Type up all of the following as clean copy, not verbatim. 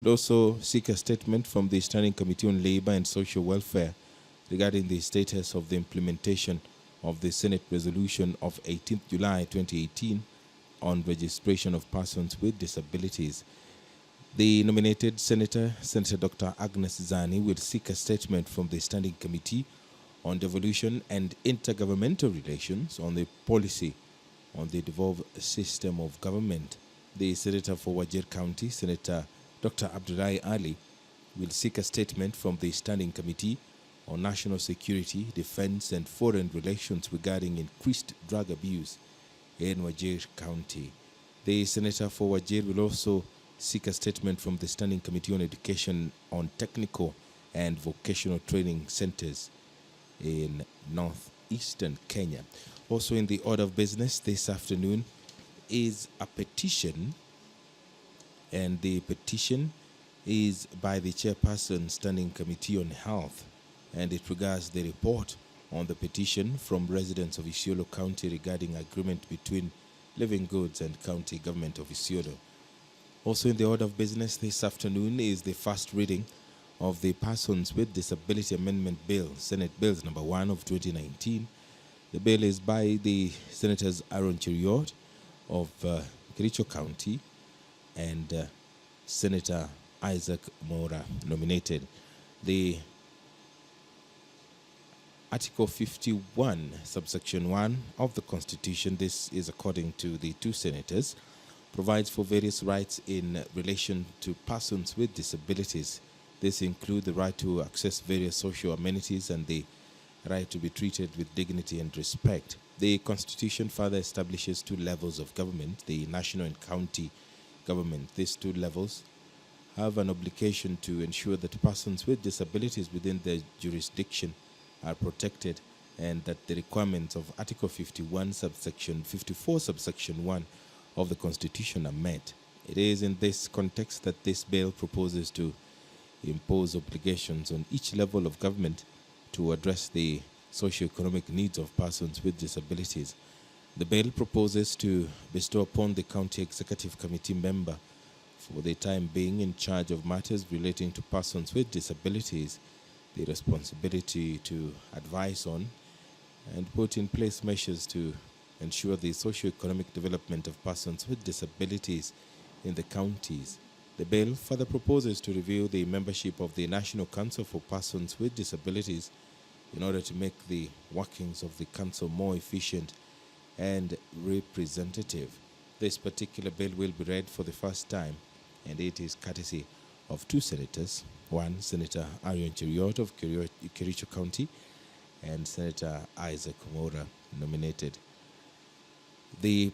We'll also seek a statement from the Standing Committee on Labour and Social Welfare regarding the status of the implementation of the Senate resolution of 18th July 2018 on registration of persons with disabilities. The nominated Senator Dr. Agnes Zani, will seek a statement from the Standing Committee on Devolution and Intergovernmental Relations on the policy on the devolved system of government. The Senator for Wajir County, Senator Dr. Abdullahi Ali, will seek a statement from the Standing Committee on National Security, Defense and Foreign Relations regarding increased drug abuse in Wajir County. The Senator for Wajir will also seek a statement from the Standing Committee on Education on Technical and Vocational Training Centers in northeastern Kenya. Also in the order of business this afternoon is a petition, and the petition is by the Chairperson Standing Committee on Health, and it regards the report on the petition from residents of Isiolo County regarding agreement between Living Goods and County Government of Isiolo. Also in the order of business this afternoon is the first reading of the Persons with Disability Amendment Bill, Senate Bills number 1 of 2019. The bill is by the Senators Aaron Cheriot of Kericho County and Senator Isaac Mora, nominated. The Article 51, subsection 1 of the Constitution, this is according to the two senators, provides for various rights in relation to persons with disabilities. This includes the right to access various social amenities and the right to be treated with dignity and respect. The Constitution further establishes two levels of government, the national and county government. These two levels have an obligation to ensure that persons with disabilities within their jurisdiction are protected and that the requirements of Article 51, subsection 54, subsection 1 of the Constitution are met. It is in this context that this bill proposes to impose obligations on each level of government to address the socio-economic needs of persons with disabilities. The bill proposes to bestow upon the County Executive Committee member for the time being in charge of matters relating to persons with disabilities the responsibility to advise on and put in place measures to ensure the socio-economic development of persons with disabilities in the counties. The bill further proposes to review the membership of the National Council for Persons with Disabilities in order to make the workings of the council more efficient and representative. This particular bill will be read for the first time, and it is courtesy of two senators, one Senator Aaron Cheriot of Kericho County and Senator Isaac Mora, nominated. The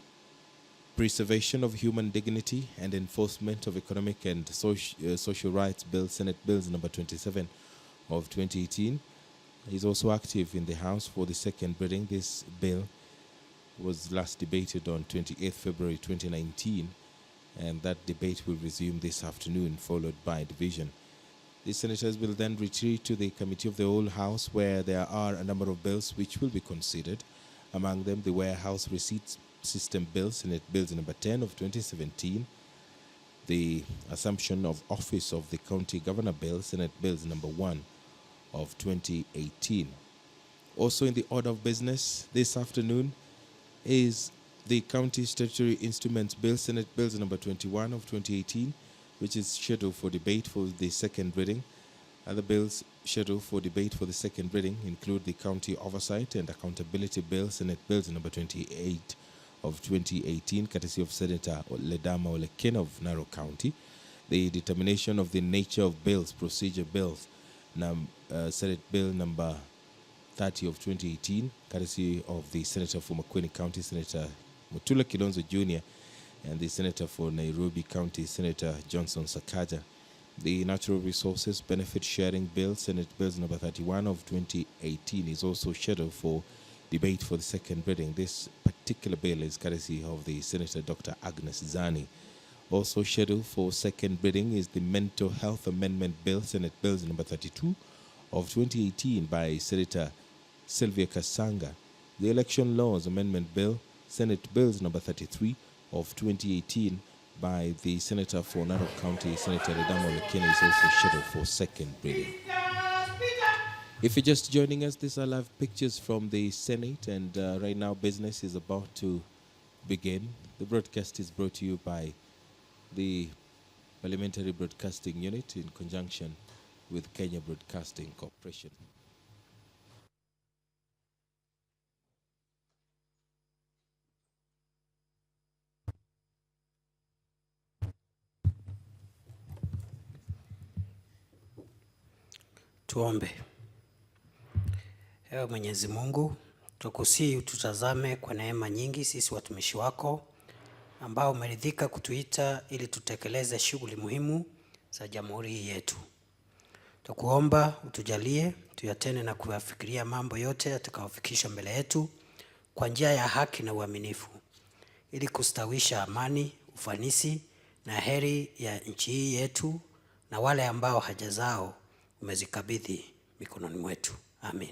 Preservation of Human Dignity and Enforcement of Economic and Social Rights Bill, Senate Bills number 27 of 2018, is also active in the House for the second reading. This bill was last debated on 28th February 2019, and that debate will resume this afternoon, followed by division. The senators will then retreat to the Committee of the Whole House, where there are a number of bills which will be considered. Among them, the Warehouse Receipts System Bill, Senate Bills number 10 of 2017, the Assumption of Office of the County Governor Bill, Senate Bills number 1 of 2018. Also in the order of business this afternoon is the County Statutory Instruments Bill, Senate Bills number 21 of 2018, which is scheduled for debate for the second reading. Other bills scheduled for debate for the second reading include the County Oversight and Accountability Bill, Senate Bills number 28 of 2018, courtesy of Senator Ledama Oleken of Narok County. The Determination of the Nature of Bills, Procedure Bills, Senate Bill number 30 of 2018, courtesy of the Senator for Makueni County, Senator Mutula Kilonzo Jr., and the Senator for Nairobi County, Senator Johnson Sakaja. The Natural Resources Benefit Sharing Bill, Senate Bills number 31 of 2018, is also scheduled for debate for the second reading. This particular bill is courtesy of the Senator Dr. Agnes Zani. Also scheduled for second reading is the Mental Health Amendment Bill, Senate Bills number 32 of 2018 by Senator Sylvia Kasanga. The Election Laws Amendment Bill, Senate Bills number 33 of 2018 by the Senator for Narok County, Senator Ledamo Lekene, is also scheduled for second reading. If you're just joining us, these are live pictures from the Senate, and right now business is about to begin. The broadcast is brought to you by the Parliamentary Broadcasting Unit in conjunction with Kenya Broadcasting Corporation. Tuombe. Ewe Mwenyezi Mungu, tukusihi tutazame kwa neema nyingi sisi watumishi wako ambao umeridhika kutuita ili tutekeleze shughuli muhimu za jamhuri hii yetu. Tukuomba utujalie tuyatende na kuyafikiria mambo yote yatakayofikisha mbele yetu kwa njia ya haki na uaminifu, ili kustawisha amani, ufanisi na heri ya nchi hii yetu na wale ambao haja zao umezikabidhi mikononi mwetu. Amen.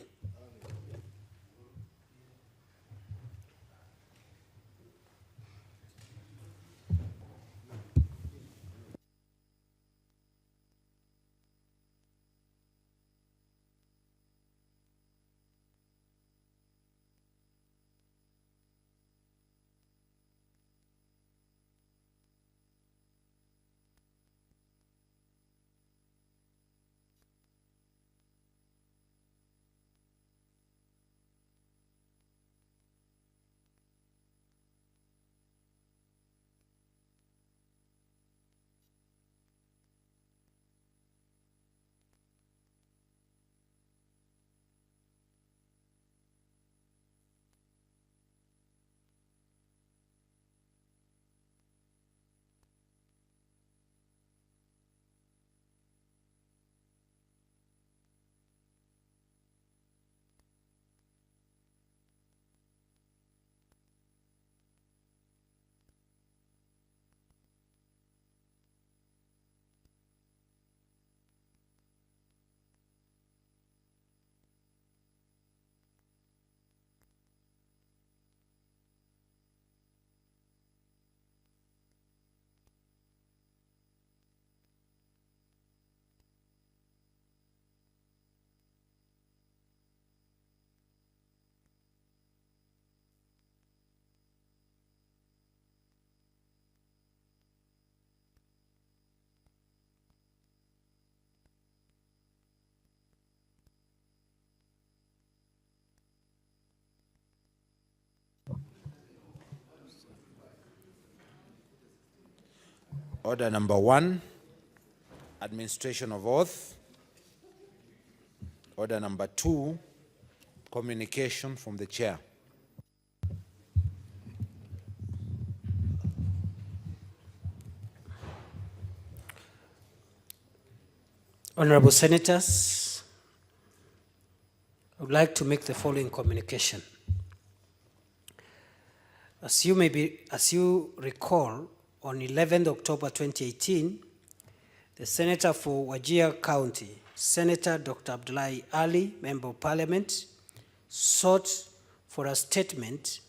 Order number 1, administration of oath. Order number 2, communication from the chair. Honorable Senators, I would like to make the following communication. As you recall, on 11th October 2018, the Senator for Wajir County, Senator Dr. Abdullahi Ali, Member of Parliament, sought for a statement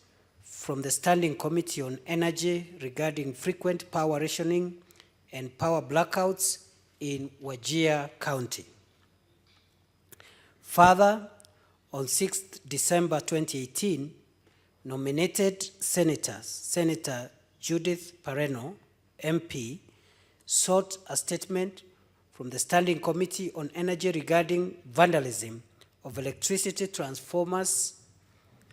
from the Standing Committee on Energy regarding frequent power rationing and power blackouts in Wajir County. Further, on 6th December 2018, nominated senators, Senator Judith Pareno, MP, sought a statement from the Standing Committee on Energy regarding vandalism of electricity transformers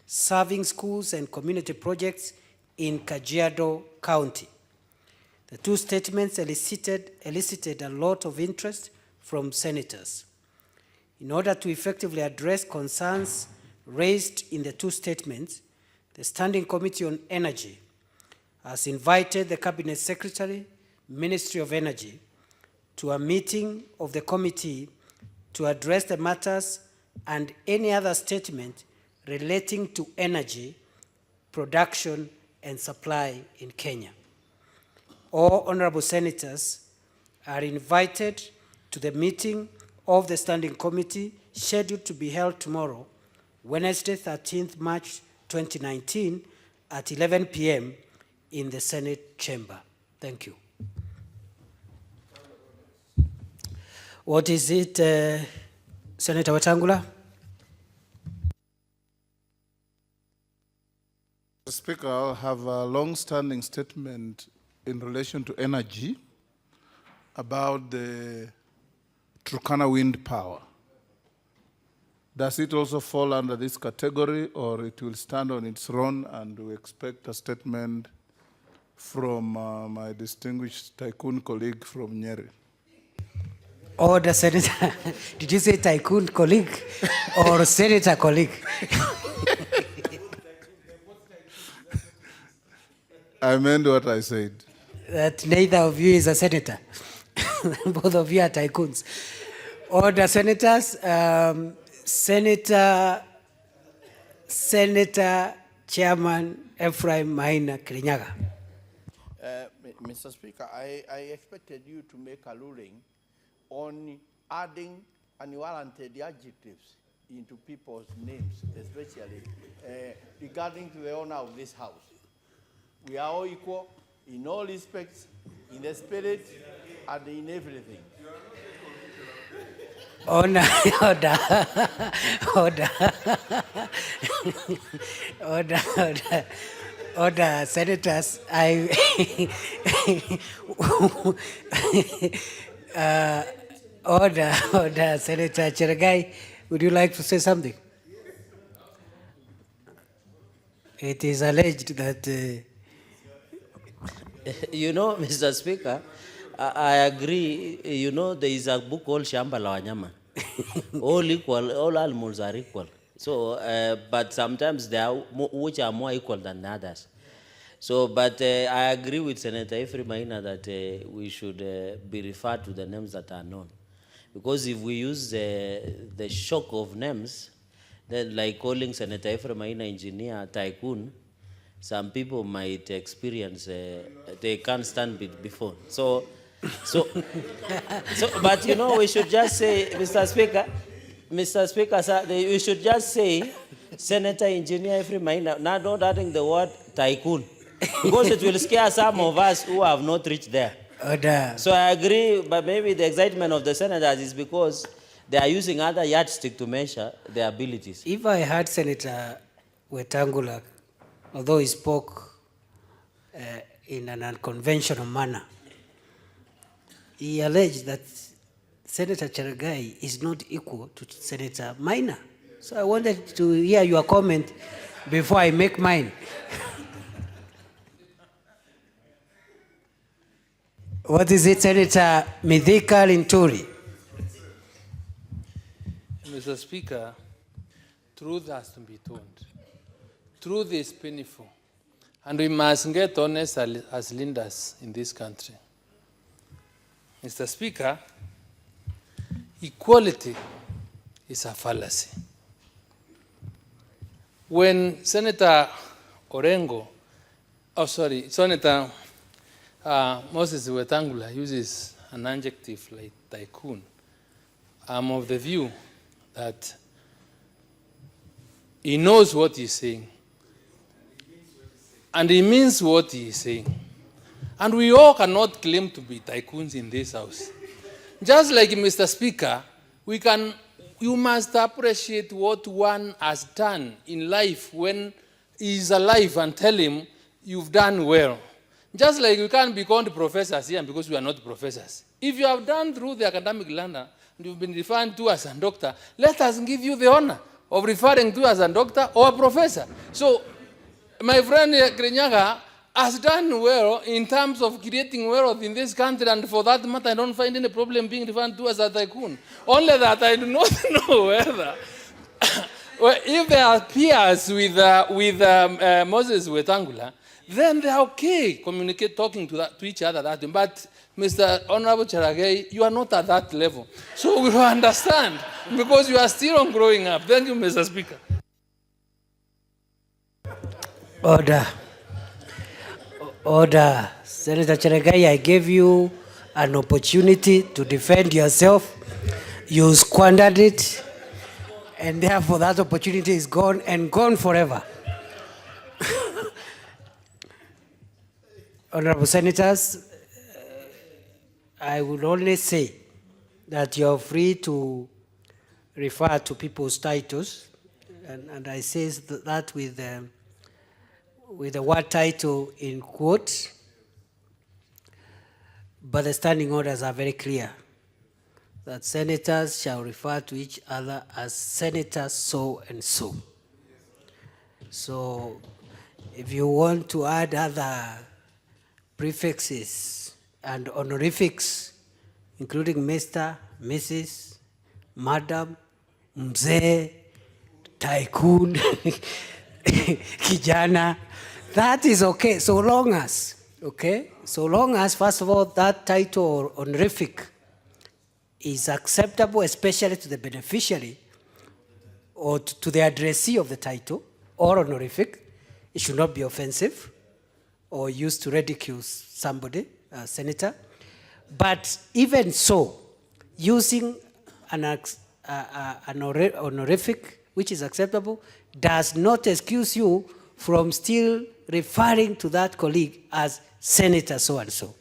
serving schools and community projects in Kajiado County. The two statements elicited a lot of interest from senators. In order to effectively address concerns raised in the two statements, the Standing Committee on Energy has invited the Cabinet Secretary, Ministry of Energy, to a meeting of the committee to address the matters and any other statement relating to energy, production, and supply in Kenya. All honorable senators are invited to the meeting of the Standing Committee scheduled to be held tomorrow, Wednesday, 13th March 2019 at 11 p.m. in the Senate chamber. Thank you. What is it, Senator Wetangula? Mr. Speaker, I'll have a long-standing statement in relation to energy about the Turkana wind power. Does it also fall under this category, or it will stand on its own, and we expect a statement from my distinguished tycoon colleague from Nyeri? Order, Senator. Did you say tycoon colleague or senator colleague? I meant what I said. That neither of you is a senator. Both of you are tycoons. Order, senators. Senator Chairman Ephraim Maina Kirinyaga. Mr. Speaker, I expected you to make a ruling on adding unwarranted adjectives into people's names, especially regarding to the owner of this house. We are all equal in all respects, in the spirit and in everything. Order. Order, senators. Order, Senator Cheragai. Would you like to say something? It is alleged that... You know, Mr. Speaker, I agree. You know, there is a book called Shamba la Wanyama. All equal, all animals are equal. So, but sometimes there are which are more equal than others. So, but I agree with Senator Ephraim Maina that we should be referred to the names that are known. Because if we use the shock of names, then like calling Senator Ephraim Maina engineer tycoon, some people might experience, they can't stand before. So, but you know, we should just say, Mr. Speaker, sir, we should just say Senator Engineer Ephraim Maina, not adding the word tycoon, because it will scare some of us who have not reached there. Order. So I agree, but maybe the excitement of the senators is because they are using other yardstick to measure their abilities. If I heard Senator Wetangula, although he spoke in an unconventional manner, he alleged that Senator Cheragai is not equal to Senator Maina. So I wanted to hear your comment before I make mine. What is it, Senator Mithika Linturi? Mr. Speaker, truth has to be told. Truth is painful, and we must get honest as leaders in this country. Mr. Speaker, equality is a fallacy. When Senator Senator Moses Wetangula uses an adjective like tycoon, I'm of the view that he knows what he's saying. And he means what he is saying. And we all cannot claim to be tycoons in this house. Just like Mr. Speaker, you must appreciate what one has done in life when he is alive and tell him, you've done well. Just like we can't be called professors here because we are not professors. If you have done through the academic ladder and you've been referred to as a doctor, let us give you the honor of referring to as a doctor or a professor. So, my friend Kirinyaga has done well in terms of creating wealth in this country, and for that matter, I don't find any problem being referred to as a tycoon. Only that I do not know whether, well, if they are peers with Moses Wetangula, then they are okay talking to each other that way. But Mr. Honorable Cheragai, you are not at that level. So we will understand, because you are still on growing up. Thank you, Mr. Speaker. Order. Order. Senator Cheragai, I gave you an opportunity to defend yourself. You squandered it, and therefore that opportunity is gone, and gone forever. Honorable Senators, I would only say that you're free to refer to people's titles, and I say that with the word title in quotes, but the standing orders are very clear that senators shall refer to each other as Senator so and so. So if you want to add other prefixes and honorifics, including Mr., Mrs., Madam, Mzee, Tycoon, Kijana, that is okay, so long as, first of all, that title or honorific is acceptable, especially to the beneficiary or to the addressee of the title or honorific. It should not be offensive or used to ridicule somebody, a senator. But even so, using an honorific, which is acceptable, does not excuse you from still referring to that colleague as Senator so-and-so.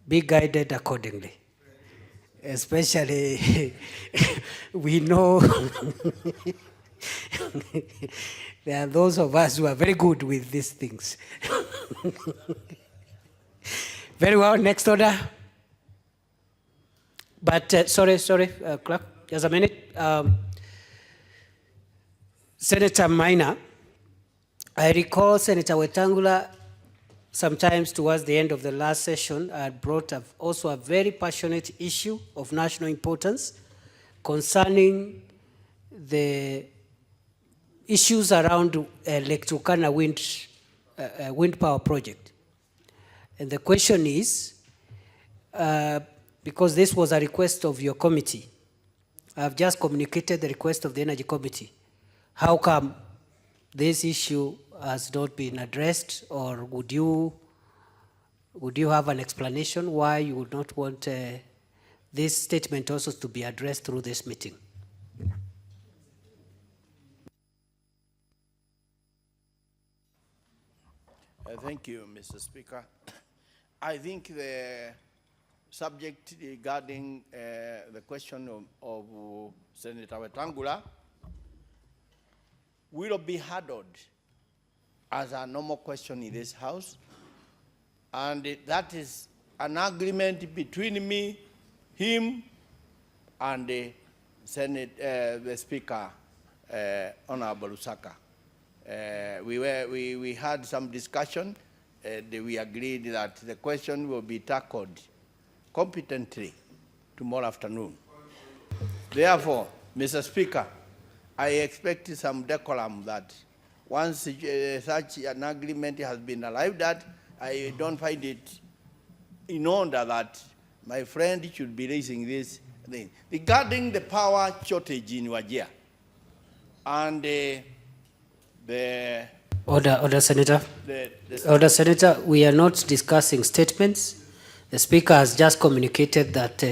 Be guided accordingly. Especially, we know there are those of us who are very good with these things. Very well, next order. But, sorry, clerk, just a minute. Senator Minor, I recall Senator Wetangula, sometimes towards the end of the last session, had brought up also a very passionate issue of national importance concerning the issues around Lake Turkana wind power project. And the question is, because this was a request of your committee, I've just communicated the request of the Energy Committee. How come this issue has not been addressed, or would you have an explanation why you would not want this statement also to be addressed through this meeting? Thank you, Mr. Speaker. I think the subject regarding the question of Senator Wetangula will be handled as a normal question in this House, and that is an agreement between me, him, and the Senate, the Speaker, Honorable Lusaka. We had some discussion, and we agreed that the question will be tackled competently tomorrow afternoon. Therefore, Mr. Speaker, I expect some decorum that once such an agreement has been arrived at, I don't find it in order that my friend should be raising this thing. Regarding the power shortage in Wajir, and the Order, Senator. Order, Senator, we are not discussing statements. The Speaker has just communicated that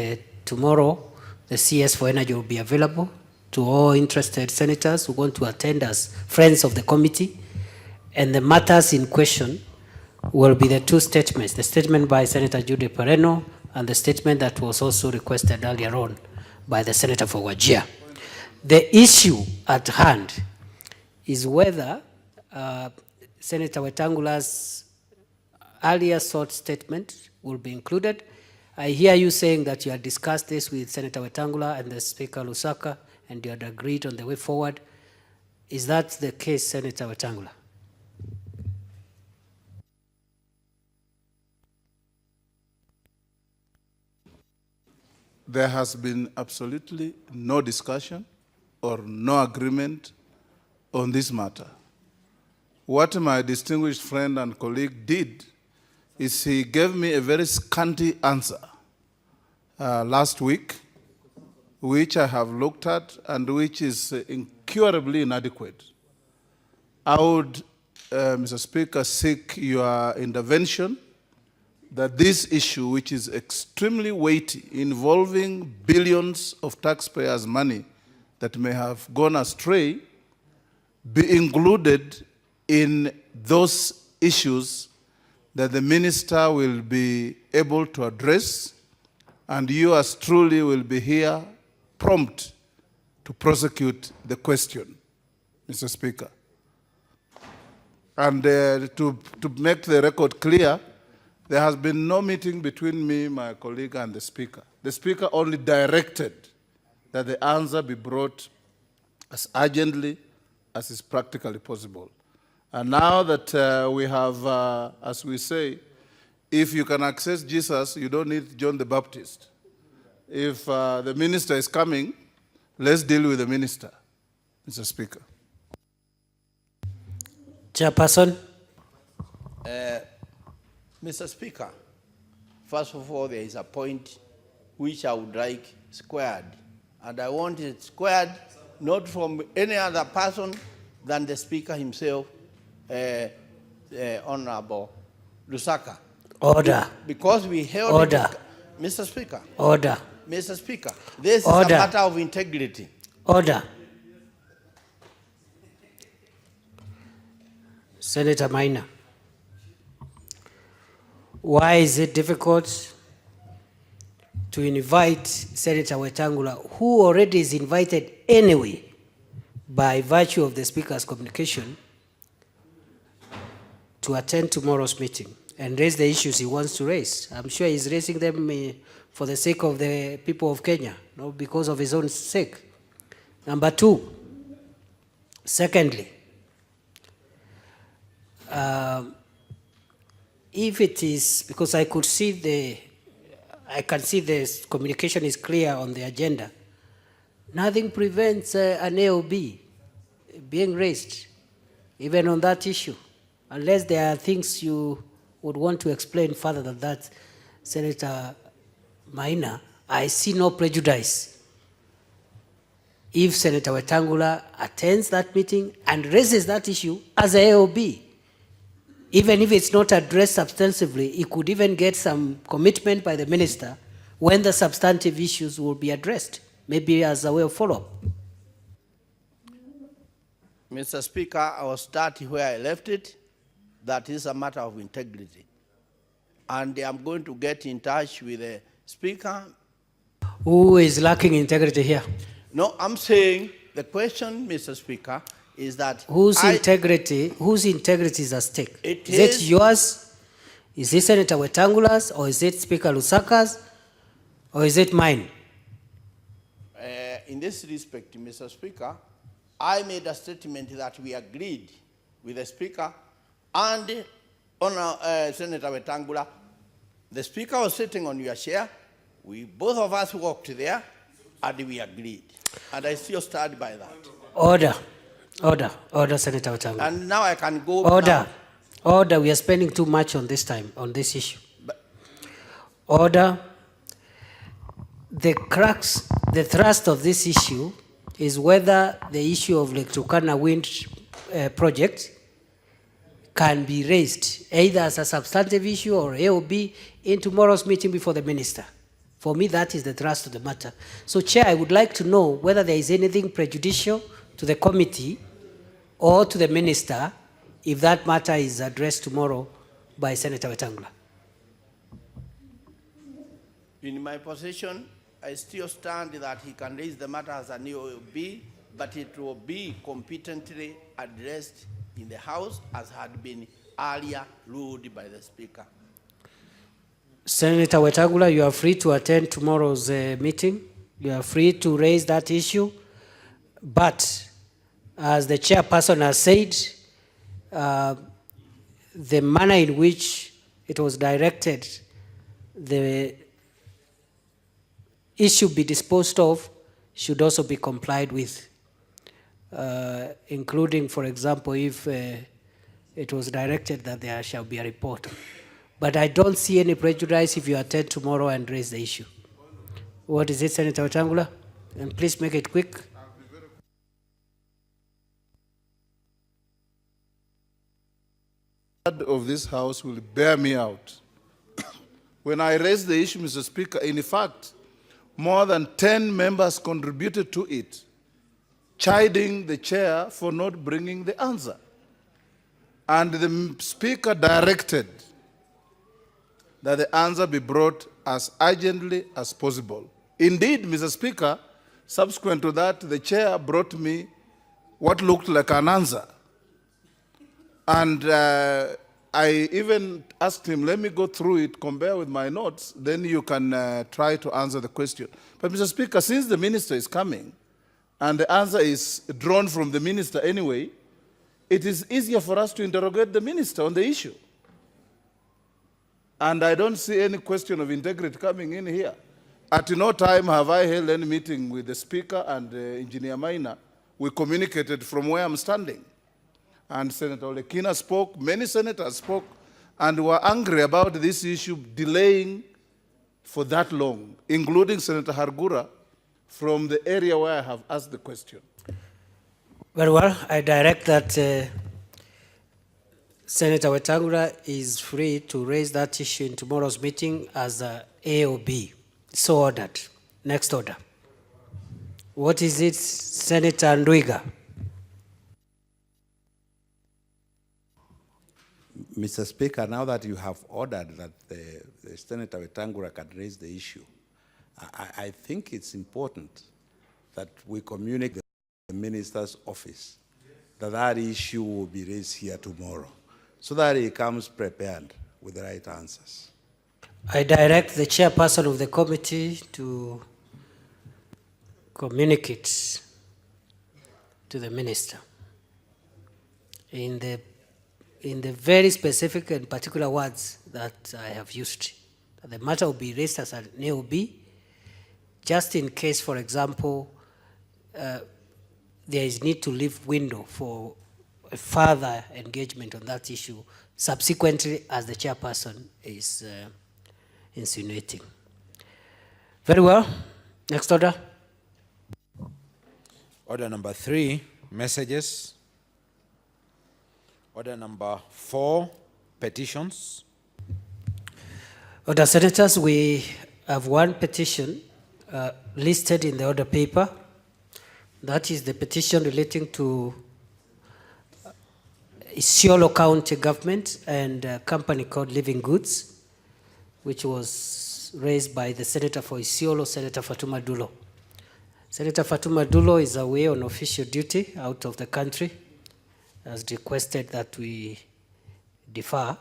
tomorrow the CS for Energy will be available to all interested senators who want to attend as friends of the committee. And the matters in question will be the two statements, the statement by Senator Judith Pareno and the statement that was also requested earlier on by the Senator for Wajir. The issue at hand is whether Senator Wetangula's earlier sought statement will be included. I hear you saying that you had discussed this with Senator Wetangula and the Speaker Lusaka, and you had agreed on the way forward. Is that the case, Senator Wetangula? There has been absolutely no discussion or no agreement on this matter. What my distinguished friend and colleague did is he gave me a very scanty answer last week, which I have looked at and which is incurably inadequate. I would, Mr. Speaker, seek your intervention that this issue, which is extremely weighty, involving billions of taxpayers' money that may have gone astray, be included in those issues that the minister will be able to address, and you as truly will be here prompt to prosecute the question, Mr. Speaker. And to make the record clear, there has been no meeting between me, my colleague, and the Speaker. The Speaker only directed that the answer be brought as urgently as is practically possible. And now that we have, as we say, if you can access Jesus, you don't need John the Baptist. If the minister is coming, let's deal with the minister, Mr. Speaker. Chairperson. Mr. Speaker, first of all, there is a point which I would like squared. And I want it squared not from any other person than the Speaker himself, Honorable Lusaka. Order. Because we held Order. Mr. Speaker. Order. Mr. Speaker, this Order. is a matter of integrity. Order. Senator Maina. Why is it difficult to invite Senator Wetangula, who already is invited anyway by virtue of the Speaker's communication, to attend tomorrow's meeting and raise the issues he wants to raise? I'm sure he's raising them for the sake of the people of Kenya, not because of his own sake. Number two, secondly, if it is, because I can see the communication is clear on the agenda, nothing prevents an AOB being raised, even on that issue, unless there are things you would want to explain further than that, Senator Maina. I see no prejudice if Senator Wetangula attends that meeting and raises that issue as a AOB. Even if it's not addressed substantively, it could even get some commitment by the minister when the substantive issues will be addressed, maybe as a way of follow-up. Mr. Speaker, I will start where I left it. That is a matter of integrity. And I'm going to get in touch with the Speaker. Who is lacking integrity here? No, I'm saying the question, Mr. Speaker, is that whose integrity is at stake? Is it yours? Is it Senator Wetangula's, or is it Speaker Lusaka's, or is it mine? In this respect, Mr. Speaker, I made a statement that we agreed with the Speaker and Senator Wetangula. The Speaker was sitting on your chair. Both of us walked there, and we agreed. And I still stand by that. Order. Order, Senator Wetangula. And now I can go. Order. We are spending too much on this time, on this issue. Order. The crux, the thrust of this issue is whether the issue of Lake Turkana wind project can be raised either as a substantive issue or AOB in tomorrow's meeting before the minister. For me, that is the thrust of the matter. So, Chair, I would like to know whether there is anything prejudicial to the committee or to the minister if that matter is addressed tomorrow by Senator Wetangula. In my position, I still stand that he can raise the matter as an AOB, but it will be competently addressed in the House as had been earlier ruled by the Speaker. Senator Wetangula, you are free to attend tomorrow's meeting. You are free to raise that issue. But as the chairperson has said, the manner in which it was directed, the issue be disposed of should also be complied with, including, for example, if it was directed that there shall be a report. But I don't see any prejudice if you attend tomorrow and raise the issue. What is it, Senator Wetangula? And please make it quick. Of this House will bear me out. When I raised the issue, Mr. Speaker, in fact, more than 10 members contributed to it, chiding the chair for not bringing the answer. And the Speaker directed that the answer be brought as urgently as possible. Indeed, Mr. Speaker, subsequent to that, the chair brought me what looked like an answer. And I even asked him, let me go through it, compare with my notes, then you can try to answer the question. But Mr. Speaker, since the minister is coming, and the answer is drawn from the minister anyway, it is easier for us to interrogate the minister on the issue. And I don't see any question of integrity coming in here. At no time have I held any meeting with the Speaker and Engineer Maina. We communicated from where I'm standing. And Senator Olekina spoke, many senators spoke, and were angry about this issue delaying for that long, including Senator Hargura from the area where I have asked the question. Very well. I direct that Senator Wetangula is free to raise that issue in tomorrow's meeting as A or B. So ordered. Next order. What is it, Senator Ndwiga? Mr. Speaker, now that you have ordered that the Senator Wetangula can raise the issue, I think it's important that we communicate the minister's office that that issue will be raised here tomorrow, so that he comes prepared with the right answers. I direct the chairperson of the committee to communicate to the minister in the very specific and particular words that I have used. The matter will be raised as an AOB, just in case, for example, there is need to leave window for a further engagement on that issue, subsequently as the chairperson is insinuating. Very well. Next order. Order number 3, messages. Order number 4, petitions. Order, Senators, we have one petition listed in the order paper. That is the petition relating to Isiolo County government and a company called Living Goods, which was raised by the Senator for Isiolo, Senator Fatuma Dulo. Senator Fatuma Dulo is away on official duty out of the country, has requested that we defer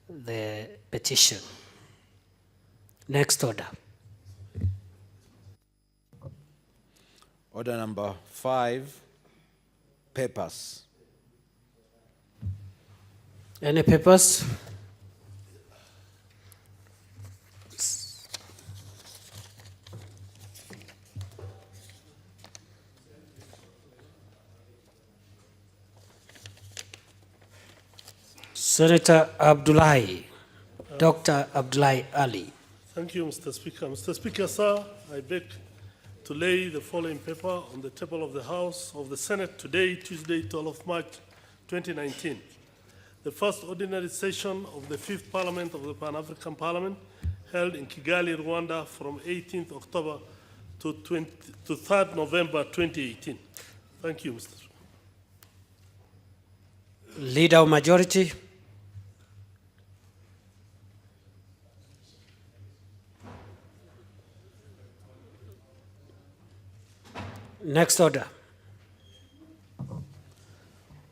the petition. Next order. Order number 5, papers. Any papers? Senator Abdullahi, Dr. Abdullahi Ali. Thank you, Mr. Speaker. Mr. Speaker, sir, I beg to lay the following paper on the table of the House of the Senate today, Tuesday, 12th of March, 2019. The first ordinary session of the 5th Parliament of the Pan-African Parliament, held in Kigali, Rwanda, from 18th October to 3rd November, 2018. Thank you, Mr. Speaker. Leader of Majority. Next order.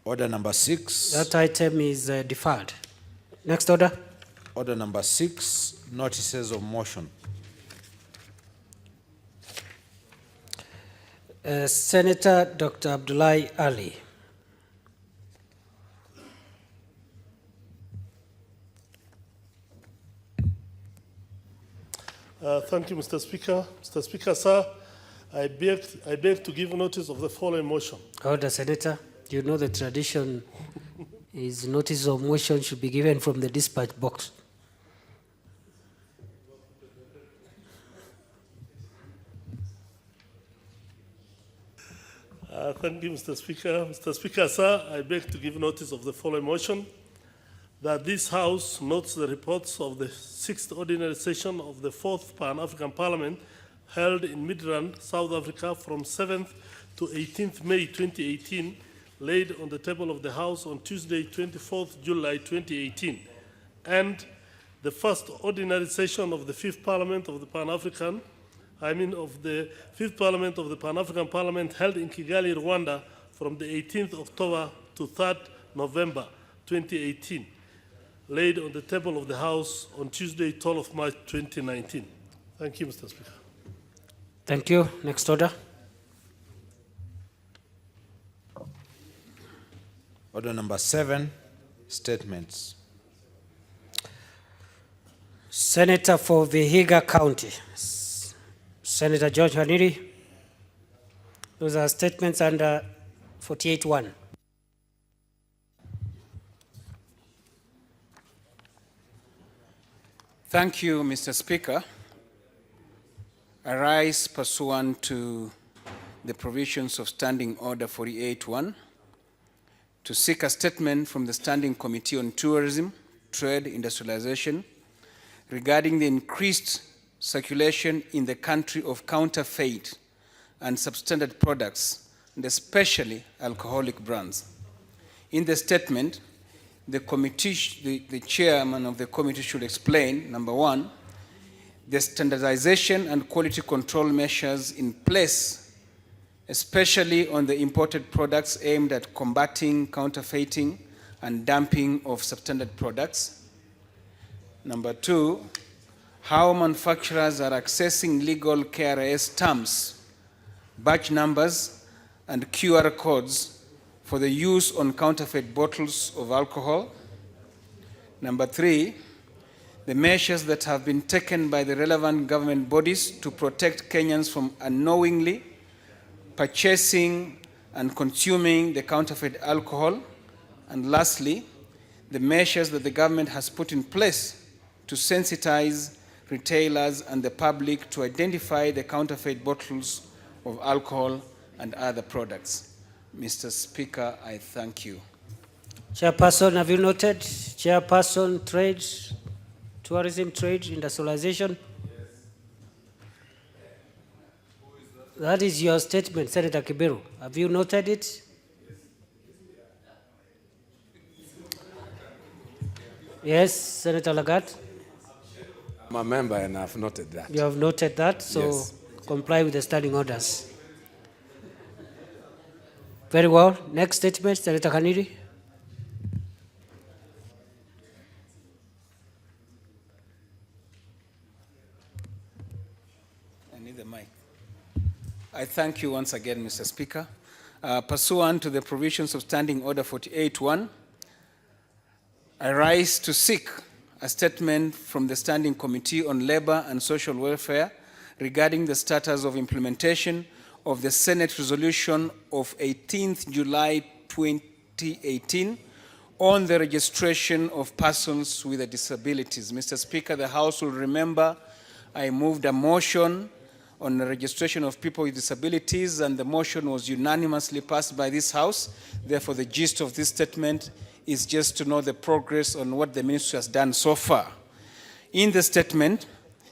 Order number 6. That item is deferred. Next order. Order number 6, notices of motion. Senator Dr. Abdullahi Ali. Thank you, Mr. Speaker. Mr. Speaker, sir, I beg to give notice of the following motion. Order, Senator. You know the tradition is notice of motion should be given from the dispatch box. Thank you, Mr. Speaker. Mr. Speaker, sir, I beg to give notice of the following motion, that this House notes the reports of the 6th ordinary session of the 4th Pan-African Parliament held in Midrand, South Africa from 7th to 18th May 2018, laid on the table of the House on Tuesday, 24th July 2018, and the first ordinary session of the Fifth Parliament of the Pan-African Parliament held in Kigali, Rwanda from the 18th October to 3rd November 2018, laid on the table of the House on Tuesday, 12th of March 2019. Thank you, Mr. Speaker. Thank you. Next order. Order number 7, statements. Senator for Vihiga County, Senator George Haniri. Those are statements under 48.1. Thank you, Mr. Speaker. I rise pursuant to the provisions of Standing Order 48.1 to seek a statement from the Standing Committee on Tourism, Trade, Industrialization regarding the increased circulation in the country of counterfeit and substandard products, and especially alcoholic brands. In the statement, the chairman of the committee should explain, number 1, the standardization and quality control measures in place, especially on the imported products aimed at combating counterfeiting and dumping of substandard products. Number 2, how manufacturers are accessing legal KRS terms, batch numbers, and QR codes for the use on counterfeit bottles of alcohol. Number 3, the measures that have been taken by the relevant government bodies to protect Kenyans from unknowingly purchasing and consuming the counterfeit alcohol. And lastly, the measures that the government has put in place to sensitize retailers and the public to identify the counterfeit bottles of alcohol and other products. Mr. Speaker, I thank you. Chairperson, have you noted? Chairperson, Trade, Tourism, Trade, Industrialization. That is your statement, Senator Kibiru. Have you noted it? Yes, Senator Lagat. I'm a member and I've noted that. You have noted that, so Yes. comply with the standing orders. Very well. Next statement, Senator Haniri. I need the mic. I thank you once again, Mr. Speaker. Pursuant to the provisions of Standing Order 48.1, I rise to seek a statement from the Standing Committee on Labor and Social Welfare regarding the status of implementation of the Senate resolution of 18th July 2018 on the registration of persons with disabilities. Mr. Speaker, the House will remember I moved a motion on the registration of people with disabilities, and the motion was unanimously passed by this House. Therefore, the gist of this statement is just to know the progress on what the ministry has done so far. In the statement,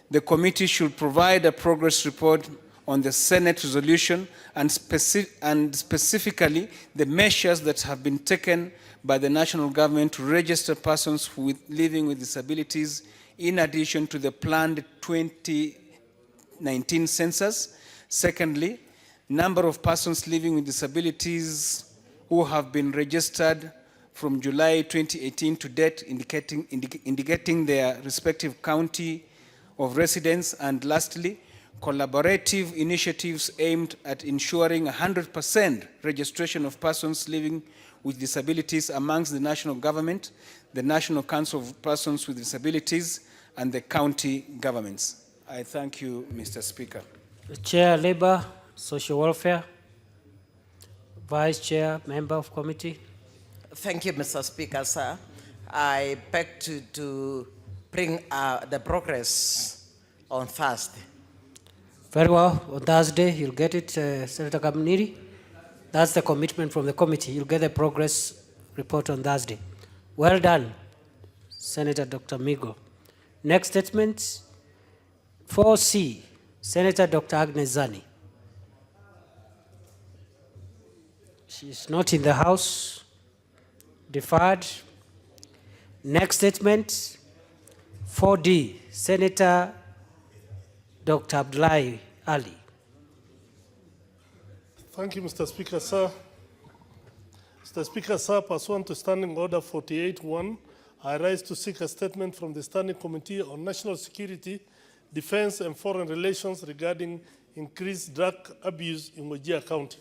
the committee should provide a progress report on the Senate resolution and specifically the measures that have been taken by the national government to register persons living with disabilities in addition to the planned 2019 census. Secondly, number of persons living with disabilities who have been registered from July 2018 to date, indicating their respective county of residence. And lastly, collaborative initiatives aimed at ensuring 100% registration of persons living with disabilities amongst the national government, the National Council of Persons with Disabilities, and the county governments. I thank you, Mr. Speaker. The Chair, Labor, Social Welfare. Vice Chair, Member of Committee. Thank you, Mr. Speaker, sir. I beg to bring the progress on Thursday. Very well. On Thursday, you'll get it, Senator Kamniri. That's the commitment from the committee. You'll get the progress report on Thursday. Well done, Senator Dr. Migo. Next statement, 4C, Senator Dr. Agnes Zani. She's not in the House. Deferred. Next statement, 4D, Senator Dr. Abdullahi Ali. Thank you, Mr. Speaker, sir. Mr. Speaker, sir, pursuant to Standing Order 48-1, I rise to seek a statement from the Standing Committee on National Security, Defense and Foreign Relations regarding increased drug abuse in Wajir County.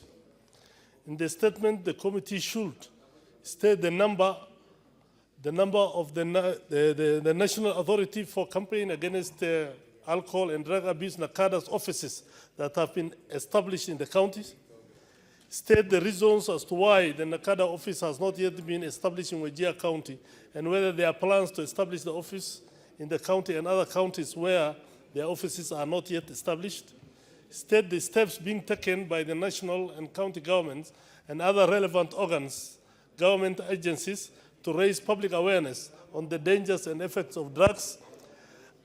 In the statement, the committee should state the number of the National Authority for Campaign Against Alcohol and Drug Abuse, NACADA's offices that have been established in the counties. State the reasons as to why the NACADA office has not yet been established in Wajir County, and whether there are plans to establish the office in the county and other counties where their offices are not yet established. State the steps being taken by the national and county governments and other relevant organs, government agencies, to raise public awareness on the dangers and effects of drugs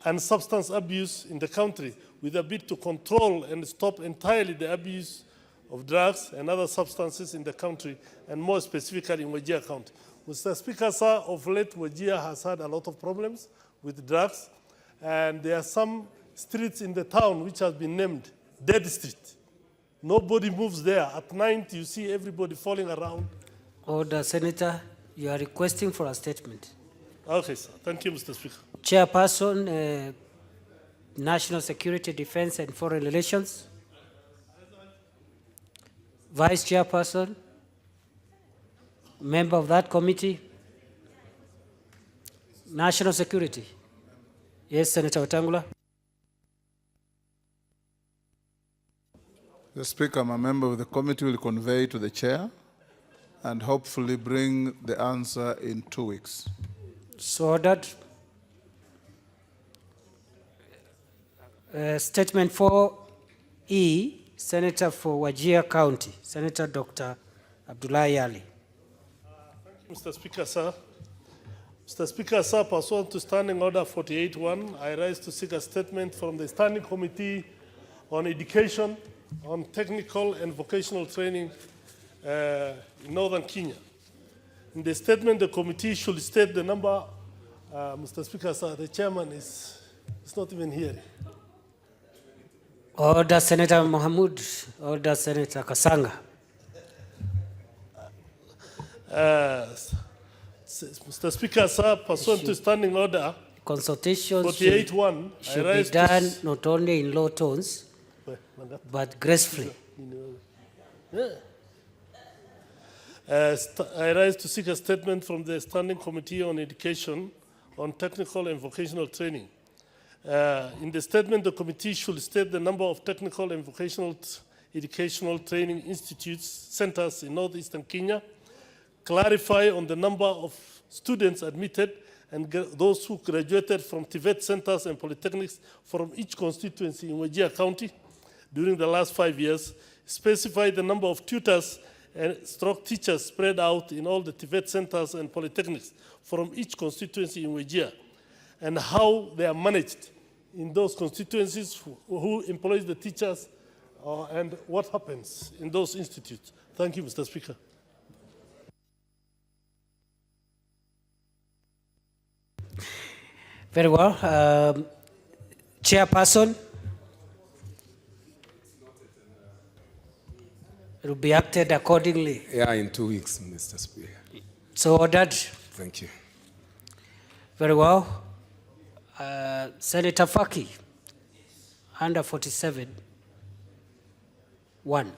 and substance abuse in the country, with a bid to control and stop entirely the abuse of drugs and other substances in the country, and more specifically in Wajir County. Mr. Speaker, sir, of late Wajir has had a lot of problems with drugs, and there are some streets in the town which has been named Dead Street. Nobody moves there. At night, you see everybody falling around. Order, Senator. You are requesting for a statement. Okay, sir. Thank you, Mr. Speaker. Chairperson, National Security, Defense and Foreign Relations. Vice Chairperson, member of that committee. National Security. Yes, Senator Wetangula. The Speaker, I'm a member of the committee, will convey to the chair and hopefully bring the answer in 2 weeks. So ordered. Statement 4E, Senator for Wajir County, Senator Dr. Abdullahi Ali. Mr. Speaker, sir. Mr. Speaker, sir, pursuant to Standing Order 48-1, I rise to seek a statement from the Standing Committee on Education, on Technical and Vocational Training in Northern Kenya. In the statement, the committee should state the number. Mr. Speaker, sir, the chairman is not even here. Order, Senator Mohamud. Order, Senator Kasanga. Mr. Speaker, sir, pursuant to Standing Order Consultations 48-1, should be done not only in low tones, but gracefully. I rise to seek a statement from the Standing Committee on Education, on Technical and Vocational Training. In the statement, the committee should state the number of technical and vocational educational training institutes, centers in northeastern Kenya, clarify on the number of students admitted and those who graduated from TVET centers and polytechnics from each constituency in Wajir County during the last 5 years, specify the number of tutors and stroke teachers spread out in all the TVET centers and polytechnics from each constituency in Wajir, and how they are managed in those constituencies, who employs the teachers, and what happens in those institutes. Thank you, Mr. Speaker. Very well. Chairperson. It will be acted accordingly. Yeah, in 2 weeks, Mr. Speaker. So ordered. Thank you. Very well. Senator Faki, under 47. 1.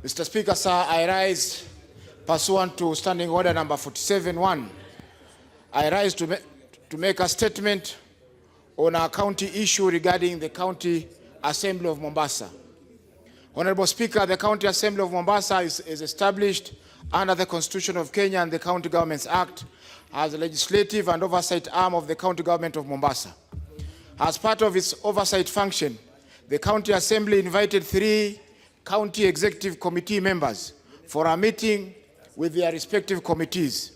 Mr. Speaker, sir, I rise pursuant to Standing Order number 47-1. I rise to make a statement on a county issue regarding the County Assembly of Mombasa. Honorable Speaker, the County Assembly of Mombasa is established under the Constitution of Kenya and the County Governments Act as the legislative and oversight arm of the County Government of Mombasa. As part of its oversight function, the County Assembly invited 3 County Executive Committee members for a meeting with their respective committees.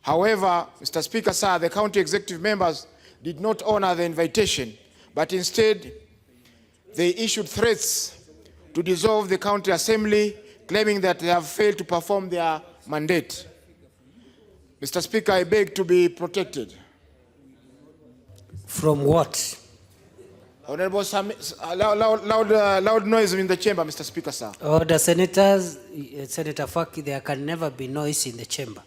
However, Mr. Speaker, sir, the County Executive members did not honor the invitation, but instead they issued threats to dissolve the County Assembly, claiming that they have failed to perform their mandate. Mr. Speaker, I beg to be protected. From what? Honorable loud noise in the chamber, Mr. Speaker, sir. Order, senators. Senator Faki, there can never be noise in the chamber.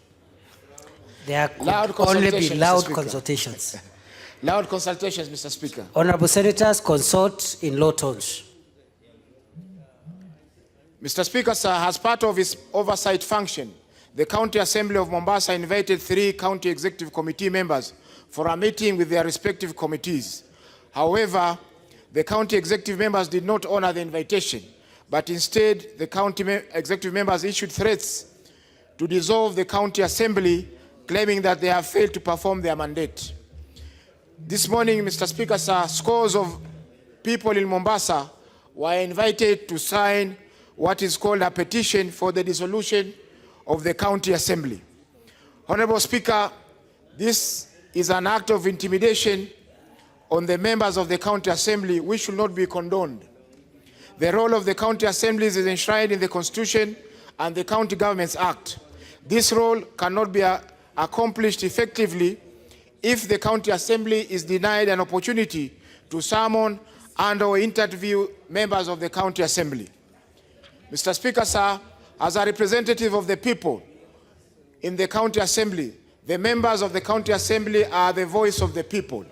There could only be loud consultations. Loud consultations, Mr. Speaker. Honorable senators, consult in low tones. Mr. Speaker, sir, as part of its oversight function, the County Assembly of Mombasa invited 3 County Executive Committee members for a meeting with their respective committees. However, the County Executive members did not honor the invitation, but instead the County Executive members issued threats to dissolve the County Assembly, claiming that they have failed to perform their mandate. This morning, Mr. Speaker, sir, scores of people in Mombasa were invited to sign what is called a petition for the dissolution of the County Assembly. Honorable Speaker, this is an act of intimidation on the members of the County Assembly, which should not be condoned. The role of the County Assemblies is enshrined in the Constitution and the County Governments Act. This role cannot be accomplished effectively if the County Assembly is denied an opportunity to summon and/or interview members of the County Assembly. Mr. Speaker, sir, as a representative of the people in the County Assembly, the members of the County Assembly are the voice of the people.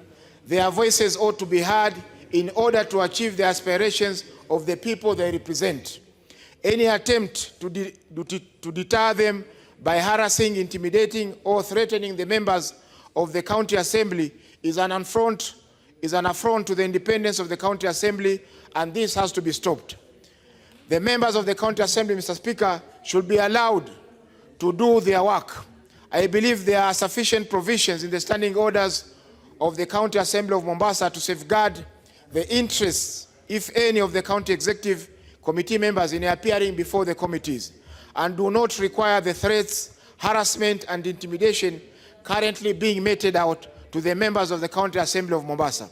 Their voices ought to be heard in order to achieve the aspirations of the people they represent. Any attempt to deter them by harassing, intimidating, or threatening the members of the County Assembly is an affront to the independence of the County Assembly, and this has to be stopped. The members of the County Assembly, Mr. Speaker, should be allowed to do their work. I believe there are sufficient provisions in the standing orders of the County Assembly of Mombasa to safeguard the interests, if any, of the County Executive Committee members in appearing before the committees, and do not require the threats, harassment, and intimidation currently being meted out to the members of the County Assembly of Mombasa.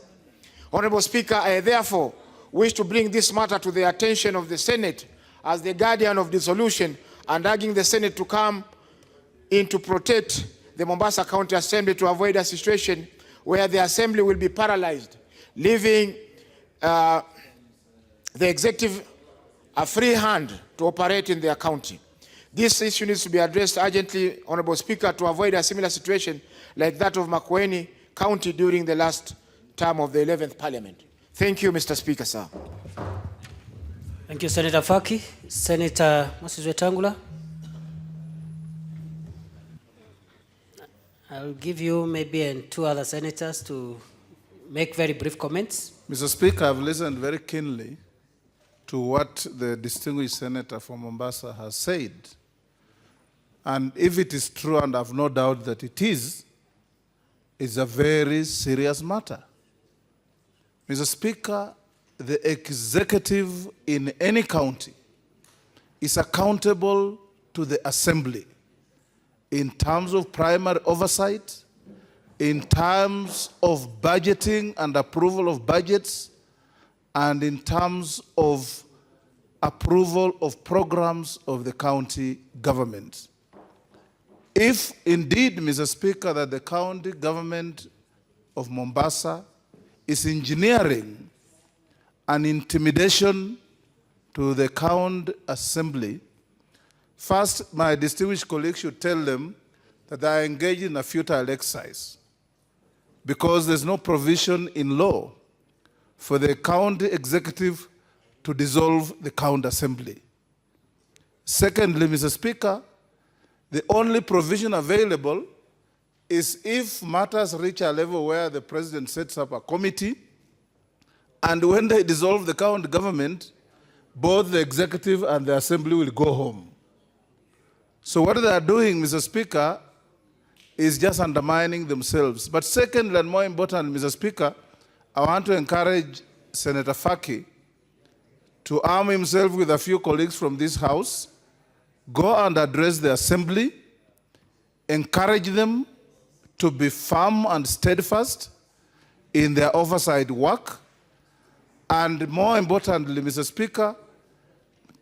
Honorable Speaker, I therefore wish to bring this matter to the attention of the Senate as the guardian of dissolution, and urging the Senate to come in to protect the Mombasa County Assembly to avoid a situation where the Assembly will be paralyzed, leaving the Executive a free hand to operate in their county. This issue needs to be addressed urgently, Honorable Speaker, to avoid a similar situation like that of Makueni County during the last term of the 11th Parliament. Thank you, Mr. Speaker, sir. Thank you, Senator Faki. Senator Moses Wetangula. I'll give you maybe and 2 other senators to make very brief comments. Mr. Speaker, I've listened very keenly to what the distinguished senator from Mombasa has said. And if it is true, and I have no doubt that it is, it's a very serious matter. Mr. Speaker, the executive in any county is accountable to the Assembly in terms of primary oversight, in terms of budgeting and approval of budgets, and in terms of approval of programs of the county government. If indeed, Mr. Speaker, that the county government of Mombasa is engineering an intimidation to the county assembly, first, my distinguished colleagues should tell them that they are engaged in a futile exercise, because there's no provision in law for the county executive to dissolve the county assembly. Secondly, Mr. Speaker, the only provision available is if matters reach a level where the president sets up a committee, and when they dissolve the county government, both the executive and the assembly will go home. So what they are doing, Mr. Speaker, is just undermining themselves. But second, and more important, Mr. Speaker, I want to encourage Senator Faki to arm himself with a few colleagues from this House, go and address the Assembly, encourage them to be firm and steadfast in their oversight work, and more importantly, Mr. Speaker,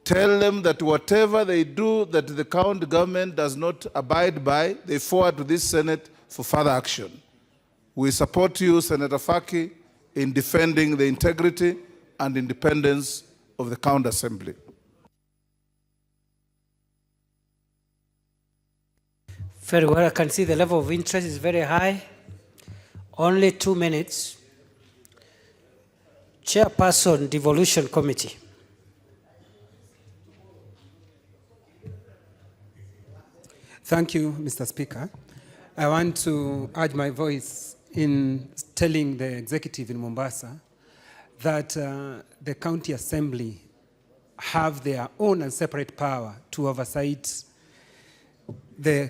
tell them that whatever they do that the county government does not abide by, they forward to this Senate for further action. We support you, Senator Faki, in defending the integrity and independence of the County Assembly. Very well, I can see the level of interest is very high. Only 2 minutes. Chairperson, Devolution Committee. Thank you, Mr. Speaker. I want to add my voice in telling the executive in Mombasa that the County Assembly have their own and separate power to oversight the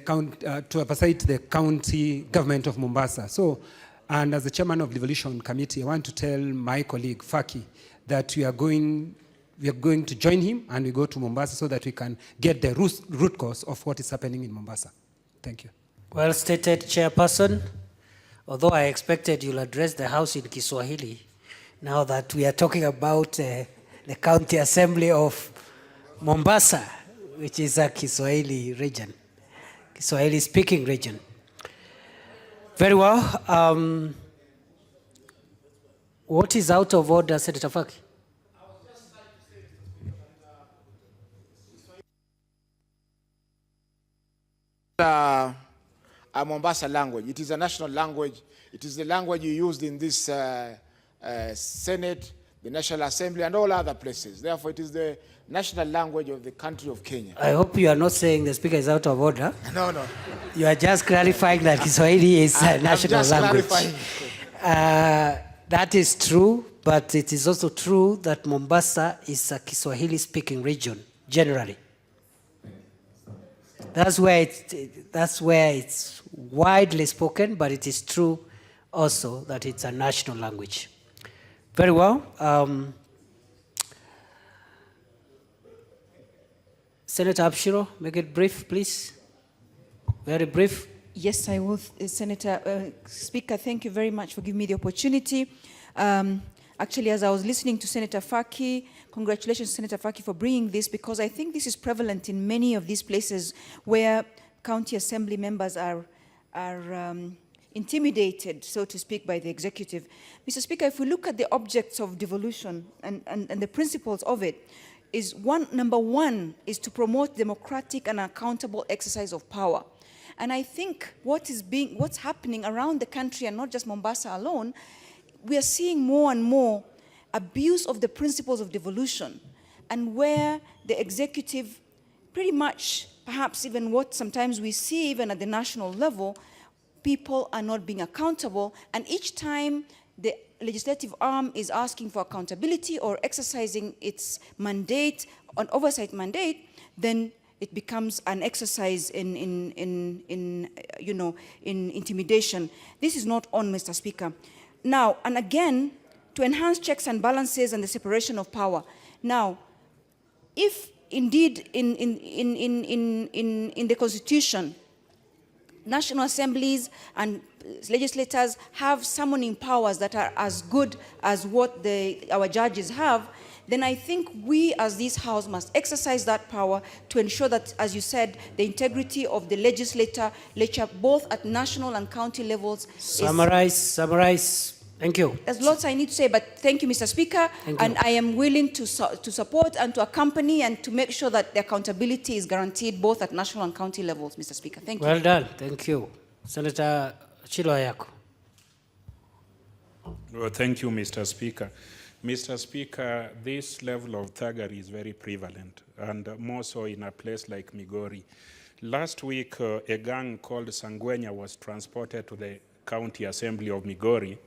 county government of Mombasa. So, and as the chairman of the Devolution Committee, I want to tell my colleague Faki that we are going to join him and we go to Mombasa so that we can get the root cause of what is happening in Mombasa. Thank you. Well stated, Chairperson. Although I expected you'll address the House in Kiswahili, now that we are talking about the County Assembly of Mombasa, which is a Kiswahili region, Kiswahili-speaking region. Very well. What is out of order, Senator Faki? A Mombasa language. It is a national language. It is the language you used in this Senate, the National Assembly, and all other places. Therefore, it is the national language of the country of Kenya. I hope you are not saying the speaker is out of order. No, no. You are just clarifying that Kiswahili is a national language. That is true, but it is also true that Mombasa is a Kiswahili-speaking region, generally. That's where it's widely spoken, but it is true also that it's a national language. Very well. Senator Abshiro, make it brief, please. Very brief. Yes, I will, Senator. Speaker, thank you very much for giving me the opportunity. Actually, as I was listening to Senator Faki, congratulations, Senator Faki, for bringing this, because I think this is prevalent in many of these places where county assembly members are intimidated, so to speak, by the executive. Mr. Speaker, if we look at the objects of devolution and the principles of it, number one is to promote democratic and accountable exercise of power. And I think what's happening around the country, and not just Mombasa alone, we are seeing more and more abuse of the principles of devolution, and where the executive pretty much, perhaps even what sometimes we see even at the national level, people are not being accountable, and each time the legislative arm is asking for accountability or exercising its mandate, an oversight mandate, then it becomes an exercise in intimidation. This is not on, Mr. Speaker. Now, and again, to enhance checks and balances and the separation of power. Now, if indeed in the Constitution, national assemblies and legislators have summoning powers that are as good as what our judges have, then I think we as this House must exercise that power to ensure that, as you said, the integrity of the legislature, both at national and county levels. Summarize. Thank you. There's lots I need to say, but thank you, Mr. Speaker. And I am willing to support and to accompany and to make sure that the accountability is guaranteed both at national and county levels, Mr. Speaker. Thank you. Well done. Thank you. Senator Chiloayako. Well, thank you, Mr. Speaker. Mr. Speaker, this level of thuggery is very prevalent, and more so in a place like Migori. Last week, a gang called Sangwenya was transported to the County Assembly of Migori,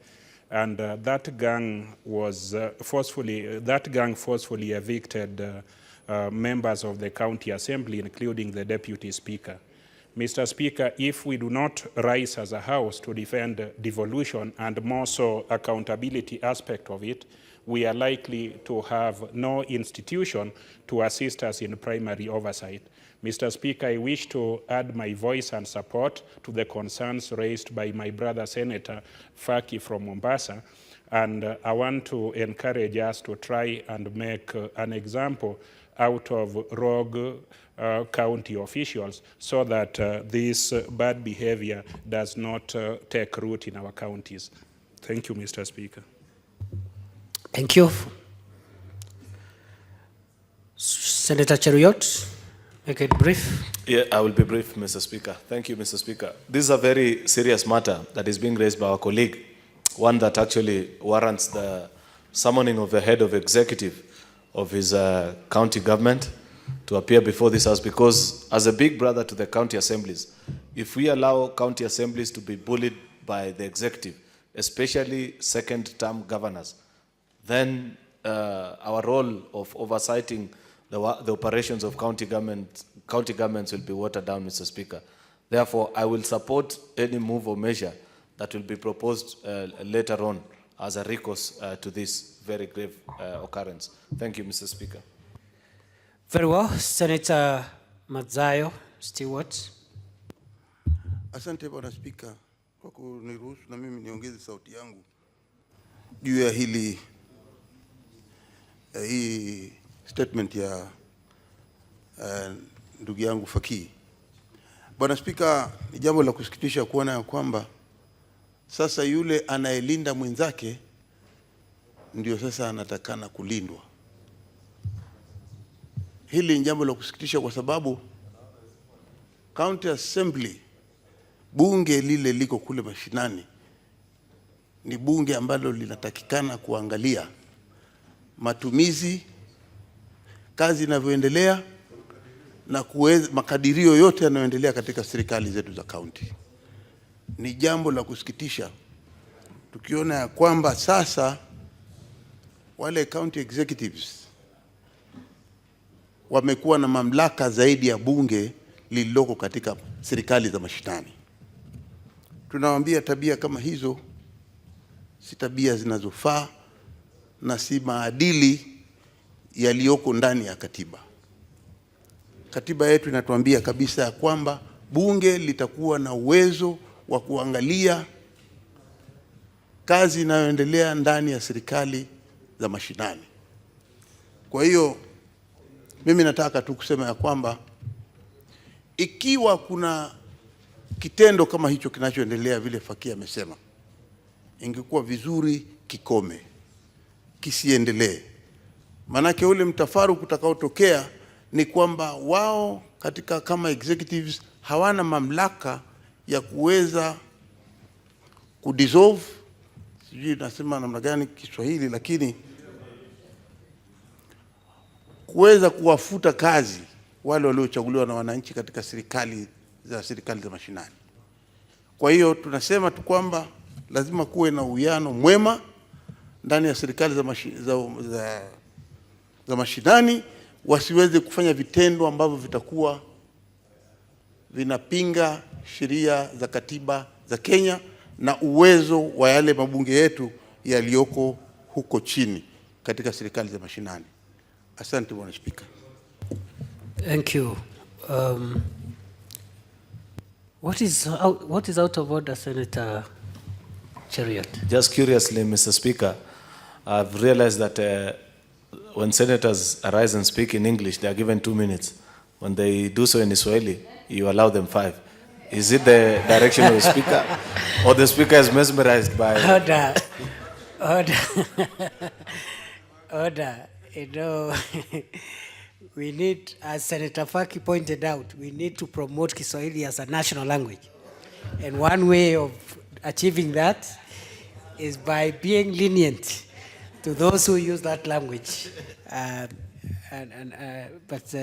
and that gang forcefully evicted members of the County Assembly, including the Deputy Speaker. Mr. Speaker, if we do not rise as a House to defend devolution and more so accountability aspect of it, we are likely to have no institution to assist us in primary oversight. Mr. Speaker, I wish to add my voice and support to the concerns raised by my brother Senator Faki from Mombasa, and I want to encourage us to try and make an example out of rogue county officials so that this bad behavior does not take root in our counties. Thank you, Mr. Speaker. Thank you. Senator Cheruiyot, make it brief. Yeah, I will be brief, Mr. Speaker. Thank you, Mr. Speaker. This is a very serious matter that is being raised by our colleague, one that actually warrants the summoning of the head of executive of his county government to appear before this House, because as a big brother to the county assemblies, if we allow county assemblies to be bullied by the executive, especially second-term governors, then our role of oversighting the operations of county governments will be watered down, Mr. Speaker. Therefore, I will support any move or measure that will be proposed later on as a recourse to this very grave occurrence. Thank you, Mr. Speaker. Very well. Senator Madzayo Stewart. Asante Bwana Spika kwa kuniruhusu na mimi niongeze sauti yangu juu ya hii statement ya ndugu yangu Faki. Bwana Spika, ni jambo la kusikitisha kuona ya kwamba sasa yule anayelinda mwenzake ndio sasa anatakana kulindwa. Hili ni jambo la kusikitisha kwa sababu County Assembly, bunge lile liko kule mashinani, ni bunge ambalo linatakikana kuangalia matumizi, kazi inavyoendelea na makadirio yote yanayoendelea katika serikali zetu za county. Ni jambo la kusikitisha tukiona ya kwamba sasa wale county executives wamekuwa na mamlaka zaidi ya bunge lililoko katika serikali za mashinani. Tunawaambia tabia kama hizo si tabia zinazofaa na si maadili yaliyoko ndani ya katiba. Katiba yetu inatuambia kabisa ya kwamba bunge litakuwa na uwezo wa kuangalia kazi inayoendelea ndani ya serikali za mashinani. Kwa hiyo mimi nataka tu kusema ya kwamba ikiwa kuna kitendo kama hicho kinachoendelea vile Faki amesema, ingekuwa vizuri kikome, kisiendelee. Manake ule mtafaruku utakaotokea ni kwamba wao katika kama executives hawana mamlaka ya kuweza kudissolve, sijui nasema namna gani Kiswahili, lakini kuweza kuwafuta kazi wale waliochaguliwa na wananchi katika serikali za mashinani. Kwa hiyo tunasema tu kwamba lazima kuwe na uwiano mwema ndani ya serikali za mashinani, wasiweze kufanya vitendo ambavyo vitakuwa vinapinga sheria za katiba za Kenya na uwezo wa yale mabunge yetu yaliyoko huko chini katika serikali za mashinani. Asante Bwana Spika. Thank you. What is out of order, Senator Cheruiyot? Just curiously, Mr. Speaker, I've realized that when senators arise and speak in English, they are given 2 minutes. When they do so in Swahili, you allow them 5. Is it the direction of the Speaker? Or the Speaker is mesmerized by... Order. Order. You know, we need, as Senator Faki pointed out, we need to promote Kiswahili as a national language. And one way of achieving that is by being lenient to those who use that language. But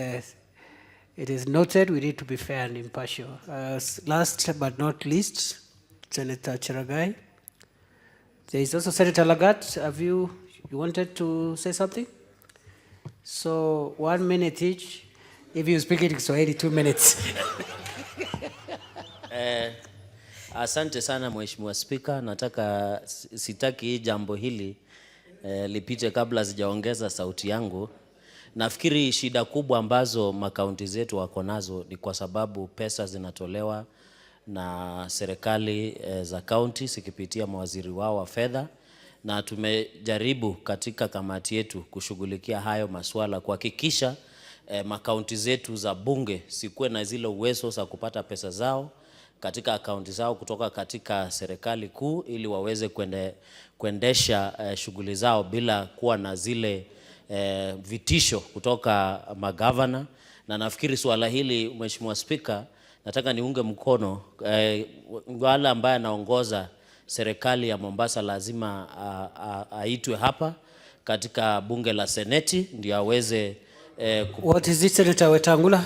it is noted we need to be fair and impartial. Last but not least, Senator Cheragai. There is also Senator Lagat. Have you wanted to say something? So 1 minute each. If you speak in Kiswahili, 2 minutes. Asante sana Mheshimiwa Spika, nataka sitaki jambo hili lipite kabla sijaongeza sauti yangu. Nafikiri shida kubwa ambazo makaunti zetu wako nazo ni kwa sababu pesa zinatolewa na serikali za kaunti zikipitia mawaziri wao wa fedha, na tumejaribu katika kamati yetu kushughulikia hayo masuala kuhakikisha makaunti zetu za bunge sikuwe na zile uwezo za kupata pesa zao katika akaunti zao kutoka katika serikali kuu ili waweze kuendesha shughuli zao bila kuwa na zile vitisho kutoka magavana. Na nafikiri swala hili, Mheshimiwa Spika, nataka niunge mkono wale ambaye anaongoza serikali ya Mombasa lazima aitwe hapa katika bunge la Seneti ndio aweze What is it, Senator Wetangula?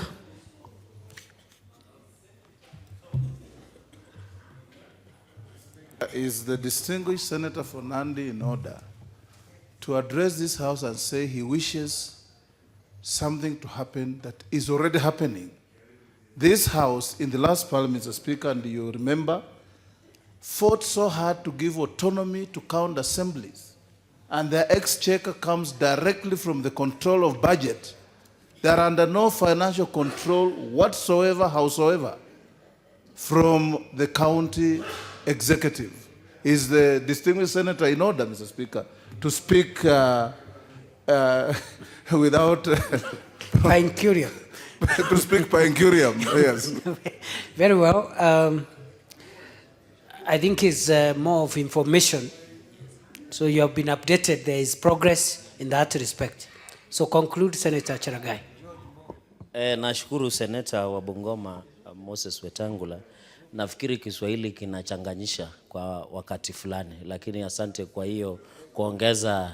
Is the distinguished Senator Fernandi in order to address this House and say he wishes something to happen that is already happening? This House, in the last Parliament, Mr. Speaker, and you remember, fought so hard to give autonomy to county assemblies, and their exchequer comes directly from the control of budget. They are under no financial control whatsoever, howsoever, from the county executive. Is the distinguished senator in order, Mr. Speaker, to speak without... Pincurium. To speak pincurium, yes. Very well. I think it's more of information. So you have been updated. There is progress in that respect. So conclude, Senator Cheragai. Nashukuru Senator wa Bungoma Moses Wetangula. Nafikiri Kiswahili kinachanganyisha kwa wakati fulani, lakini asante kwa hiyo kuongeza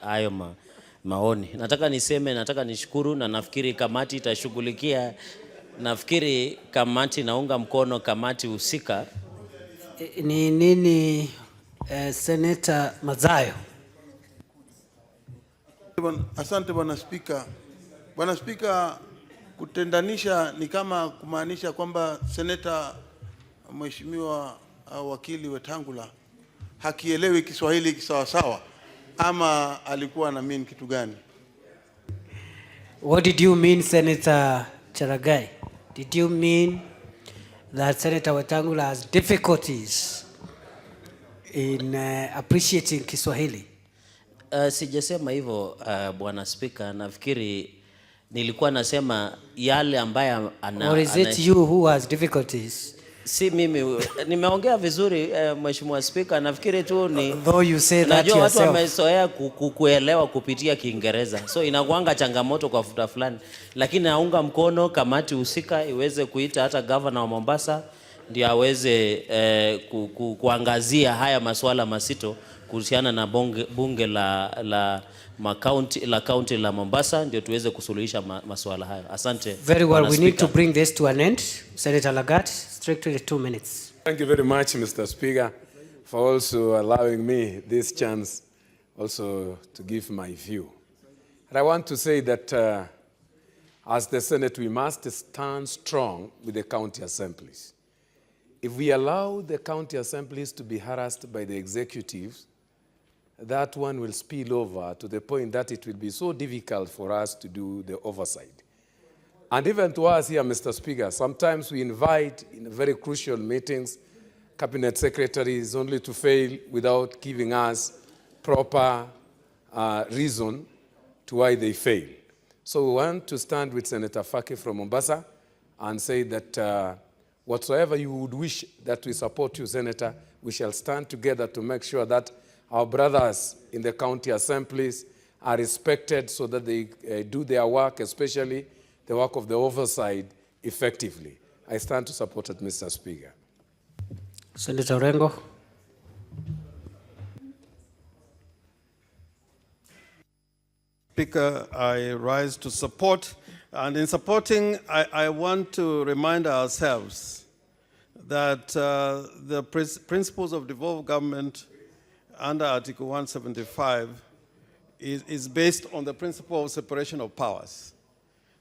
hayo maoni. Nataka nishukuru na nafikiri kamati itashughulikia. Nafikiri kamati naunga mkono kamati husika. Ni nini Senator Mazayo? Asante Bwana Spika. Bwana Spika, kutendanisha ni kama kumaanisha kwamba Seneta Mheshimiwa wakili Wetangula hakielewi Kiswahili kisawasawa, ama alikuwa na mean kitu gani? What did you mean, Senator Cheragai? Did you mean that Senator Wetangula has difficulties in appreciating Kiswahili? Sijasema hivyo Bwana Spika. Nafikiri nilikuwa nasema yale ambaye Or is it you who has difficulties? Si mimi, nimeongea vizuri Mheshimiwa Spika. Nafikiri tu ni though you say that najua yourself. Watu wamezoea kuelewa kupitia Kiingereza, so inakuanga changamoto kwa futa fulani, lakini naunga mkono kamati husika iweze kuita hata governor wa Mombasa ndio aweze kuangazia haya masuala masito kuhusiana na bunge la county la Mombasa ndio tuweze kusuluhisha masuala hayo. Asante. Very well, we need to bring this to an end. Senator Lagat, strictly 2 minutes. Thank you very much, Mr. Speaker, for also allowing me this chance also to give my view. And I want to say that as the Senate, we must stand strong with the county assemblies. If we allow the county assemblies to be harassed by the executives, that one will spill over to the point that it will be so difficult for us to do the oversight. And even to us here, Mr. Speaker, sometimes we invite in very crucial meetings cabinet secretaries only to fail without giving us proper reason to why they fail. So we want to stand with Senator Faki from Mombasa and say that whatsoever you would wish that we support you, Senator, we shall stand together to make sure that our brothers in the county assemblies are respected so that they do their work, especially the work of the oversight, effectively. I stand to support it, Mr. Speaker. Senator Rengo. Speaker, I rise to support, and in supporting, I want to remind ourselves that the principles of devolved government under Article 175 is based on the principle of separation of powers,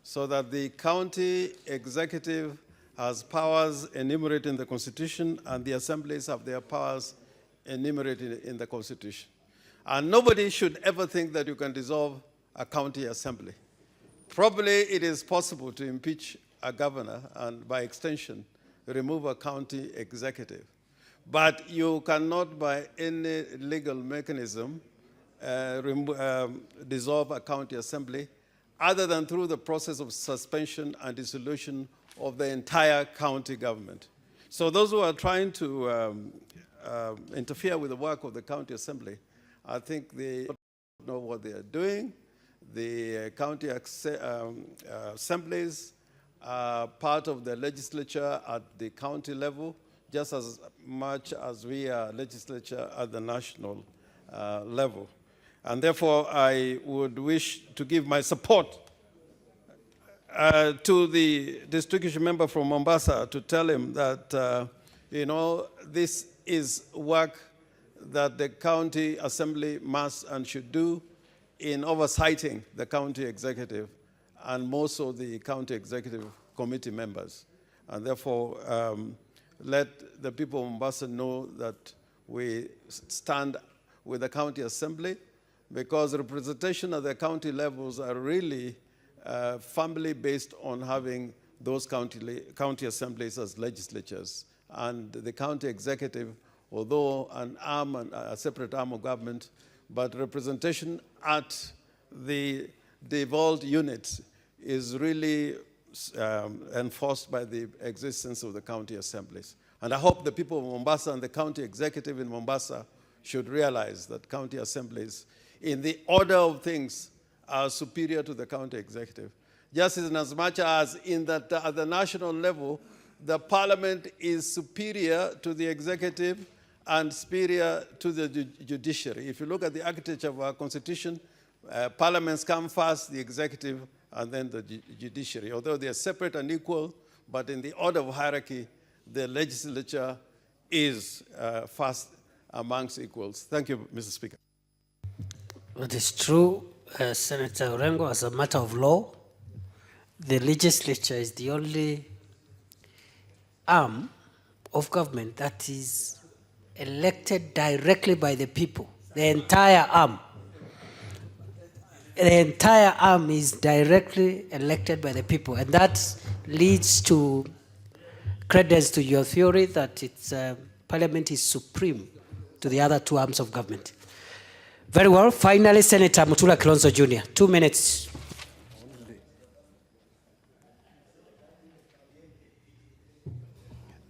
so that the county executive has powers enumerated in the Constitution and the assemblies have their powers enumerated in the Constitution. And nobody should ever think that you can dissolve a county assembly. Probably it is possible to impeach a governor and by extension remove a county executive. But you cannot by any legal mechanism dissolve a county assembly other than through the process of suspension and dissolution of the entire county government. So those who are trying to interfere with the work of the county assembly, I think they don't know what they are doing. The county assemblies are part of the legislature at the county level, just as much as we are legislature at the national level. And therefore, I would wish to give my support to the distinguished member from Mombasa to tell him that, this is work that the county assembly must and should do in oversighting the county executive and most of the county executive committee members. And therefore, let the people of Mombasa know that we stand with the county assembly, because representation at the county levels are really firmly based on having those county assemblies as legislatures. And the county executive, although an arm and a separate arm of government, but representation at the devolved units is really enforced by the existence of the county assemblies. And I hope the people of Mombasa and the county executive in Mombasa should realize that county assemblies, in the order of things, are superior to the county executive. Just in as much as at the national level, the parliament is superior to the executive and superior to the judiciary. If you look at the architecture of our constitution, parliaments come first, the executive, and then the judiciary. Although they are separate and equal, but in the order of hierarchy, the legislature is first amongst equals. Thank you, Mr. Speaker. It is true, Senator Orengo, as a matter of law, the legislature is the only arm of government that is elected directly by the people. The entire arm is directly elected by the people, and that leads to credence to your theory that Parliament is supreme to the other two arms of government. Very well. Finally, Senator Mutula Kilonzo Jr., 2 minutes.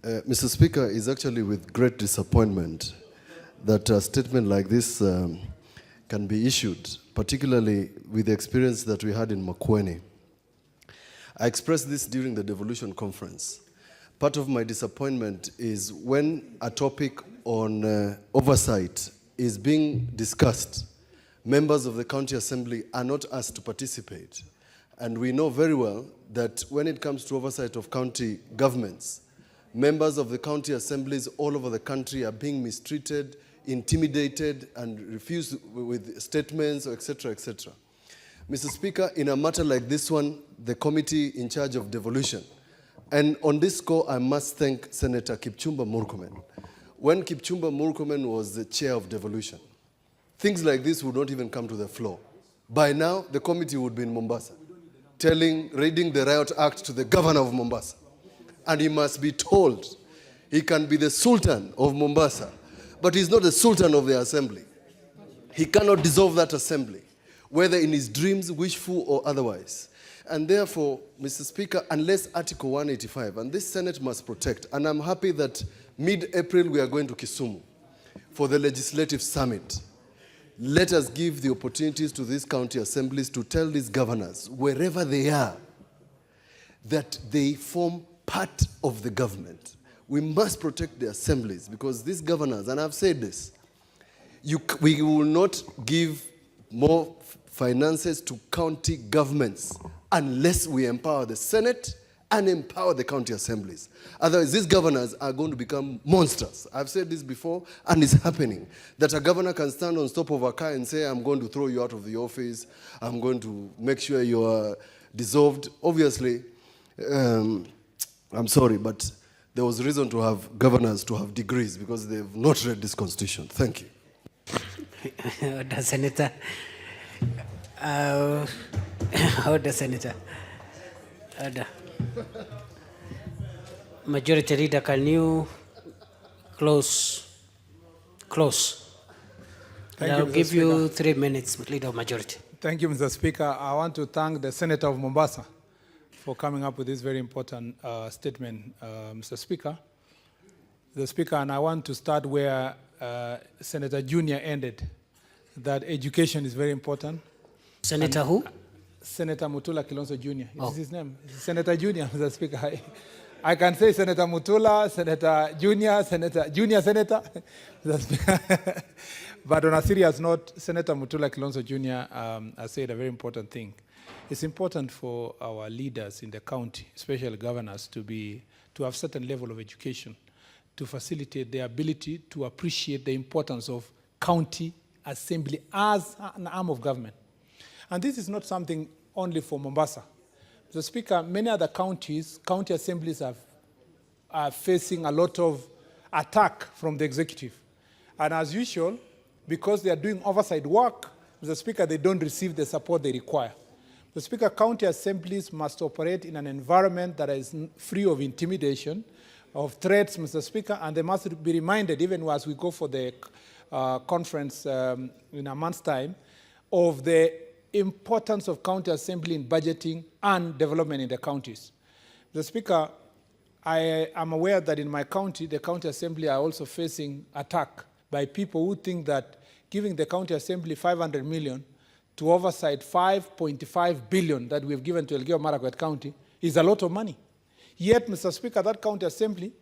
Mr. Speaker, it's actually with great disappointment that a statement like this can be issued, particularly with the experience that we had in Makueni. I expressed this during the devolution conference. Part of my disappointment is when a topic on oversight is being discussed, members of the county assembly are not asked to participate. And we know very well that when it comes to oversight of county governments, members of the county assemblies all over the country are being mistreated, intimidated, and refused with statements, etc., etc. Mr. Speaker, in a matter like this one, the committee in charge of devolution, and on this score, I must thank Senator Kipchumba Murkomen. When Kipchumba Murkomen was the chair of devolution, things like this would not even come to the floor. By now, the committee would be in Mombasa, reading the Riot Act to the governor of Mombasa. And he must be told he can be the Sultan of Mombasa, but he's not the Sultan of the assembly. He cannot dissolve that assembly, whether in his dreams, wishful or otherwise. And therefore, Mr. Speaker, unless Article 185, and this Senate must protect, and I'm happy that mid-April we are going to Kisumu for the legislative summit. Let us give the opportunities to these county assemblies to tell these governors, wherever they are, that they form part of the government. We must protect the assemblies, because these governors, and I've said this, we will not give more finances to county governments unless we empower the Senate and empower the county assemblies. Otherwise, these governors are going to become monsters. I've said this before, and it's happening. That a governor can stand on top of a car and say, I'm going to throw you out of the office, I'm going to make sure you are dissolved. Obviously, I'm sorry, but there was reason to have governors to have degrees because they've not read this constitution. Thank you. Order, Senator. Order, Senator. Order. Majority Leader, can you close? And I'll give you 3 minutes, Leader of Majority. Thank you, Mr. Speaker. I want to thank the Senator of Mombasa for coming up with this very important statement, Mr. Speaker. Mr. Speaker, and I want to start where Senator Junior ended, that education is very important. Senator who? Senator Mutula Kilonzo Jr. Is his name? Senator Junior, Mr. Speaker. I can say Senator Mutula, Senator Junior, Junior Senator. But on a serious note, Senator Mutula Kilonzo Jr. has said a very important thing. It's important for our leaders in the county, especially governors, to have certain level of education to facilitate their ability to appreciate the importance of county assembly as an arm of government. And this is not something only for Mombasa. Mr. Speaker, many other counties, county assemblies are facing a lot of attack from the executive. And as usual, because they are doing oversight work, Mr. Speaker, they don't receive the support they require. Mr. Speaker, county assemblies must operate in an environment that is free of intimidation, of threats, Mr. Speaker, and they must be reminded, even as we go for the conference in a month's time, of the importance of county assembly in budgeting and development in the counties. Mr. Speaker, I am aware that in my county, the county assembly are also facing attack by people who think that giving the county assembly 500 million to oversight 5.5 billion that we've given to Elgeyo Marakwet County is a lot of money. Yet, Mr. Speaker, that county assembly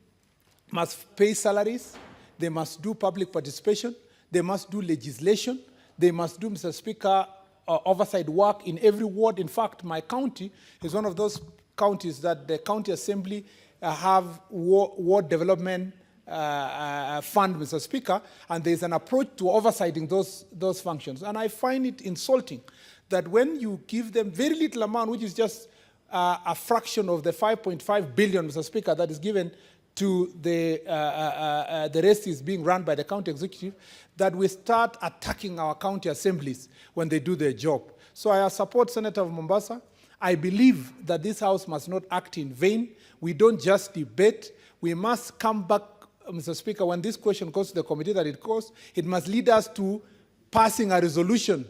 must pay salaries, they must do public participation, they must do legislation, they must do, Mr. Speaker, oversight work in every ward. In fact, my county is one of those counties that the county assembly have ward development fund, Mr. Speaker, and there's an approach to oversighting those functions. And I find it insulting that when you give them very little amount, which is just a fraction of the 5.5 billion, Mr. Speaker, that is given to the rest is being run by the county executive, that we start attacking our county assemblies when they do their job. So I support Senator of Mombasa. I believe that this House must not act in vain. We don't just debate. We must come back, Mr. Speaker, when this question goes to the committee that it goes, it must lead us to passing a resolution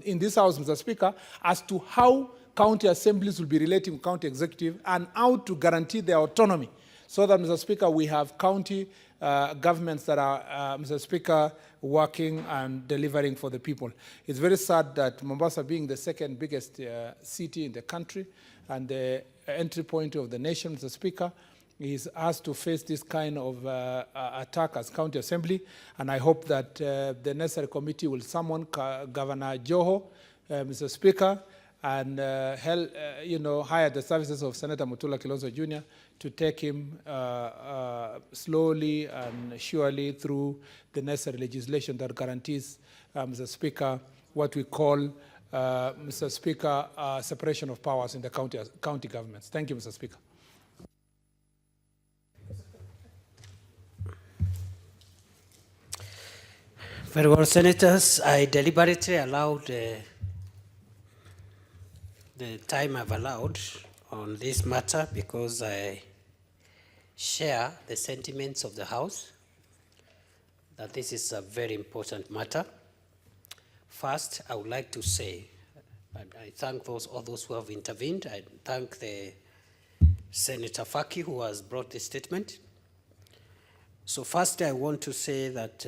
in this House, Mr. Speaker, as to how county assemblies will be relating with county executive and how to guarantee their autonomy, so that, Mr. Speaker, we have county governments that are, Mr. Speaker, working and delivering for the people. It's very sad that Mombasa, being the second biggest city in the country and the entry point of the nation, Mr. Speaker, is asked to face this kind of attack as county assembly. And I hope that the necessary committee will summon Governor Joho, Mr. Speaker, and hire the services of Senator Mutula Kilonzo Jr. to take him slowly and surely through the necessary legislation that guarantees, Mr. Speaker, what we call, Mr. Speaker, separation of powers in the county governments. Thank you, Mr. Speaker. Very well, Senators. I deliberately allowed the time I've allowed on this matter because I share the sentiments of the House that this is a very important matter. First, I would like to say, I thank all those who have intervened. I thank the Senator Faki who has brought this statement. So first, I want to say that,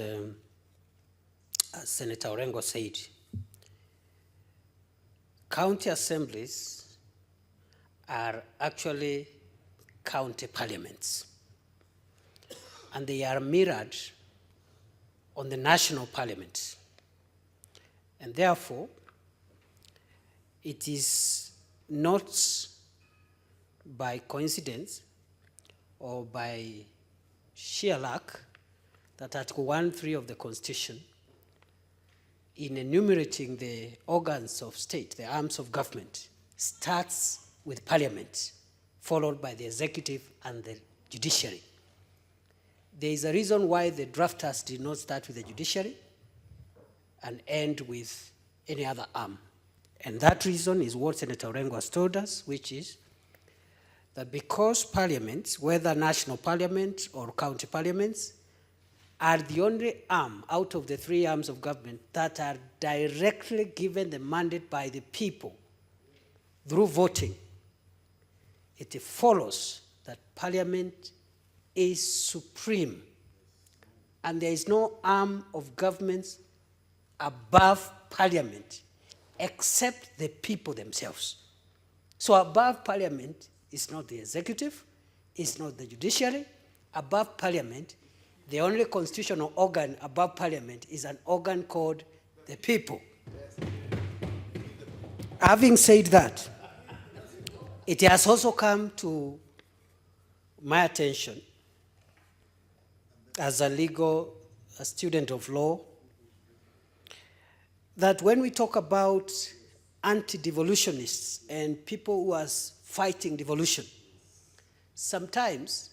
as Senator Orengo said, county assemblies are actually county parliaments, and they are mirrored on the national parliament. And therefore, it is not by coincidence or by sheer luck that Article 1.3 of the Constitution, in enumerating the organs of state, the arms of government, starts with Parliament, followed by the executive and the judiciary. There is a reason why the drafters did not start with the judiciary and end with any other arm. And that reason is what Senator Orengo has told us, which is that because parliaments, whether national parliament or county parliaments, are the only arm out of the three arms of government that are directly given the mandate by the people through voting, it follows that Parliament is supreme and there is no arm of government above Parliament except the people themselves. So above Parliament is not the executive, it's not the judiciary. Above Parliament, the only constitutional organ above Parliament is an organ called the people. Having said that, it has also come to my attention as a student of law, that when we talk about anti-devolutionists and people who are fighting devolution, sometimes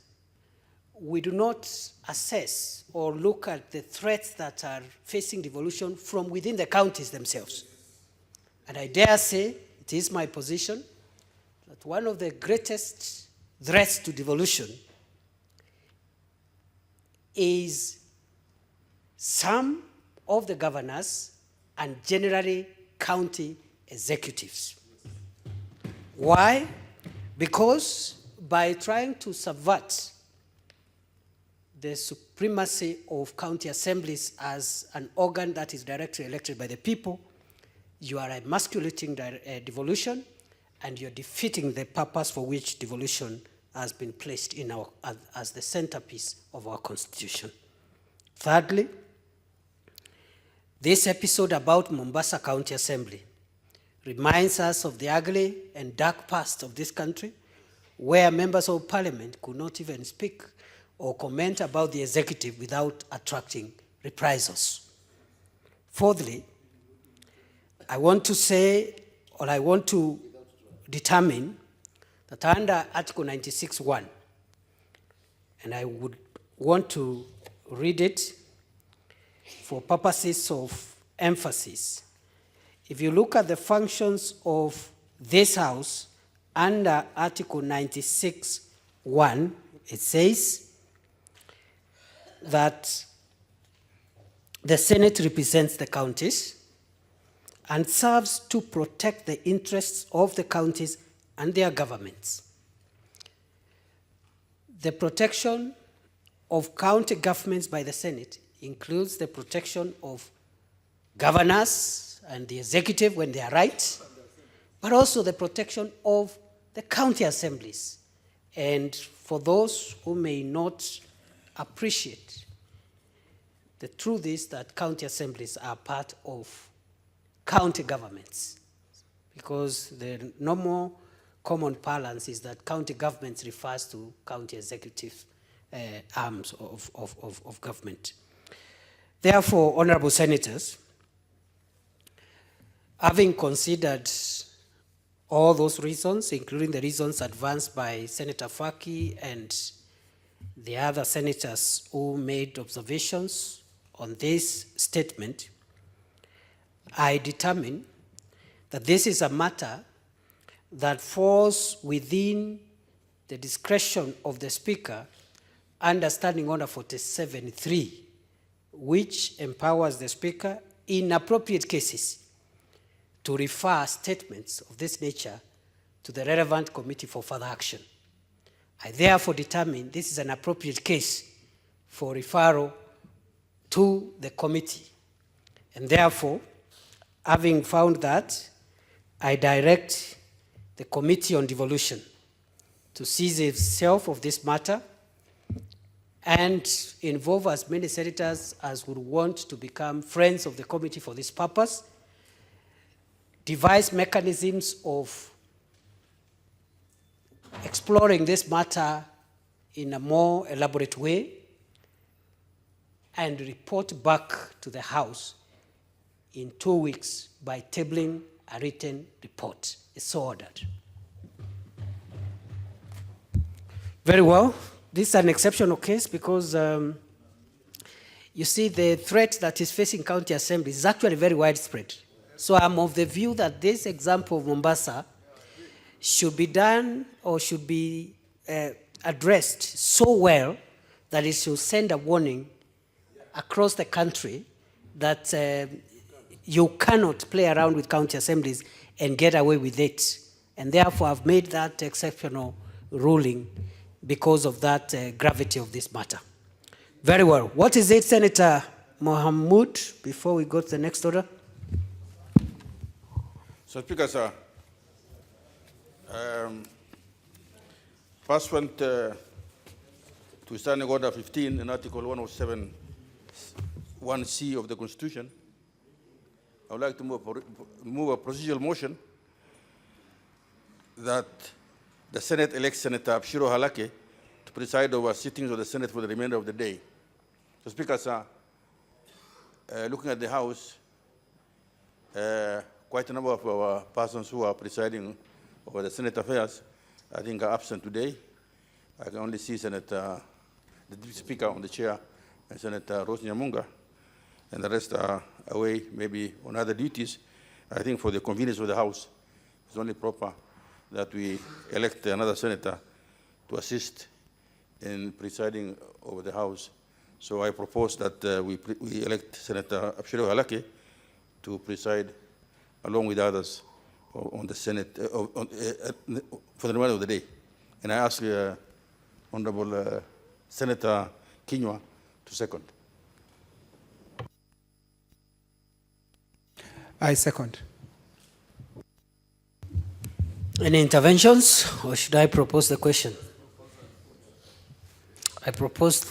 we do not assess or look at the threats that are facing devolution from within the counties themselves. And I dare say, it is my position, that one of the greatest threats to devolution is some of the governors and generally county executives. Why? Because by trying to subvert the supremacy of county assemblies as an organ that is directly elected by the people, you are emasculating devolution and you're defeating the purpose for which devolution has been placed in our, as the centerpiece of our Constitution. Thirdly, this episode about Mombasa County Assembly reminds us of the ugly and dark past of this country, where members of Parliament could not even speak or comment about the executive without attracting reprisals. Fourthly, I want to say, or I want to determine that under Article 96(1), and I would want to read it for purposes of emphasis. If you look at the functions of this House under Article 96(1), it says that the Senate represents the counties and serves to protect the interests of the counties and their governments. The protection of county governments by the Senate includes the protection of governors and the executive when they are right, but also the protection of the county assemblies. And for those who may not appreciate, the truth is that county assemblies are part of county governments, because the normal common parlance is that county governments refers to county executive arms of government. Therefore, honorable senators, having considered all those reasons, including the reasons advanced by Senator Faki and the other senators who made observations on this statement, I determine that this is a matter that falls within the discretion of the Speaker under Standing Order 47(3), which empowers the Speaker in appropriate cases to refer statements of this nature to the relevant committee for further action. I therefore determine this is an appropriate case for referral to the committee. And therefore, having found that, I direct the Committee on Devolution to seize itself of this matter and involve as many senators as would want to become friends of the committee for this purpose, devise mechanisms of exploring this matter in a more elaborate way, and report back to the House in 2 weeks by tabling a written report. It's so ordered. Very well. This is an exceptional case because you see, the threat that is facing county assemblies is actually very widespread. So I'm of the view that this example of Mombasa should be done or should be addressed so well that it should send a warning across the country that you cannot play around with county assemblies and get away with it. And therefore, I've made that exceptional ruling because of that gravity of this matter. Very well. What is it, Senator Mohamud, before we go to the next order? So, Speaker, sir, pursuant to Standing Order 15 and Article 107 1C of the Constitution, I would like to move a procedural motion that the Senate elects Senator Abshiro Halake to preside over sittings of the Senate for the remainder of the day. So, Speaker, sir, looking at the House, quite a number of our persons who are presiding over the Senate affairs, I think, are absent today. I can only see Senator, the Deputy Speaker on the chair, and Senator Rose Nyamunga, and the rest are away, maybe on other duties. I think for the convenience of the House, it's only proper that we elect another senator to assist in presiding over the House. So I propose that we elect Senator Abshiro Halake to preside along with others on the Senate for the remainder of the day. And I ask Honorable Senator Kinyua to second. I second. Any interventions, or should I propose the question? I propose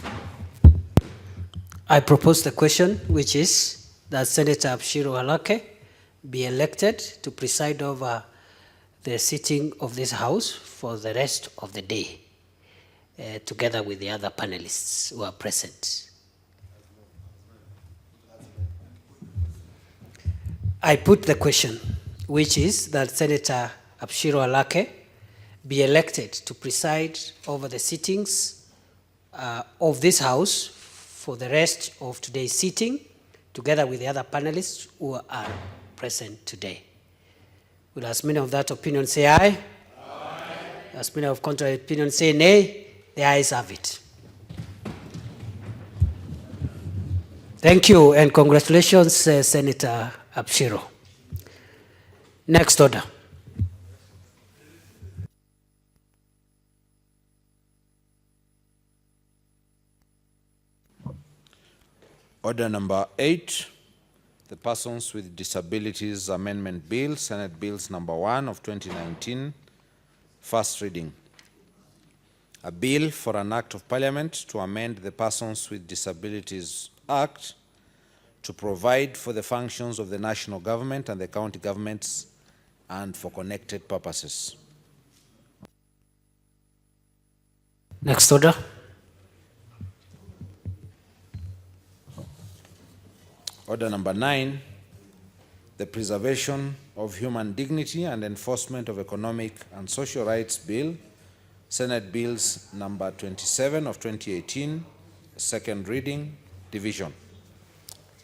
the question, which is that Senator Abshiro Halake be elected to preside over the sitting of this House for the rest of the day, together with the other panelists who are present. I put the question, which is that Senator Abshiro Halake be elected to preside over the sittings of this House for the rest of today's sitting, together with the other panelists who are present today. Will as many of that opinion say aye? Aye. As many of contrary opinion say nay? The ayes have it. Thank you, and congratulations, Senator Abshiro. Next order. Order number 8, the Persons with Disabilities Amendment Bill, Senate Bills number 1 of 2019, first reading. A bill for an act of parliament to amend the Persons with Disabilities Act to provide for the functions of the national government and the county governments and for connected purposes. Next order. Order number 9, the Preservation of Human Dignity and Enforcement of Economic and Social Rights Bill, Senate Bills number 27 of 2018, second reading, division.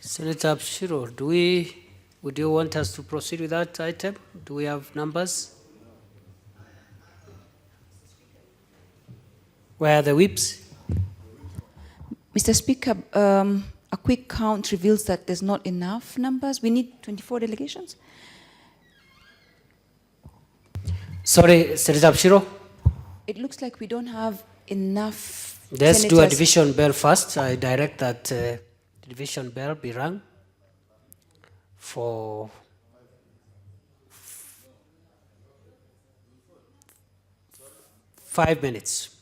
Senator Abshiro, would you want us to proceed with that item? Do we have numbers? Where are the whips? Mr. Speaker, a quick count reveals that there's not enough numbers. We need 24 delegations. Sorry, Senator Abshiro? It looks like we don't have enough Let's senators. do a division bell first. I direct that the division bell be rung for 5 minutes.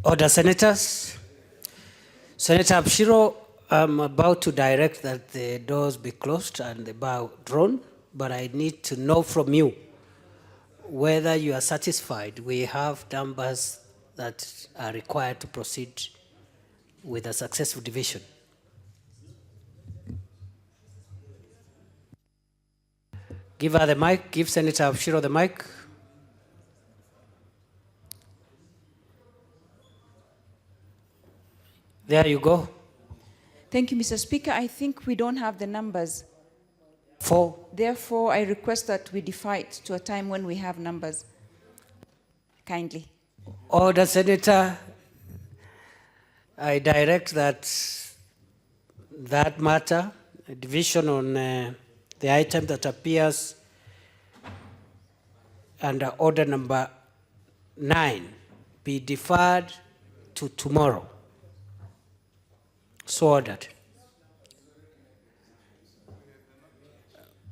Order, Senators. Senator Abshiro, I'm about to direct that the doors be closed and the bar drawn, but I need to know from you whether you are satisfied we have numbers that are required to proceed with a successful division. Give her the mic, give Senator Abshiro the mic. There you go. Thank you, Mr. Speaker. I think we don't have the numbers. Therefore, I request that we defer it to a time when we have numbers. Kindly. Order, Senator. I direct that matter, a division on the item that appears under order number 9 be deferred to tomorrow. So ordered.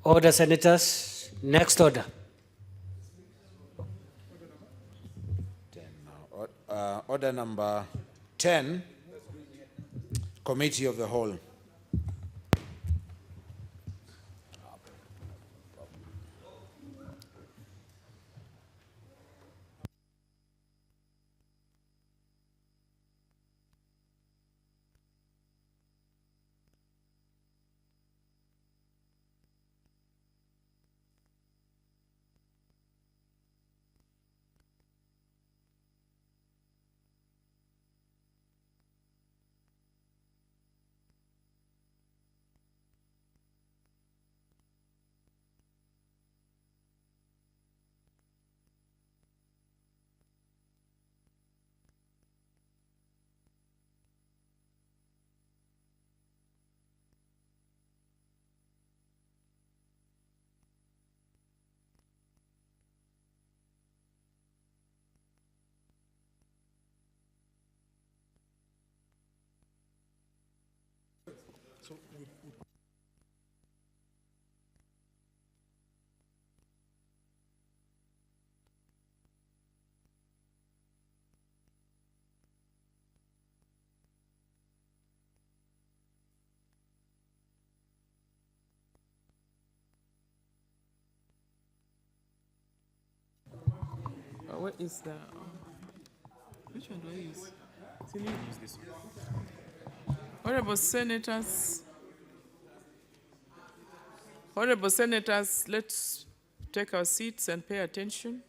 Order, Senators. Next order. Order number 10, Committee of the Whole. What is the? Which one do I use? Can you use this one? Honorable Senators, let's take our seats and pay attention.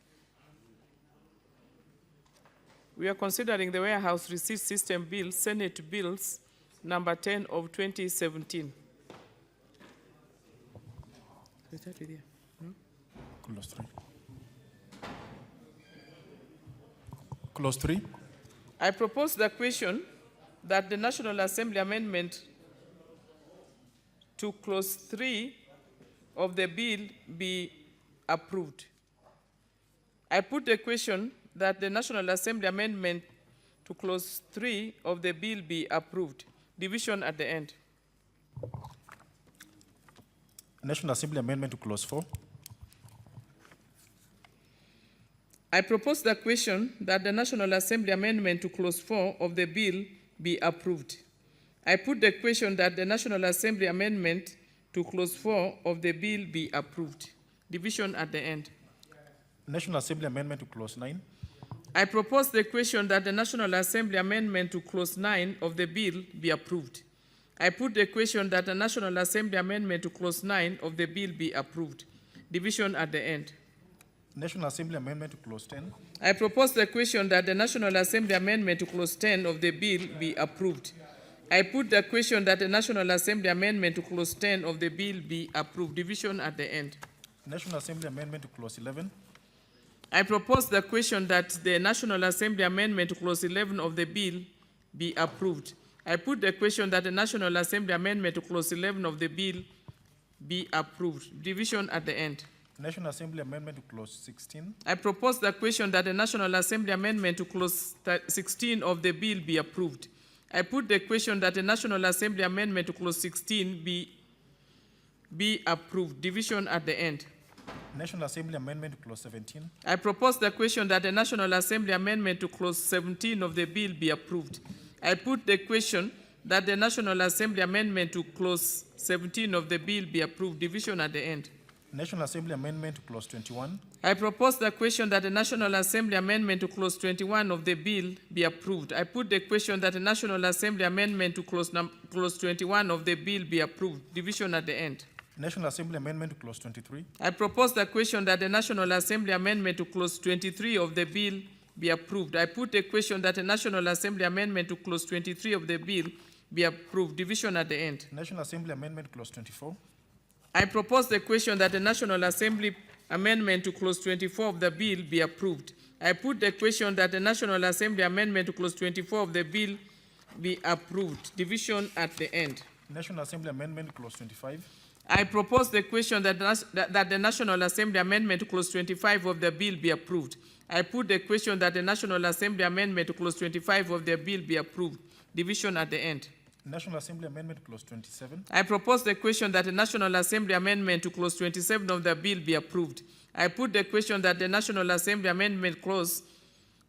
We are considering the Warehouse Receipt System Bill, Senate Bills, number 10 of 2017. Is that with you? No? Clause 3. Clause 3. I propose the question that the National Assembly amendment to Clause 3 of the bill be approved. I put the question that the National Assembly amendment to Clause 3 of the bill be approved. Division at the end. National Assembly amendment to Clause 4. I propose the question that the National Assembly amendment to Clause 4 of the bill be approved. I put the question that the National Assembly amendment to Clause 4 of the bill be approved. Division at the end. National Assembly amendment to Clause 9. I propose the question that the National Assembly amendment to Clause 9 of the bill be approved. I put the question that the National Assembly amendment to Clause 9 of the bill be approved. Division at the end. National Assembly amendment to Clause 10. I propose the question that the National Assembly amendment to Clause 10 of the bill be approved. I put the question that the National Assembly amendment to Clause 10 of the bill be approved. Division at the end. National Assembly amendment to Clause 11. I propose the question that the National Assembly amendment to Clause 11 of the bill be approved. I put the question that the National Assembly amendment to Clause 11 of the bill be approved. Division at the end. National Assembly amendment to Clause 16. I propose the question that the National Assembly amendment to Clause 16 of the bill be approved. I put the question that the National Assembly amendment to Clause 16 be approved. Division at the end. National Assembly Amendment to Clause 17. I propose the question that the National Assembly Amendment to Clause 17 of the bill be approved. I put the question that the National Assembly Amendment to Clause 17 of the bill be approved. Division at the end. National Assembly Amendment to Clause 21. I propose the question that the National Assembly Amendment to Clause 21 of the bill be approved. I put the question that the National Assembly Amendment to Clause 21 of the bill be approved. Division at the end. National Assembly Amendment to Clause 23. I propose the question that the National Assembly Amendment to Clause 23 of the bill be approved. I put the question that the National Assembly Amendment to Clause 23 of the bill be approved. Division at the end. National Assembly Amendment Clause 24. I propose the question that the National Assembly Amendment to Clause 24 of the bill be approved. I put the question that the National Assembly Amendment to Clause 24 of the bill be approved. Division at the end. National Assembly Amendment Clause 25. I propose the question that the National Assembly Amendment to Clause 25 of the bill be approved. I put the question that the National Assembly Amendment to Clause 25 of the bill be approved. Division at the end. National Assembly Amendment Clause 27. I propose the question that the National Assembly Amendment to Clause 27 of the bill be approved. I put the question that the National Assembly Amendment Clause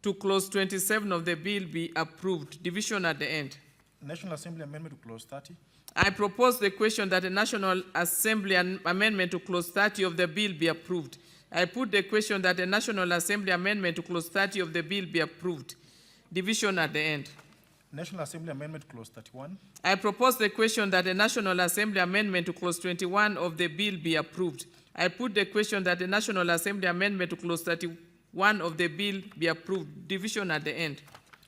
to Clause 27 of the bill be approved. Division at the end. National Assembly Amendment to Clause 30. I propose the question that the National Assembly Amendment to Clause 30 of the bill be approved. I put the question that the National Assembly Amendment to Clause 30 of the bill be approved. Division at the end. National Assembly Amendment Clause 31. I propose the question that the National Assembly Amendment to Clause 21 of the bill be approved. I put the question that the National Assembly Amendment to Clause 31 of the bill be approved. Division at the end.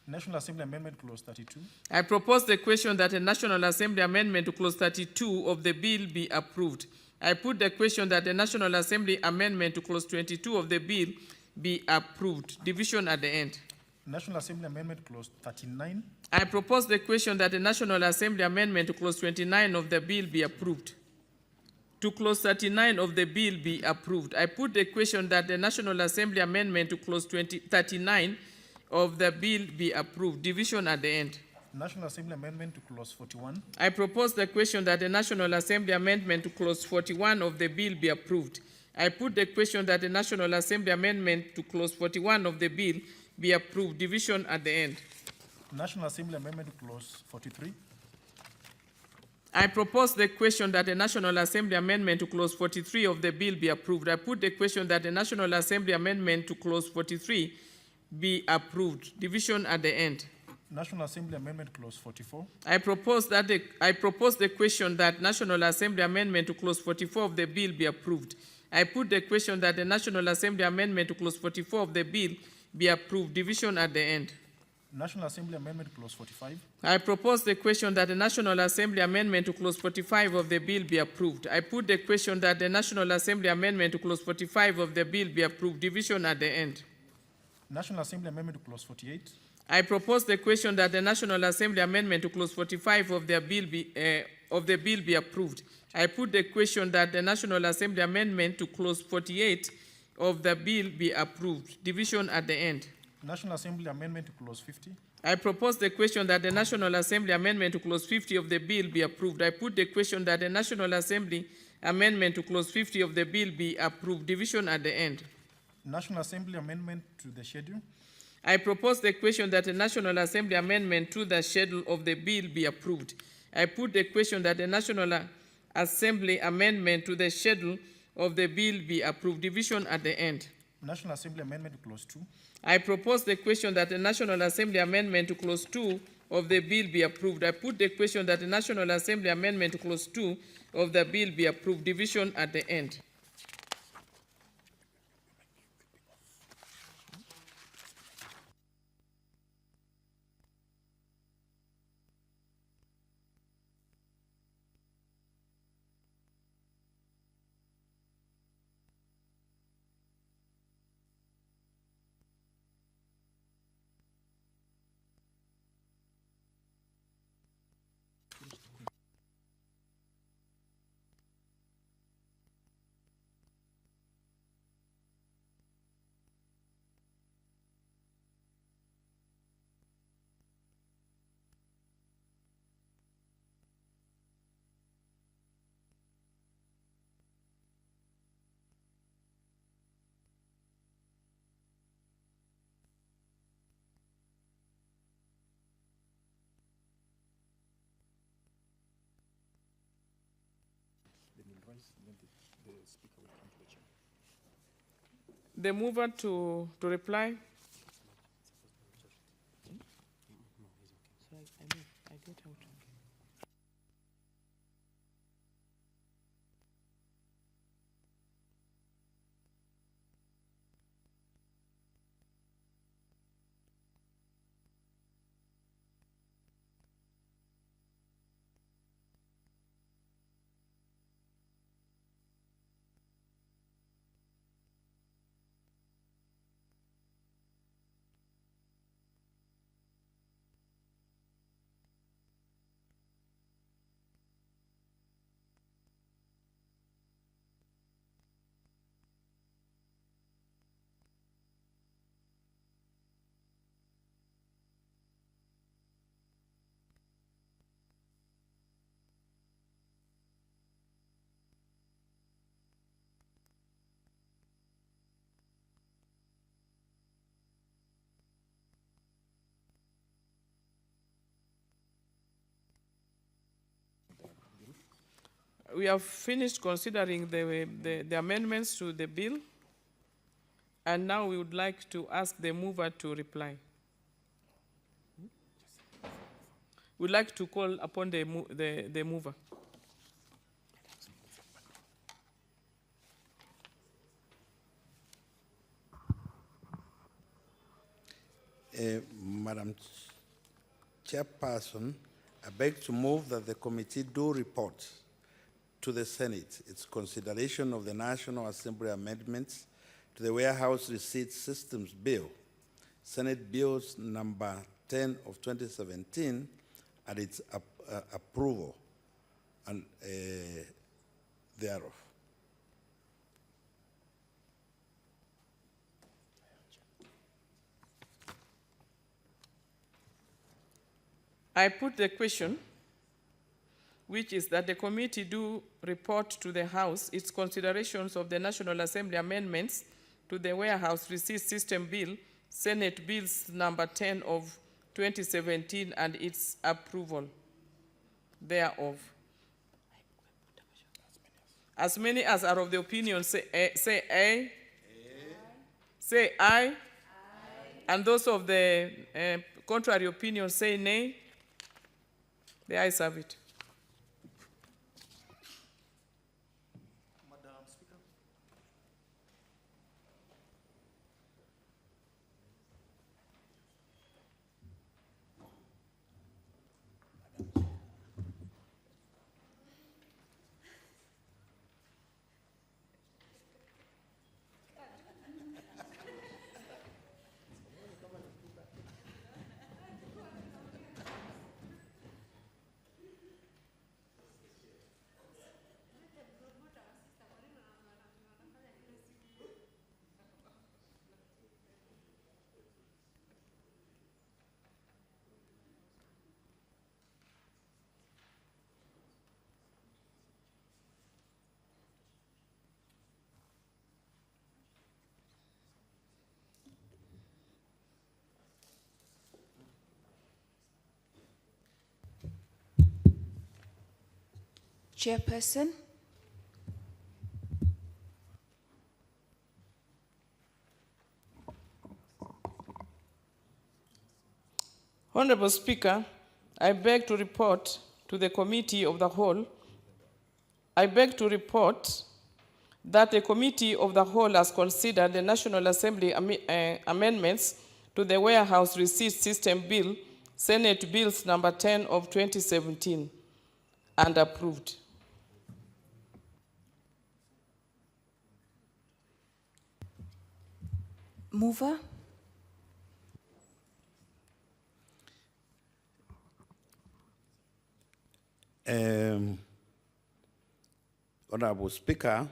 National Assembly Amendment Clause 32. I propose the question that the National Assembly Amendment to Clause 32 of the bill be approved. I put the question that the National Assembly Amendment to Clause 22 of the bill be approved. Division at the end. National Assembly Amendment Clause 39. I propose the question that the National Assembly Amendment to Clause 29 of the bill be approved. To Clause 39 of the bill be approved. I put the question that the National Assembly Amendment to Clause 39 of the bill be approved. Division at the end. National Assembly Amendment to Clause 41. I propose the question that the National Assembly Amendment to Clause 41 of the bill be approved. I put the question that the National Assembly Amendment to Clause 41 of the bill be approved. Division at the end. National Assembly Amendment to Clause 43. I propose the question that the National Assembly Amendment to Clause 43 of the bill be approved. I put the question that the National Assembly Amendment to Clause 43 be approved. Division at the end. National Assembly Amendment Clause 44. I propose the question that National Assembly Amendment to Clause 44 of the bill be approved. I put the question that the National Assembly Amendment to Clause 44 of the bill be approved. Division at the end. National Assembly Amendment Clause 45. I propose the question that the National Assembly Amendment to Clause 45 of the bill be approved. I put the question that the National Assembly Amendment to Clause 45 of the bill be approved. Division at the end. National Assembly Amendment to Clause 48. I propose the question that the National Assembly Amendment to Clause 45 of the bill be approved. I put the question that the National Assembly Amendment to Clause 48 of the bill be approved. Division at the end. National Assembly Amendment to Clause 50. I propose the question that the National Assembly Amendment to Clause 50 of the bill be approved. I put the question that the National Assembly Amendment to Clause 50 of the bill be approved. Division at the end. National Assembly Amendment to the Schedule. I propose the question that the National Assembly Amendment to the schedule of the bill be approved. I put the question that the National Assembly Amendment to the schedule of the bill be approved. Division at the end. National Assembly Amendment to Clause 2. I propose the question that the National Assembly Amendment to Clause 2 of the bill be approved. I put the question that the National Assembly Amendment to Clause 2 of the bill be approved. Division at the end. The mover to reply. I get out. We have finished considering the amendments to the bill, and now we would like to ask the mover to reply. We'd like to call upon the mover. Madam Chairperson, I beg to move that the committee do report to the Senate its consideration of the National Assembly amendments to the Warehouse Receipt Systems Bill, Senate Bills number 10 of 2017, and its approval and thereof. I put the question, which is that the committee do report to the House its considerations of the National Assembly amendments to the Warehouse Receipt System Bill, Senate Bills number 10 of 2017, and its approval thereof. As many as are of the opinion say aye. Say aye. And those of the contrary opinion say nay. The ayes have it. Madam Speaker. Chairperson. Honorable Speaker, I beg to report to the Committee of the Whole. I beg to report that the Committee of the Whole has considered the National Assembly amendments to the Warehouse Receipt System Bill, Senate Bills number 10 of 2017, and approved. Mover. Honorable Speaker,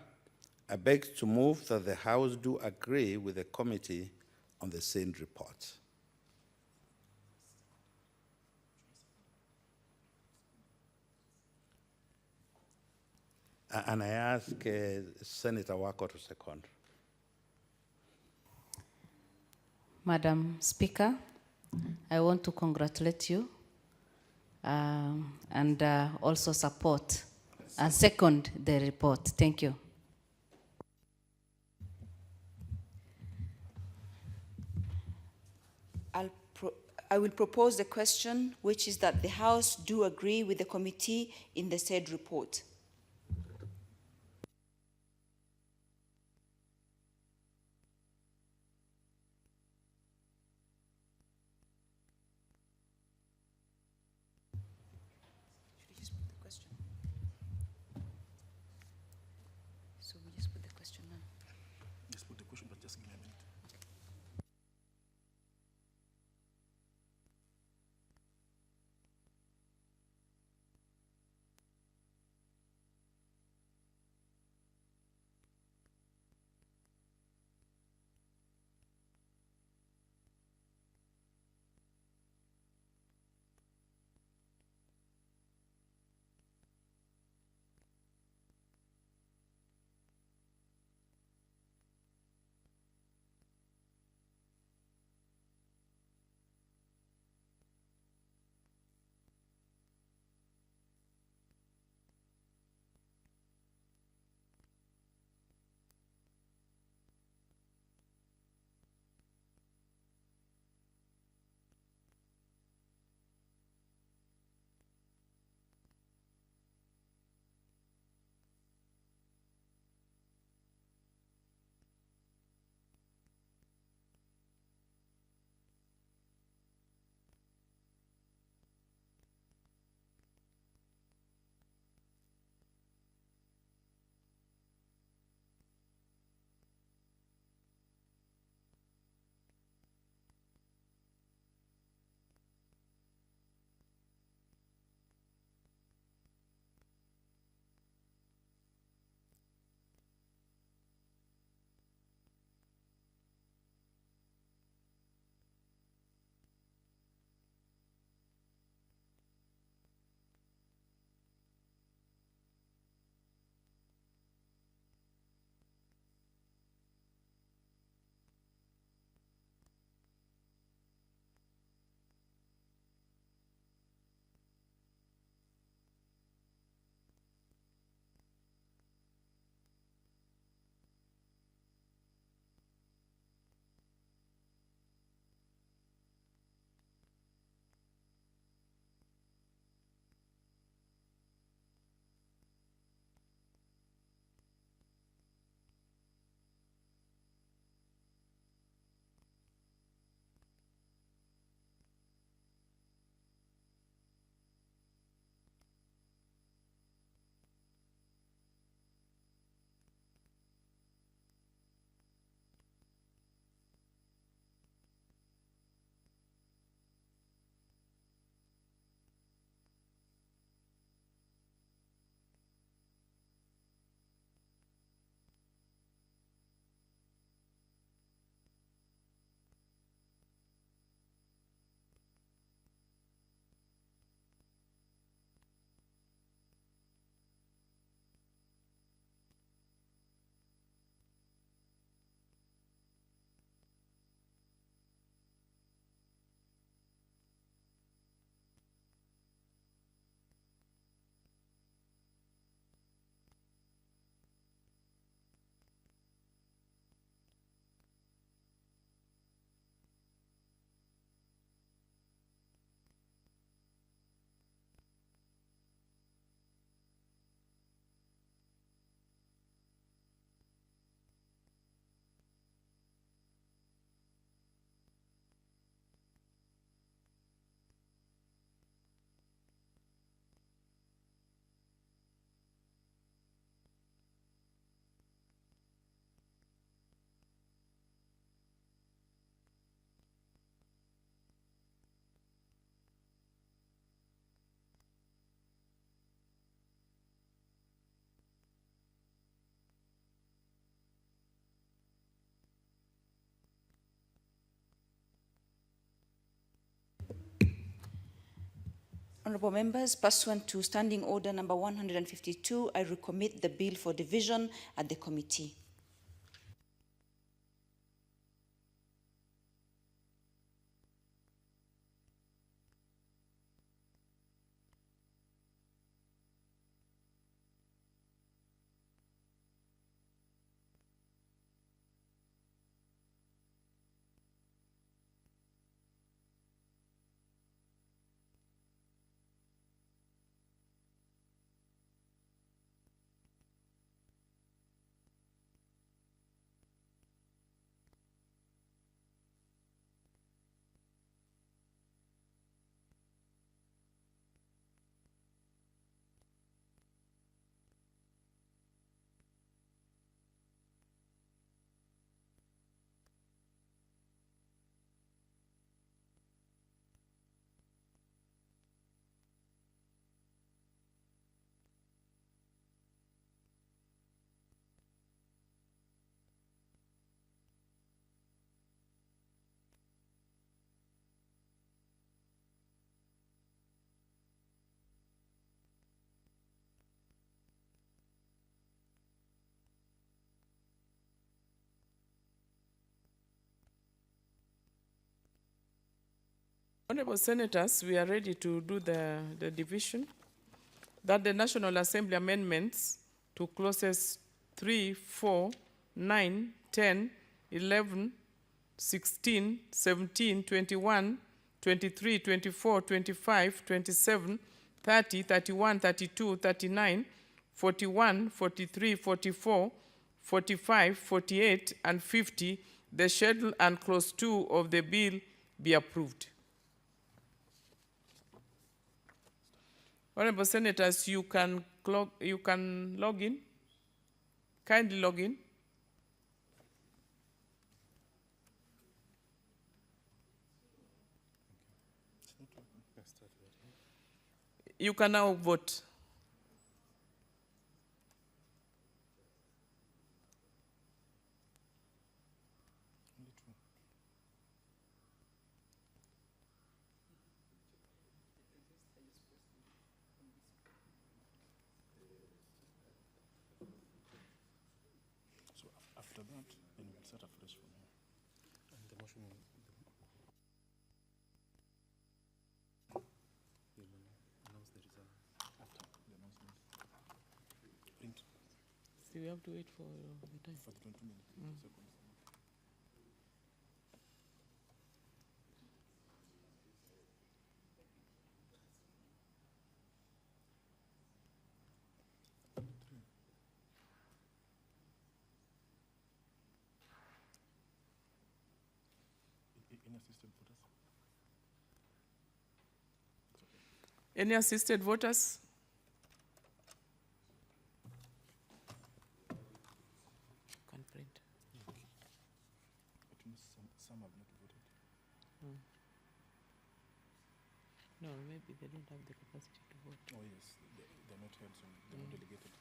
I beg to move that the House do agree with the committee on the same report. And I ask Senator Wako to second. Madam Speaker, I want to congratulate you and also support and second the report. Thank you. I will propose the question, which is that the House do agree with the committee in the said report. So we just put the question now. Just put the question, but just give me a minute. Honourable members, pursuant to Standing Order number 152, I recommit the bill for division at the committee. Honorable Senators, we are ready to do the division. That the National Assembly amendments to clauses 3, 4, 9, 10, 11, 16, 17, 21, 23, 24, 25, 27, 30, 31, 32, 39, 41, 43, 44, 45, 48, and 50, the schedule and clause 2 of the bill be approved. Honorable Senators, you can log in. Kindly log in. You can now vote. So after that, then we'll start afresh from here. And the motion will announce the result after the announcement. Print. So we have to wait for the time. For the 20 minutes. Seconds. Any assisted voters? Any assisted voters? Can print. It means some have not voted. No, maybe they don't have the capacity to vote. Oh yes, they're not held, so they're not delegated.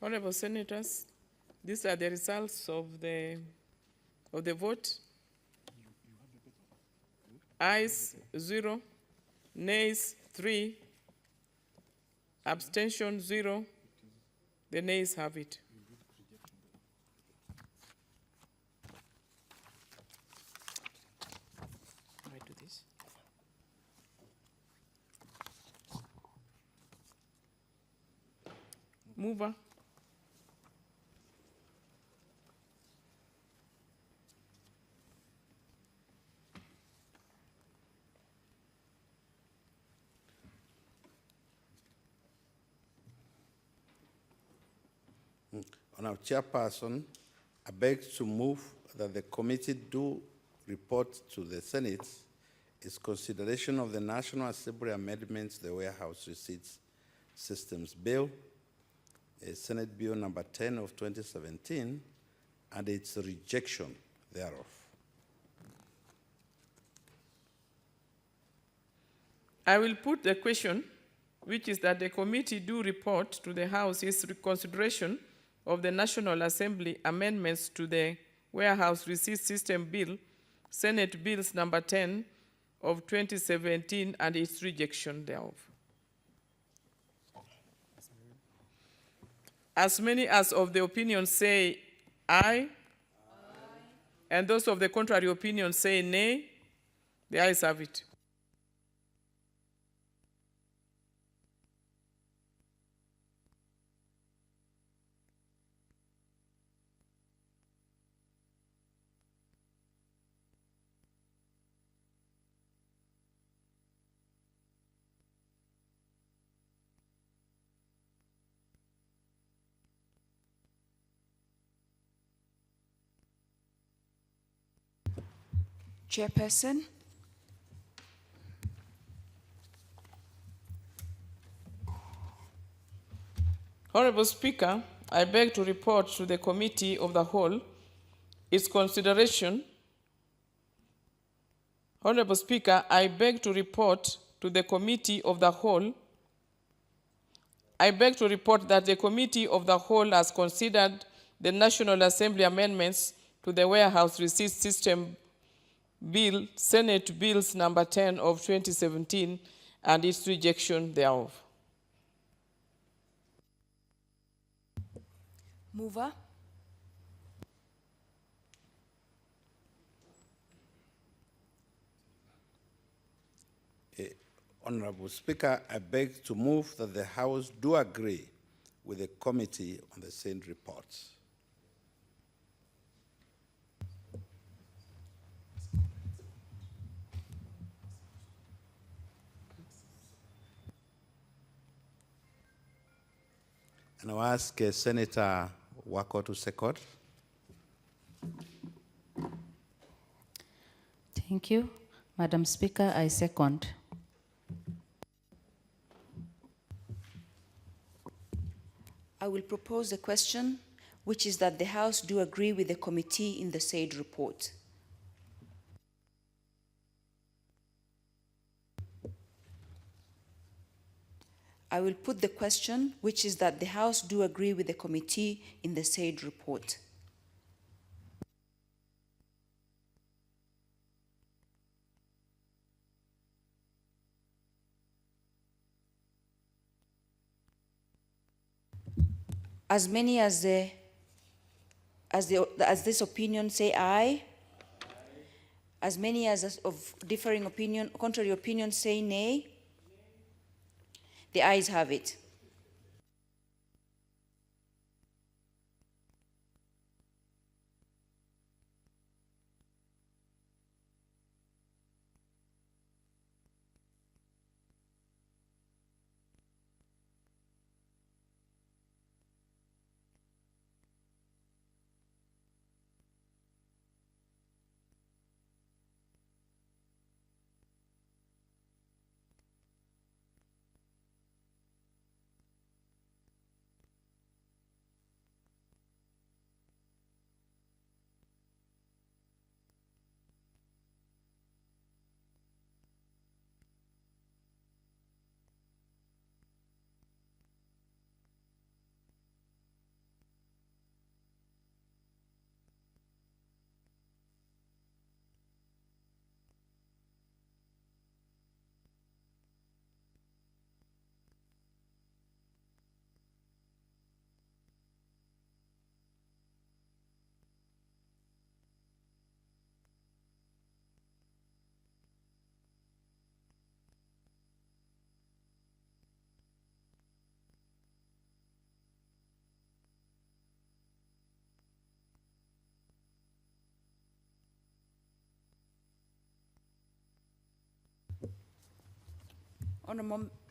Honorable Senators, these are the results of the vote. Ayes 0, nays 3, abstention 0. The nays have it. How do I do this? Mover. On our chairperson, I beg to move that the committee do report to the Senate its consideration of the National Assembly amendments to the Warehouse Receipts Systems Bill, Senate Bill number 10 of 2017, and its rejection thereof. I will put the question, which is that the committee do report to the House its consideration of the National Assembly amendments to the Warehouse Receipt System Bill, Senate Bills number 10 of 2017, and its rejection thereof. As many as of the opinion say aye. And those of the contrary opinion say nay. The ayes have it. Chairperson. Honorable Speaker, I beg to report to the Committee of the Whole its consideration. Honorable Speaker, I beg to report to the Committee of the Whole. I beg to report that the Committee of the Whole has considered the National Assembly amendments to the Warehouse Receipt System Bill, Senate Bills number 10 of 2017, and its rejection thereof. Mover. Honorable Speaker, I beg to move that the House do agree with the Committee on the said reports. And I'll ask Senator Wako to second. Thank you. Madam Speaker, I second. I will propose a question, which is that the House do agree with the committee in the said report. I will put the question, which is that the House do agree with the committee in the said report. As many as this opinion say aye. As many as of differing opinion, contrary opinion say nay. The ayes have it.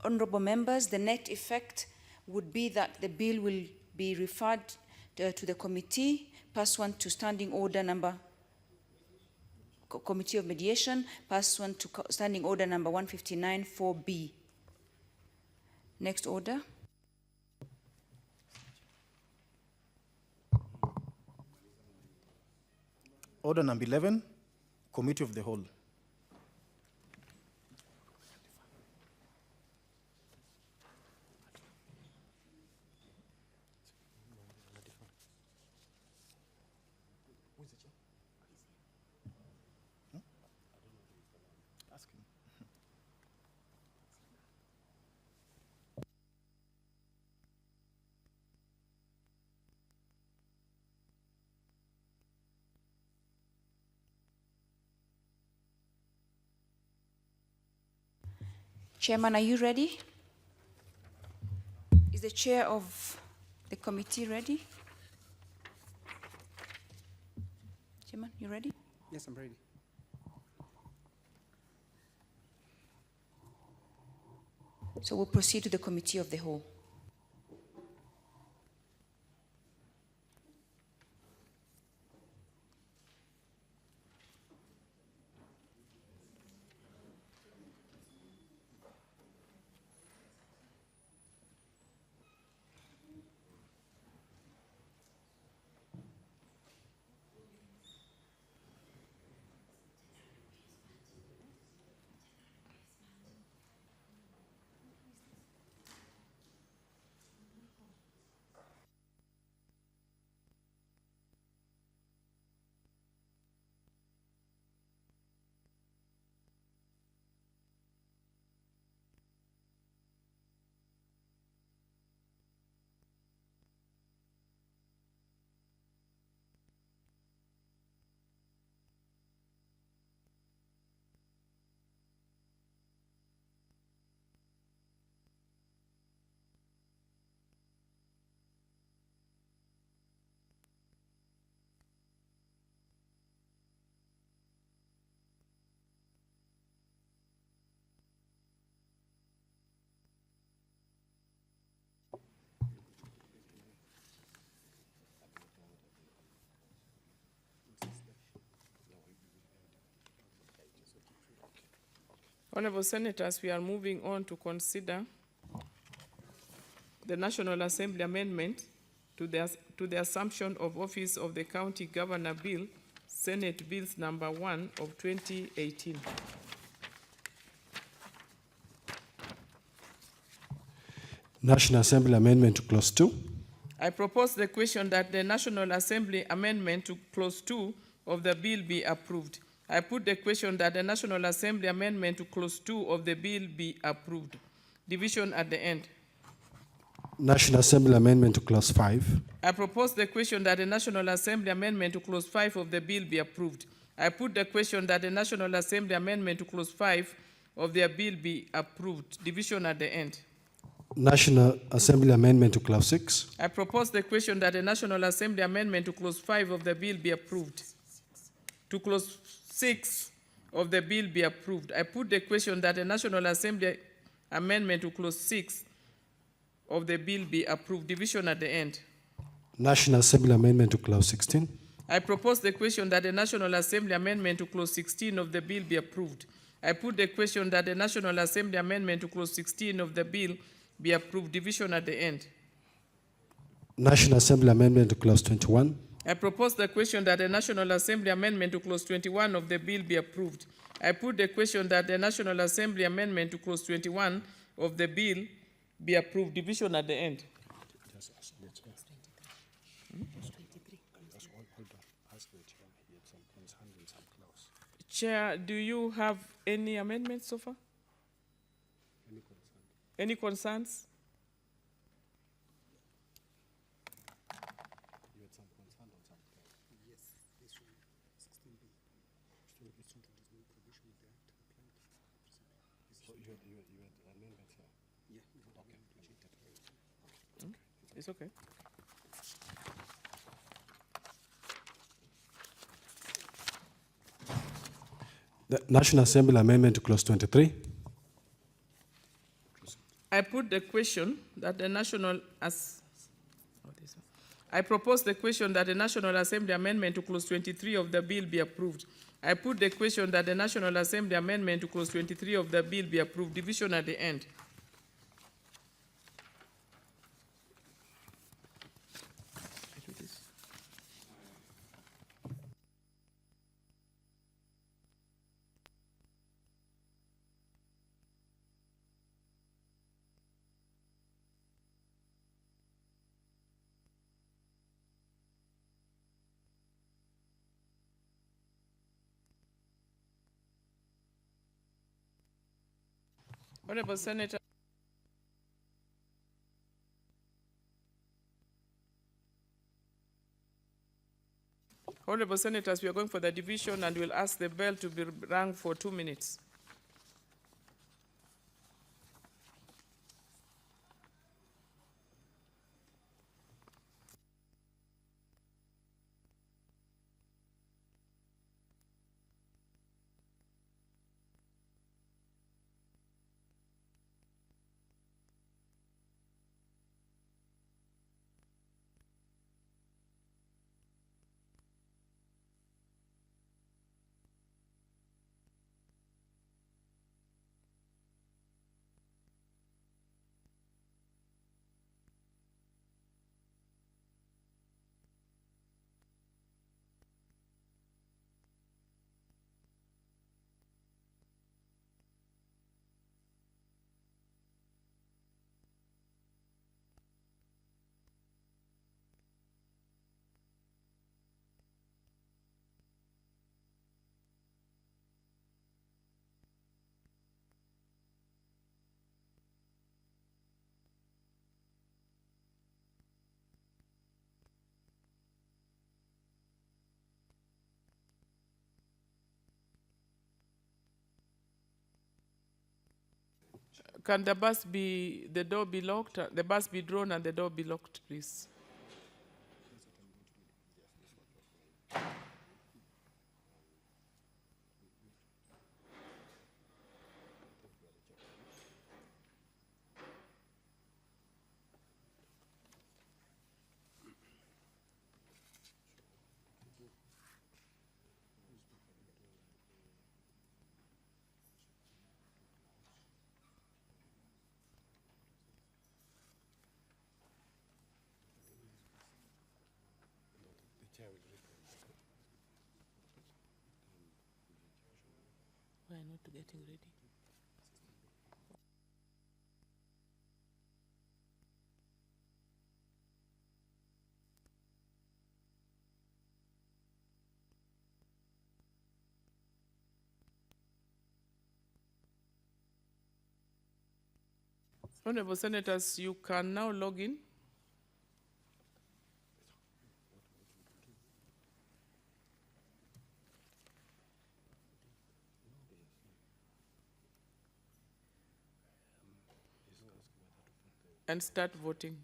Honorable members, the net effect would be that the bill will be referred to the committee pursuant to standing order number, Committee of Mediation, pursuant to standing order number 159 4B. Next order. Order number 11, Committee of the Whole. Chairman, are you ready? Is the chair of the committee ready? Chairman, you ready? Yes, I'm ready. So we'll proceed to the committee of the whole. Honorable Senators, we are moving on to consider the National Assembly amendment to the Assumption of Office of the County Governor Bill, Senate Bills number 1 of 2018. National Assembly Amendment to Clause 2. I propose the question that the National Assembly amendment to Clause 2 of the bill be approved. I put the question that the National Assembly amendment to Clause 2 of the bill be approved. Division at the end. National Assembly Amendment to Clause 5. I propose the question that the National Assembly amendment to Clause 5 of the bill be approved. I put the question that the National Assembly amendment to Clause 5 of their bill be approved. Division at the end. National Assembly Amendment to Clause 6. I propose the question that the National Assembly amendment to Clause 5 of the bill be approved. To Clause 6 of the bill be approved. I put the question that the National Assembly amendment to Clause 6 of the bill be approved. Division at the end. National Assembly Amendment to Clause 16. I propose the question that the National Assembly amendment to Clause 16 of the bill be approved. I put the question that the National Assembly amendment to Clause 16 of the bill be approved. Division at the end. National Assembly Amendment to Clause 21. I propose the question that the National Assembly amendment to Clause 21 of the bill be approved. I put the question that the National Assembly amendment to Clause 21 of the bill be approved. Division at the end. Chair, do you have any amendments so far? Any concerns? It's okay. The National Assembly Amendment to Clause 23. I put the question that the I propose the question that the National Assembly amendment to Clause 23 of the bill be approved. I put the question that the National Assembly amendment to Clause 23 of the bill be approved. Division at the end. Honorable Senator. Honorable Senators, we are going for the division and we'll ask the bell to be rung for 2 minutes. Can the door be locked, the bus be drawn and the door be locked, please? Why not getting ready? Honorable Senators, you can now log in. And start voting.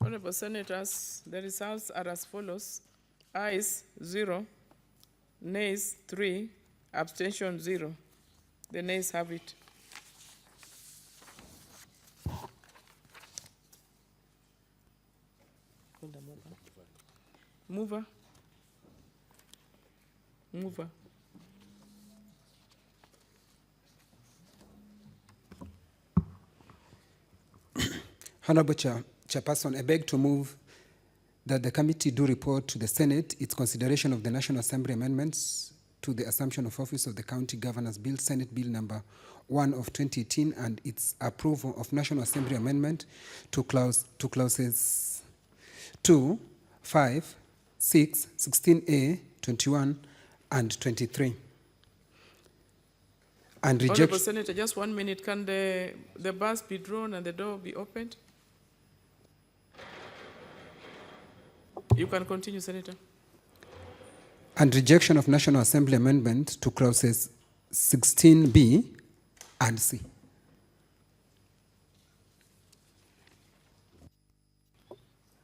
Honorable Senators, the results are as follows. Ayes 0, nays 3, abstention 0. The nays have it. Mover. Mover. Honorable Chairperson, I beg to move that the committee do report to the Senate its consideration of the National Assembly amendments to the Assumption of Office of the County Governors Bill, Senate Bill number 1 of 2018, and its approval of National Assembly amendment to clauses 2, 5, 6, 16A, 21, and 23. And Honorable rejection. Senator, just 1 minute. Can the bars be drawn and the door be opened? You can continue, Senator. And rejection of National Assembly amendment to clauses 16B and C.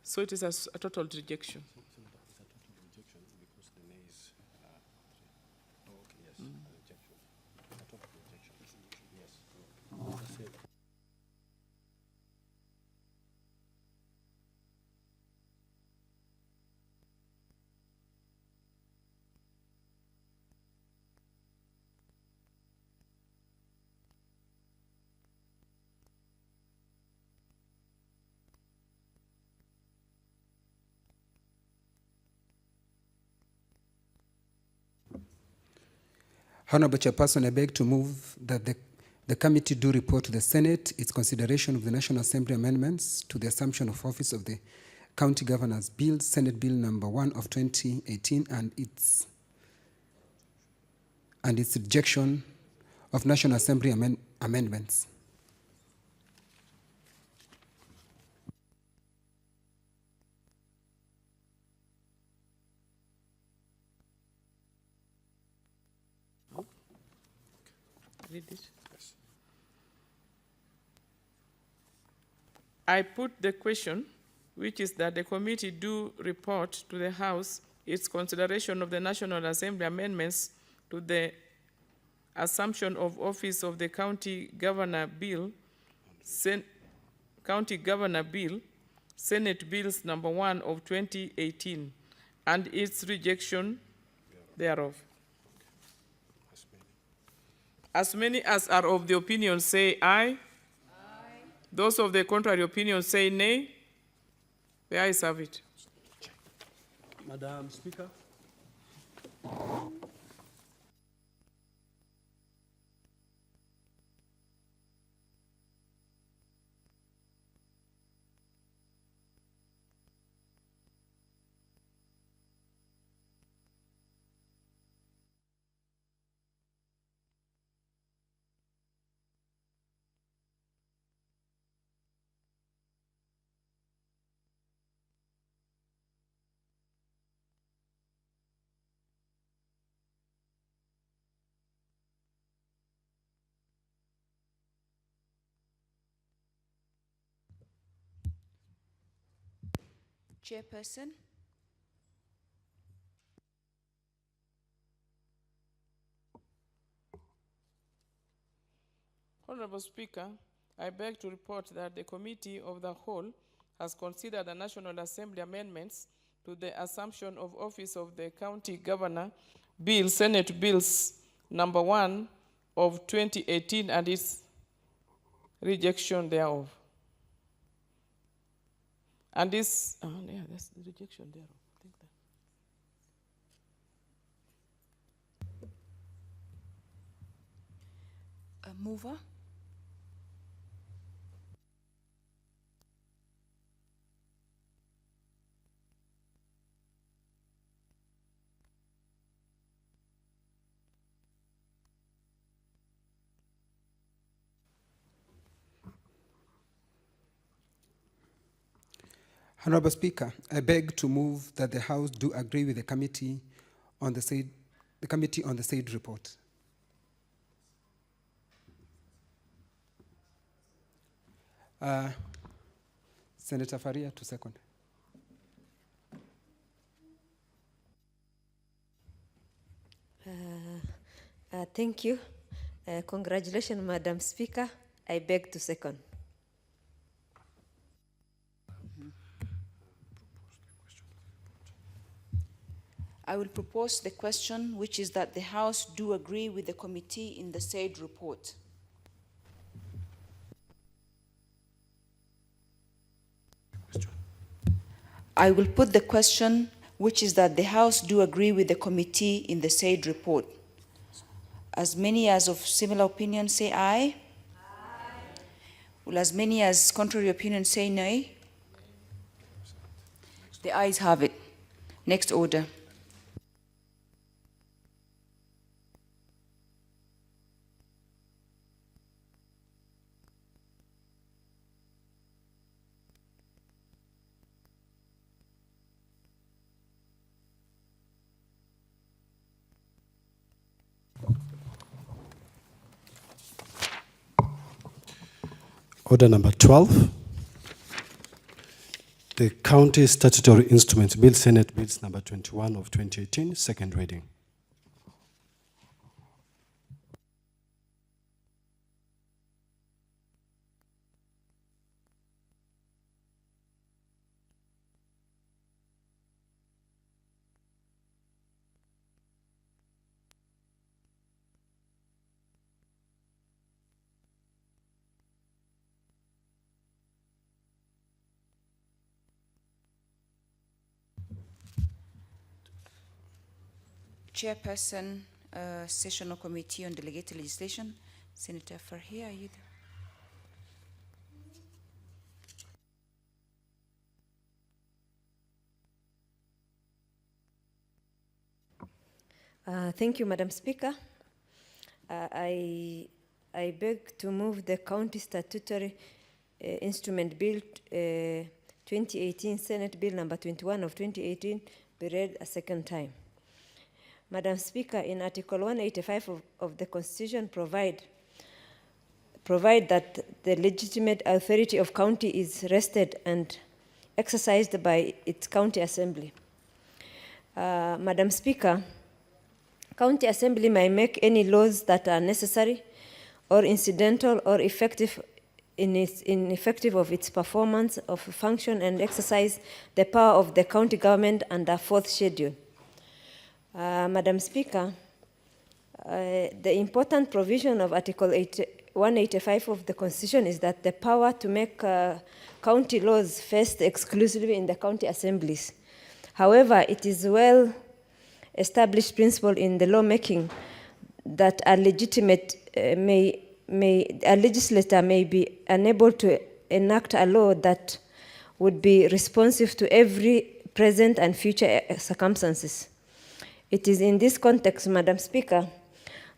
So it is a total rejection. Honorable Chairperson, I beg to move that the committee do report to the Senate its consideration of the National Assembly amendments to the assumption of office of the County Governor's Bill, Senate Bill number 1 of 2018, and its rejection of National Assembly amendments. Read it. Yes. I put the question, which is that the committee do report to the House its consideration of the National Assembly amendments to the assumption of office of the County Governor Bill, County Governor Bill, Senate Bills number 1 of 2018, and its rejection thereof. As many as are of the opinion say aye. Aye. Those of the contrary opinion say nay. The ayes have it. Madam Speaker. Chairperson. Honorable Speaker, I beg to report that the Committee of the Whole has considered the National Assembly amendments to the assumption of office of the County Governor Bill, Senate Bills number 1 of 2018, and its rejection thereof. And this, yeah, that's the rejection thereof. I think that. Mover. Honorable Speaker, I beg to move that the House do agree with the committee on the said report. Senator Faria to second. Thank you. Congratulations, Madam Speaker. I beg to second. I will propose the question, which is that the House do agree with the committee in the said report. I will put the question, which is that the House do agree with the committee in the said report. As many as of similar opinion say aye. Aye. Will as many as contrary opinion say nay? The ayes have it. Next order. Order number 12. The County Statutory Instruments Bill, Senate Bills number 21 of 2018, second reading. Chairperson, Sessional Committee on Delegated Legislation, Senator Farhia, are you there? Thank you, Madam Speaker. I beg to move the County Statutory Instrument Bill 2018, Senate Bill number 21 of 2018, be read a second time. Madam Speaker, in Article 185 of the Constitution provide that the legitimate authority of county is rested and exercised by its county assembly. Madam Speaker, County Assembly may make any laws that are necessary or incidental or ineffective of its performance of function and exercise the power of the county government under 4th schedule. Madam Speaker, the important provision of Article 185 of the Constitution is that the power to make county laws vests exclusively in the county assemblies. However, it is well established principle in the lawmaking that a legislator may be unable to enact a law that would be responsive to every present and future circumstances. It is in this context, Madam Speaker,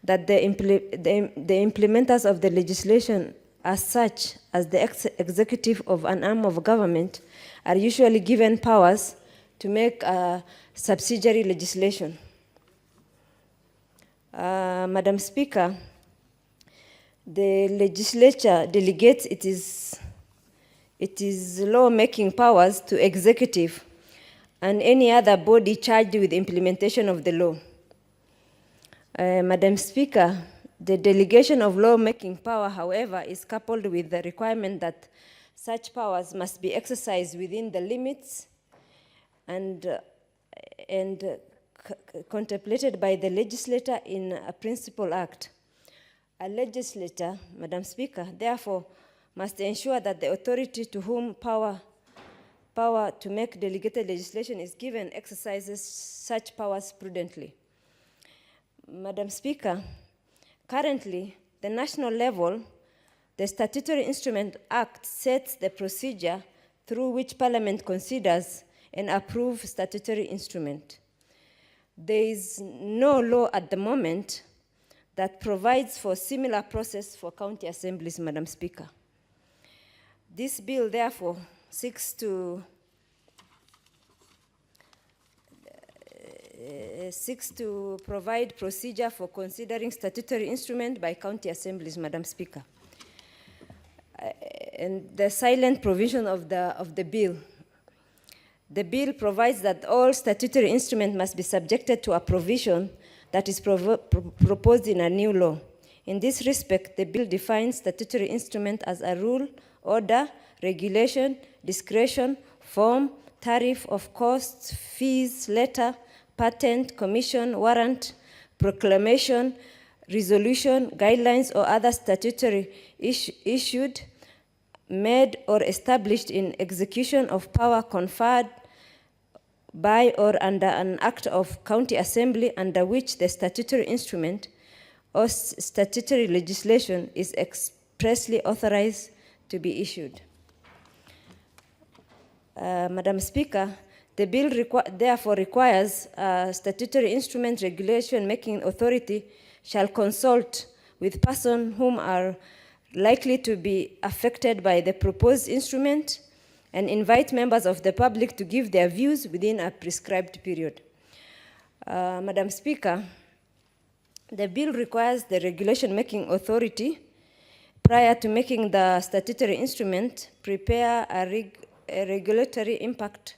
that the implementers of the legislation as such as the executive of an arm of government are usually given powers to make subsidiary legislation. Madam Speaker, the legislature delegates its law-making powers to executive and any other body charged with implementation of the law. Madam Speaker, the delegation of law-making power, however, is coupled with the requirement that such powers must be exercised within the limits and contemplated by the legislator in a principal act. A legislator, Madam Speaker, therefore, must ensure that the authority to whom power to make delegated legislation is given exercises such powers prudently. Madam Speaker, currently, the national level, the Statutory Instrument Act sets the procedure through which Parliament considers and approves statutory instrument. There is no law at the moment that provides for similar process for county assemblies, Madam Speaker. This bill, therefore, seeks to provide procedure for considering statutory instrument by county assemblies, Madam Speaker. And the silent provision of the bill. The bill provides that all statutory instruments must be subjected to a provision that is proposed in a new law. In this respect, the bill defines statutory instrument as a rule, order, regulation, discretion, form, tariff of costs, fees, letter, patent, commission, warrant, proclamation, resolution, guidelines, or other statutory issued, made, or established in execution of power conferred by or under an act of county assembly under which the statutory instrument or statutory legislation is expressly authorized to be issued. Madam Speaker, the bill therefore requires statutory instrument regulation making authority shall consult with persons whom are likely to be affected by the proposed instrument and invite members of the public to give their views within a prescribed period. Madam Speaker, the bill requires the regulation making authority prior to making the statutory instrument, prepare a regulatory impact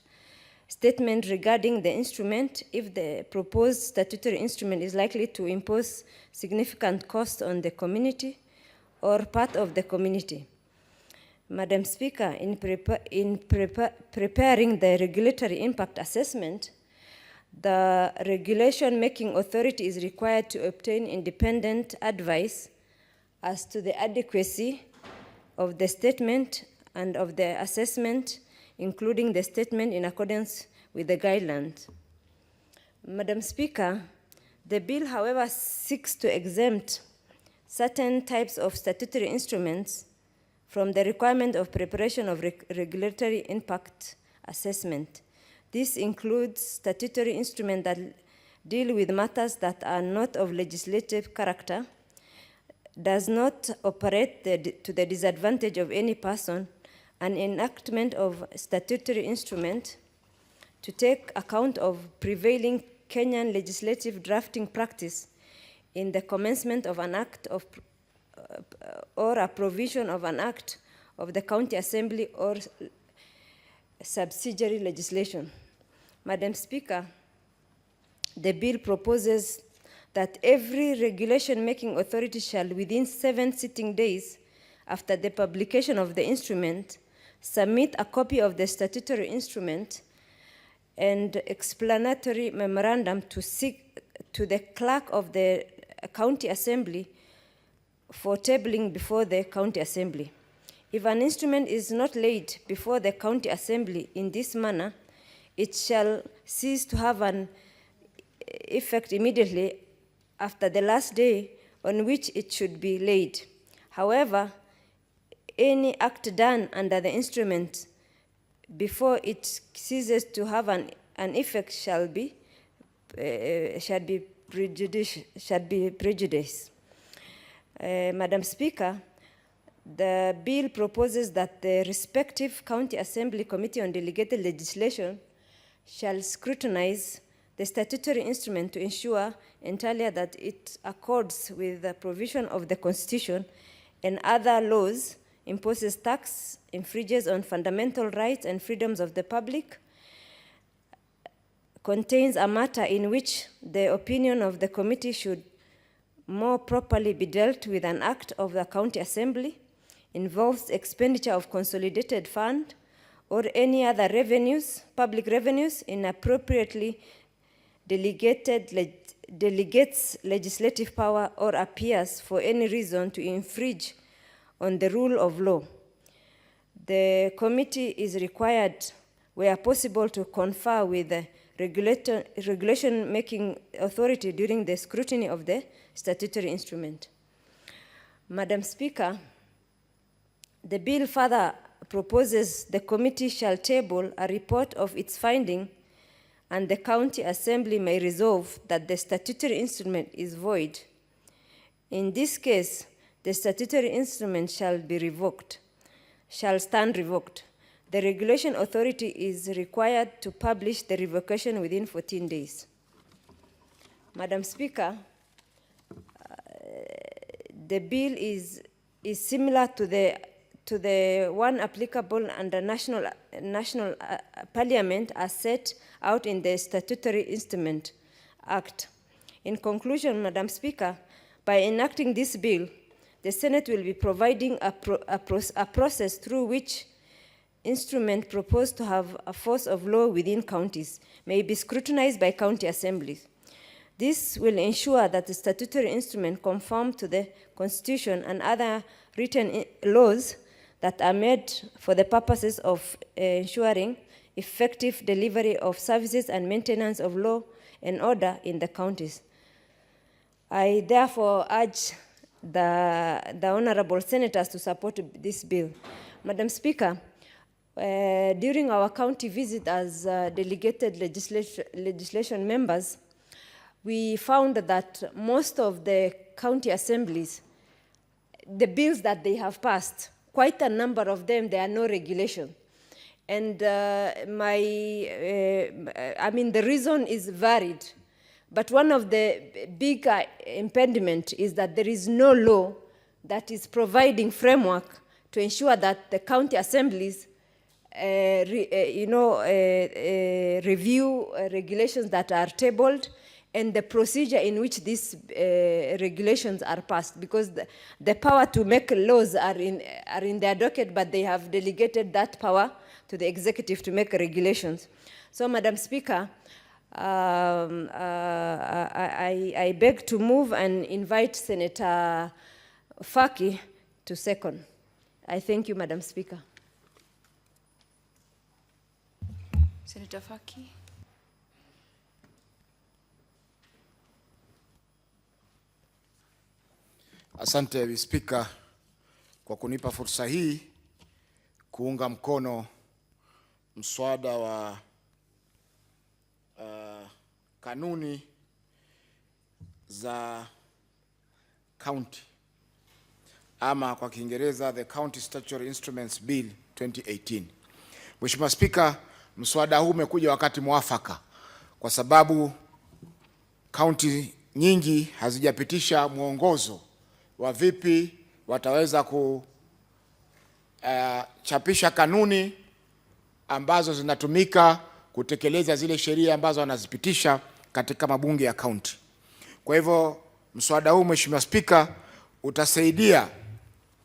statement regarding the instrument if the proposed statutory instrument is likely to impose significant cost on the community or part of the community. Madam Speaker, in preparing the regulatory impact assessment, the regulation-making authority is required to obtain independent advice as to the adequacy of the statement and of the assessment, including the statement in accordance with the guidelines. Madam Speaker, the bill, however, seeks to exempt certain types of statutory instruments from the requirement of preparation of regulatory impact assessment. This includes statutory instruments that deal with matters that are not of legislative character, does not operate to the disadvantage of any person, an enactment of statutory instrument to take account of prevailing Kenyan legislative drafting practice in the commencement of an act of or a provision of an act of the County Assembly or subsidiary legislation. Madam Speaker, the bill proposes that every regulation-making authority shall, within 7 sitting days after the publication of the instrument, submit a copy of the statutory instrument and explanatory memorandum to the clerk of the County Assembly for tabling before the County Assembly. If an instrument is not laid before the County Assembly in this manner, it shall cease to have an effect immediately after the last day on which it should be laid. However, any act done under the instrument before it ceases to have an effect shall be prejudiced. Madam Speaker, the bill proposes that the respective County Assembly Committee on Delegated Legislation shall scrutinize the statutory instrument to ensure entirely that it accords with the provision of the Constitution and other laws, imposes tax, infringes on fundamental rights and freedoms of the public, contains a matter in which the opinion of the committee should more properly be dealt with an act of the County Assembly, involves expenditure of consolidated fund or any other revenues, public revenues, inappropriately delegates legislative power or appears for any reason to infringe on the rule of law. The committee is required, where possible, to confer with the regulation-making authority during the scrutiny of the statutory instrument. Madam Speaker, the bill further proposes the committee shall table a report of its finding, and the County Assembly may resolve that the statutory instrument is void. In this case, the statutory instrument shall stand revoked. The regulation authority is required to publish the revocation within 14 days. Madam Speaker, the bill is similar to the one applicable under national parliament as set out in the Statutory Instrument Act. In conclusion, Madam Speaker, by enacting this bill, the Senate will be providing a process through which instruments proposed to have a force of law within counties may be scrutinized by county assemblies. This will ensure that the statutory instrument conform to the Constitution and other written laws that are made for the purposes of ensuring effective delivery of services and maintenance of law and order in the counties. I therefore urge the honorable senators to support this bill. Madam Speaker, during our county visit as delegated legislation members, we found that most of the county assemblies, the bills that they have passed, quite a number of them, there are no regulation. And the reason is varied. But one of the big impediment is that there is no law that is providing framework to ensure that the county assemblies review regulations that are tabled and the procedure in which these regulations are passed, because the power to make laws are in their docket, but they have delegated that power to the executive to make regulations. So, Madam Speaker, I beg to move and invite Senator Faki to second. I thank you, Madam Speaker. Senator Faki. Asante Spika kwa kunipa fursa hii kuunga mkono mswada wa kanuni za county, ama kwa Kiingereza the County Statutory Instruments Bill 2018. Mheshimiwa Spika, mswada huu umekuja wakati mwafaka kwa sababu county nyingi hazijapitisha mwongozo wa vipi wataweza kuchapisha kanuni ambazo zinatumika kutekeleza zile sheria ambazo wanazipitisha katika mabunge ya county. Kwa hivyo mswada huu, Mheshimiwa Spika, utasaidia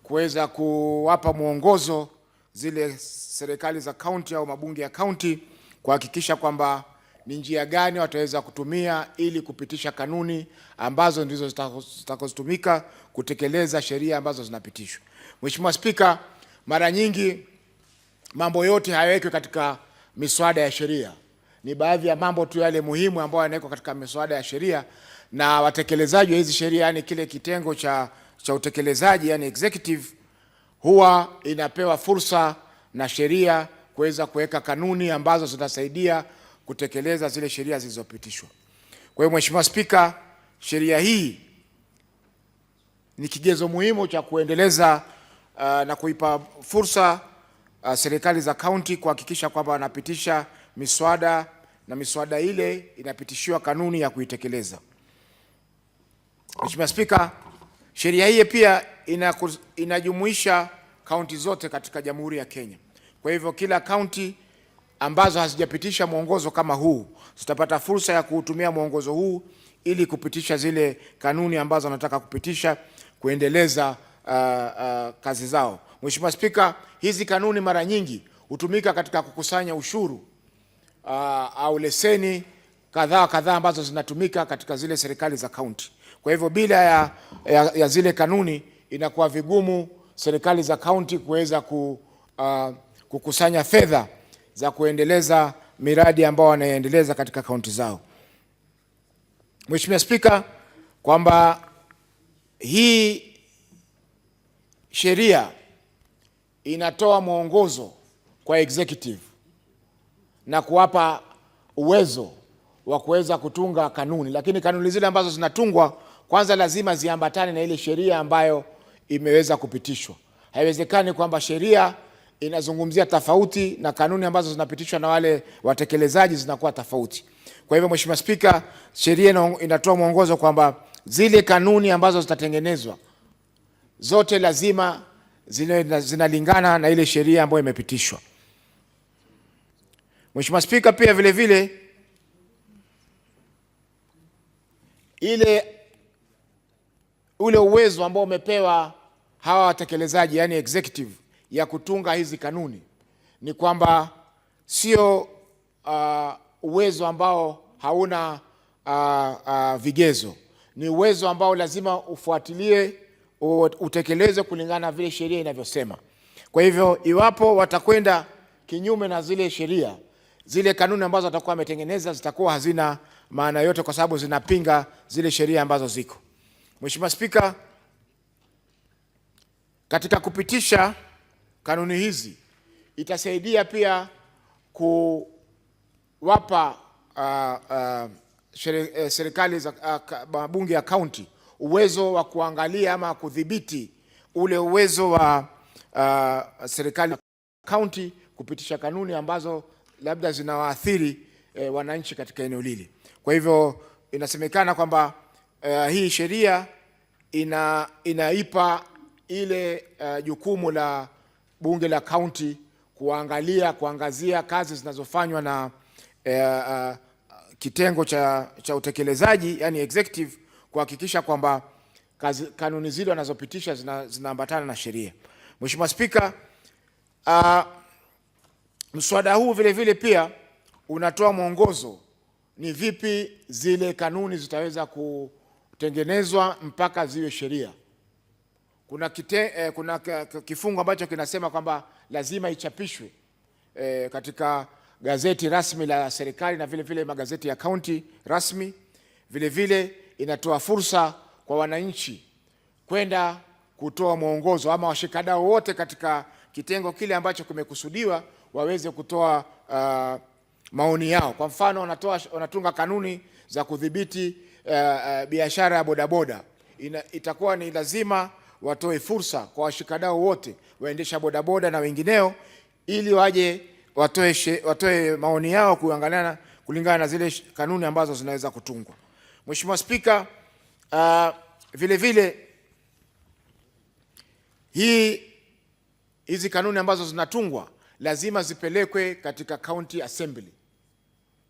kuweza kuwapa mwongozo zile serikali za county au mabunge ya county kuhakikisha kwamba ni njia gani wataweza kutumia ili kupitisha kanuni ambazo ndizo zitakazotumika kutekeleza sheria ambazo zinapitishwa. Mheshimiwa Spika, mara nyingi mambo yote hayawekwi katika miswada ya sheria. Ni baadhi ya mambo tu yale muhimu ambayo yanawekwa katika miswada ya sheria, na watekelezaji wa hizi sheria, yani kile kitengo cha utekelezaji, yani executive, huwa inapewa fursa na sheria kuweza kuweka kanuni ambazo zitasaidia kutekeleza zile sheria zilizopitishwa. Kwa hiyo Mheshimiwa Spika, sheria hii ni kigezo muhimu cha kuendeleza na kuipa fursa serikali za county kuhakikisha kwamba wanapitisha miswada na miswada ile inapitishiwa kanuni ya kuitekeleza. Mheshimiwa Spika, sheria hii pia inajumuisha county zote katika Jamhuri ya Kenya. Kwa hivyo kila county ambazo hazijapitisha mwongozo kama huu zitapata fursa ya kuutumia mwongozo huu ili kupitisha zile kanuni ambazo wanataka kupitisha kuendeleza kazi zao. Mheshimiwa Spika, hizi kanuni mara nyingi hutumika katika kukusanya ushuru au leseni kadhaa ambazo zinatumika katika zile serikali za county. Kwa hivyo bila ya zile kanuni inakuwa vigumu serikali za county kuweza kukusanya fedha za kuendeleza miradi ambao wanaendeleza katika kaunti zao. Mheshimiwa Spika, kwamba hii sheria inatoa mwongozo kwa executive na kuwapa uwezo wa kuweza kutunga kanuni, lakini kanuni zile ambazo zinatungwa kwanza lazima ziambatane na ile sheria ambayo imeweza kupitishwa. Haiwezekani kwamba sheria inazungumzia tofauti na kanuni ambazo zinapitishwa na wale watekelezaji zinakuwa tofauti. Kwa hivyo Mheshimiwa Spika, sheria inatoa mwongozo kwamba zile kanuni ambazo zitatengenezwa zote lazima zinalingana na ile sheria ambayo imepitishwa. Mheshimiwa Spika, pia vile vile ule uwezo ambao umepewa hawa watekelezaji, yani executive, ya kutunga hizi kanuni ni kwamba sio uwezo ambao hauna vigezo. Ni uwezo ambao lazima ufuatilie, utekelezwe kulingana na vile sheria inavyosema. Kwa hivyo iwapo watakwenda kinyume na zile sheria, zile kanuni ambazo watakuwa wametengeneza zitakuwa hazina maana yote kwa sababu zinapinga zile sheria ambazo ziko. Mheshimiwa Spika, katika kupitisha kanuni hizi itasaidia pia kuwapa serikali za mabunge ya county uwezo wa kuangalia ama kudhibiti ule uwezo wa serikali county kupitisha kanuni ambazo labda zinawaathiri wananchi katika eneo lile. Kwa hivyo inasemekana kwamba hii sheria inaipa ile jukumu la bunge la kaunti kuangazia kazi zinazofanywa na kitengo cha utekelezaji, yani executive, kuhakikisha kwamba kanuni zile wanazopitisha zinaambatana na sheria. Mheshimiwa Spika, mswada huu vile vile pia unatoa mwongozo ni vipi zile kanuni zitaweza kutengenezwa mpaka ziwe sheria. Kuna kifungu ambacho kinasema kwamba lazima ichapishwe katika gazeti rasmi la serikali na vile vile magazeti ya kaunti rasmi. Vile vile inatoa fursa kwa wananchi kwenda kutoa mwongozo, ama washikadau wote katika kitengo kile ambacho kimekusudiwa waweze kutoa maoni yao. Kwa mfano, wanatunga kanuni za kudhibiti biashara ya bodaboda. Itakuwa ni lazima watoe fursa kwa washikadau wote, waendesha bodaboda na wengineo, ili waje watoe maoni yao kulingana na zile kanuni ambazo zinaweza kutungwa. Mheshimiwa Spika, vile vile hizi kanuni ambazo zinatungwa lazima zipelekwe katika county assembly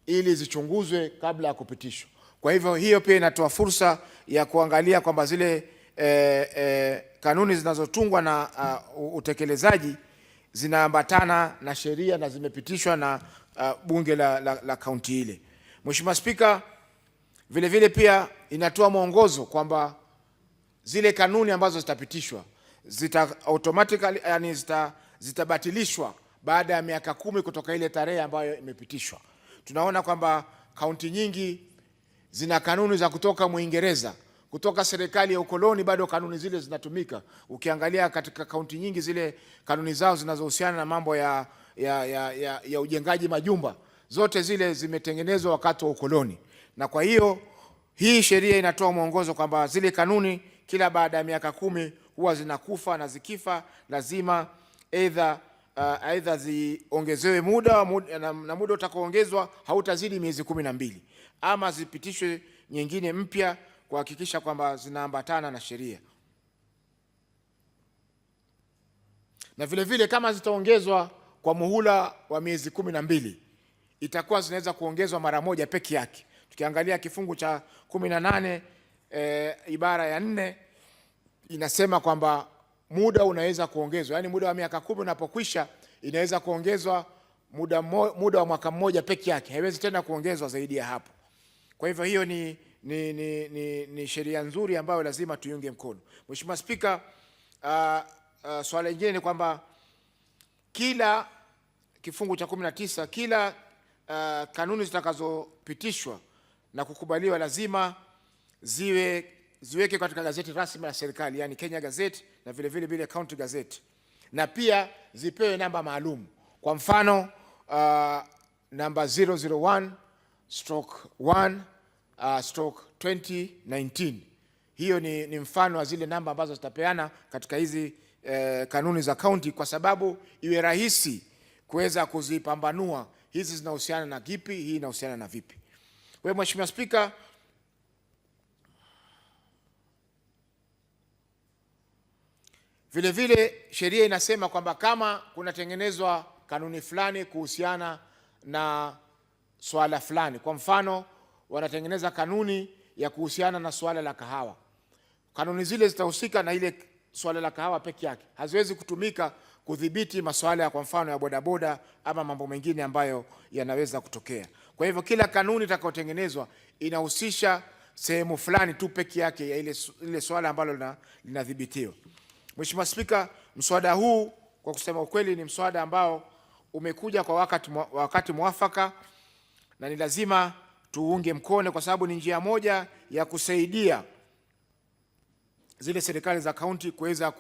ili zichunguzwe kabla ya kupitishwa. Kwa hivyo hiyo pia inatoa fursa ya kuangalia kwamba zile kanuni zinazotungwa na utekelezaji zinaambatana na sheria na zimepitishwa na bunge la kaunti ile. Mheshimiwa Spika, vile vile pia inatoa mwongozo kwamba zile kanuni ambazo zitapitishwa zitabatilishwa baada ya miaka 10 kutoka ile tarehe ambayo imepitishwa. Tunaona kwamba kaunti nyingi zina kanuni za kutoka Muingereza, kutoka serikali ya ukoloni, bado kanuni zile zinatumika. Ukiangalia katika kaunti nyingi zile kanuni zao zinazohusiana na mambo ya ujengaji majumba, zote zile zimetengenezwa wakati wa ukoloni. Na kwa hiyo hii sheria inatoa mwongozo kwamba zile kanuni kila baada ya miaka 10 huwa zinakufa, na zikifa lazima aidha ziongezewe muda na muda utakaoongezwa hautazidi miezi 12, ama zipitishwe nyingine mpya kuhakikisha kwamba zinaambatana na sheria. Na vile vile kama zitaongezwa kwa muhula wa miezi 12, itakuwa zinaweza kuongezwa mara moja peke yake. Tukiangalia kifungu cha 18 ibara ya 4 inasema kwamba muda unaweza kuongezwa, yani muda wa miaka 10 unapokwisha inaweza kuongezwa muda wa mwaka mmoja peke yake, haiwezi tena kuongezwa zaidi ya hapo. Kwa hivyo hiyo ni sheria nzuri ambayo lazima tuiunge mkono. Mheshimiwa Spika, swala lingine ni kwamba kila kifungu cha 19, kila kanuni zitakazopitishwa na kukubaliwa lazima ziweke katika gazeti rasmi la serikali, yani Kenya Gazette na vile vile County Gazette, na pia zipewe namba maalum. Kwa mfano namba 001/1/2019, hiyo ni mfano wa zile namba ambazo zitapeana katika hizi kanuni za county, kwa sababu iwe rahisi kuweza kuzipambanua, hizi zinahusiana na kipi, hii inahusiana na vipi. Kwa hiyo Mheshimiwa Spika, vile vile sheria inasema kwamba kama kunatengenezwa kanuni fulani kuhusiana na swala fulani, kwa mfano wanatengeneza kanuni ya kuhusiana na swala la kahawa, kanuni zile zitahusika na ile swala la kahawa peke yake, haziwezi kutumika kudhibiti masuala ya kwa mfano ya bodaboda ama mambo mengine ambayo yanaweza kutokea. Kwa hivyo kila kanuni itakayotengenezwa inahusisha sehemu fulani tu peke yake ya ile swala ambalo linadhibitiwa. Mheshimiwa Spika, mswada huu kwa kusema ukweli ni mswada ambao umekuja kwa wakati mwafaka, na ni lazima tuunge mkono, kwa sababu ni njia moja ya kusaidia zile serikali za kaunti kuweza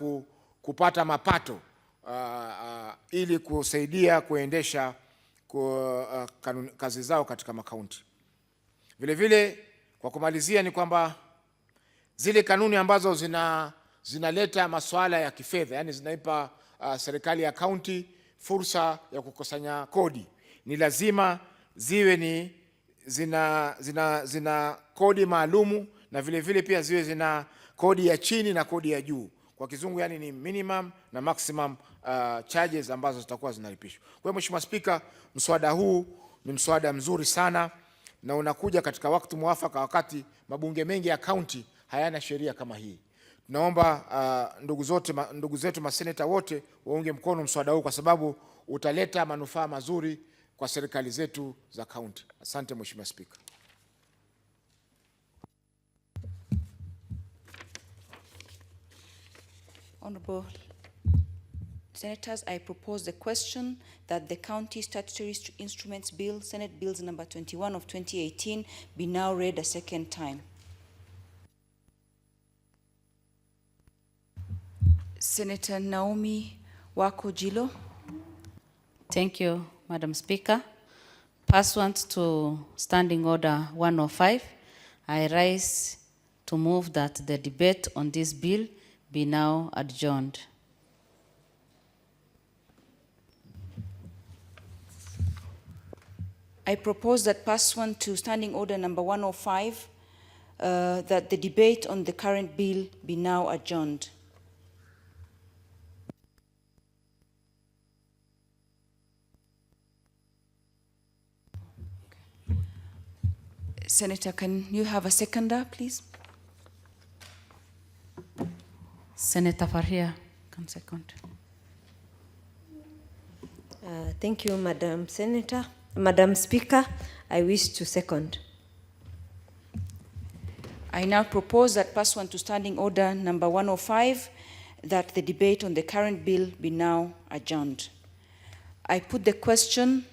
kupata mapato ili kusaidia kuendesha kazi zao katika makaunti. Vile vile kwa kumalizia ni kwamba zile kanuni ambazo zinaleta masuala ya kifedha, yani zinaipa serikali ya kaunti fursa ya kukusanya kodi, ni lazima ziwe zina kodi maalumu, na vile vile pia ziwe zina kodi ya chini na kodi ya juu. Kwa kizungu yani ni minimum na maximum charges ambazo zitakuwa zinalipishwa. Kwa hiyo Mheshimiwa Spika, mswada huu ni mswada mzuri sana na unakuja katika wakati mwafaka, wakati mabunge mengi ya kaunti hayana sheria kama hii. Tunaomba ndugu zetu maseneta wote waunge mkono mswada huu kwa sababu utaleta manufaa mazuri kwa serikali zetu za kaunti. Asante Mheshimiwa Spika. Honorable Senators, I propose the question that the County Statutory Instruments Bill, Senate Bills number 21 of 2018, be now read a second time. Senator Naomi Wako-Jilo. Thank you, Madam Speaker. Pursuant to Standing Order 105, I rise to move that the debate on this bill be now adjourned. I propose that pursuant to Standing Order number 105, that the debate on the current bill be now adjourned. Senator, can you have a seconder, please? Senator Farhia, can second. Thank you, Madam Senator. Madam Speaker, I wish to second. I now propose that pursuant to Standing Order number 105, that the debate on the current bill be now adjourned. I put the question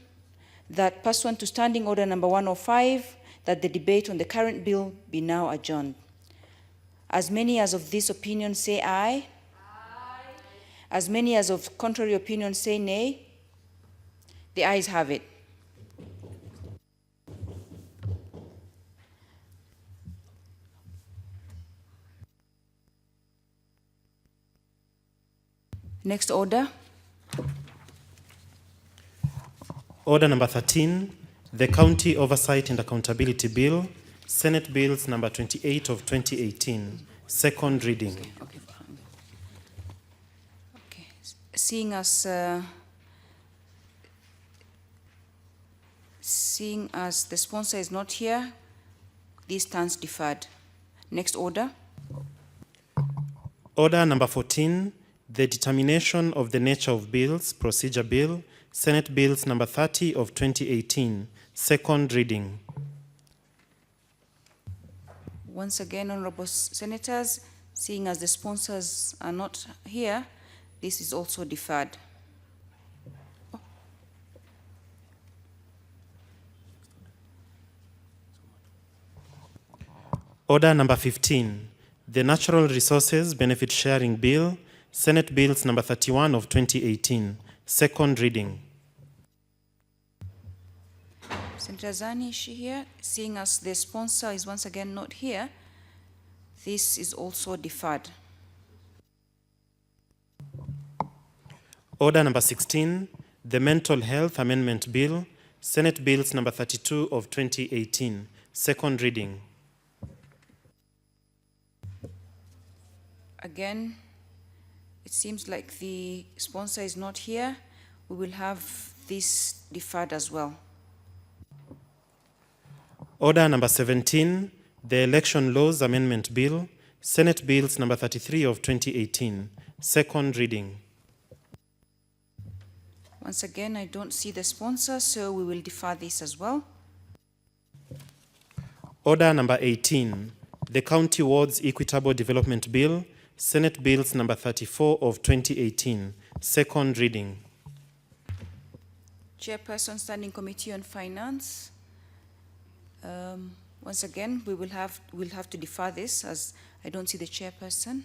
that pursuant to Standing Order number 105, that the debate on the current bill be now adjourned. As many as of this opinion say aye. Aye. As many as of contrary opinion say nay. The ayes have it. Next order. Order number 13, the County Oversight and Accountability Bill, Senate Bills number 28 of 2018, second reading. Okay. Seeing as the sponsor is not here, this stands deferred. Next order. Order number 14, the determination of the nature of bills, procedure bill, Senate Bills number 30 of 2018, second reading. Once again, honorable senators, seeing as the sponsors are not here, this is also deferred. Order number 15, the Natural Resources Benefit Sharing Bill, Senate Bills number 31 of 2018, second reading. Senator Zani, is she here? Seeing as the sponsor is once again not here, this is also deferred. Order number 16, the Mental Health Amendment Bill, Senate Bills number 32 of 2018, second reading. Again, it seems like the sponsor is not here. We will have this deferred as well. Order number 17, the Election Laws Amendment Bill, Senate Bills number 33 of 2018, second reading. Once again, I don't see the sponsor, so we will defer this as well. Order number 18, the County Wards Equitable Development Bill, Senate Bills number 34 of 2018, second reading. Chairperson, Standing Committee on Finance. Once again, we'll have to defer this as I don't see the chairperson.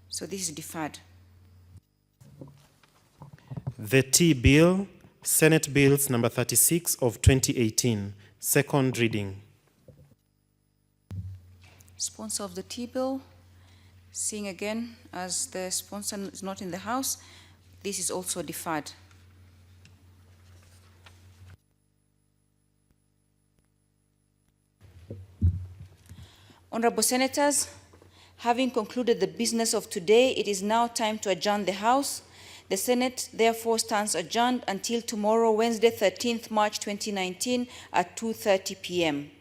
So this is deferred. The T Bill, Senate Bills number 36 of 2018, second reading. Sponsor of the T bill. Seeing again, as the sponsor is not in the House, this is also deferred. Honorable Senators, Having concluded the business of today, it is now time to adjourn the House. The Senate therefore stands adjourned until tomorrow, Wednesday, 13th March 2019 at 2:30 p.m.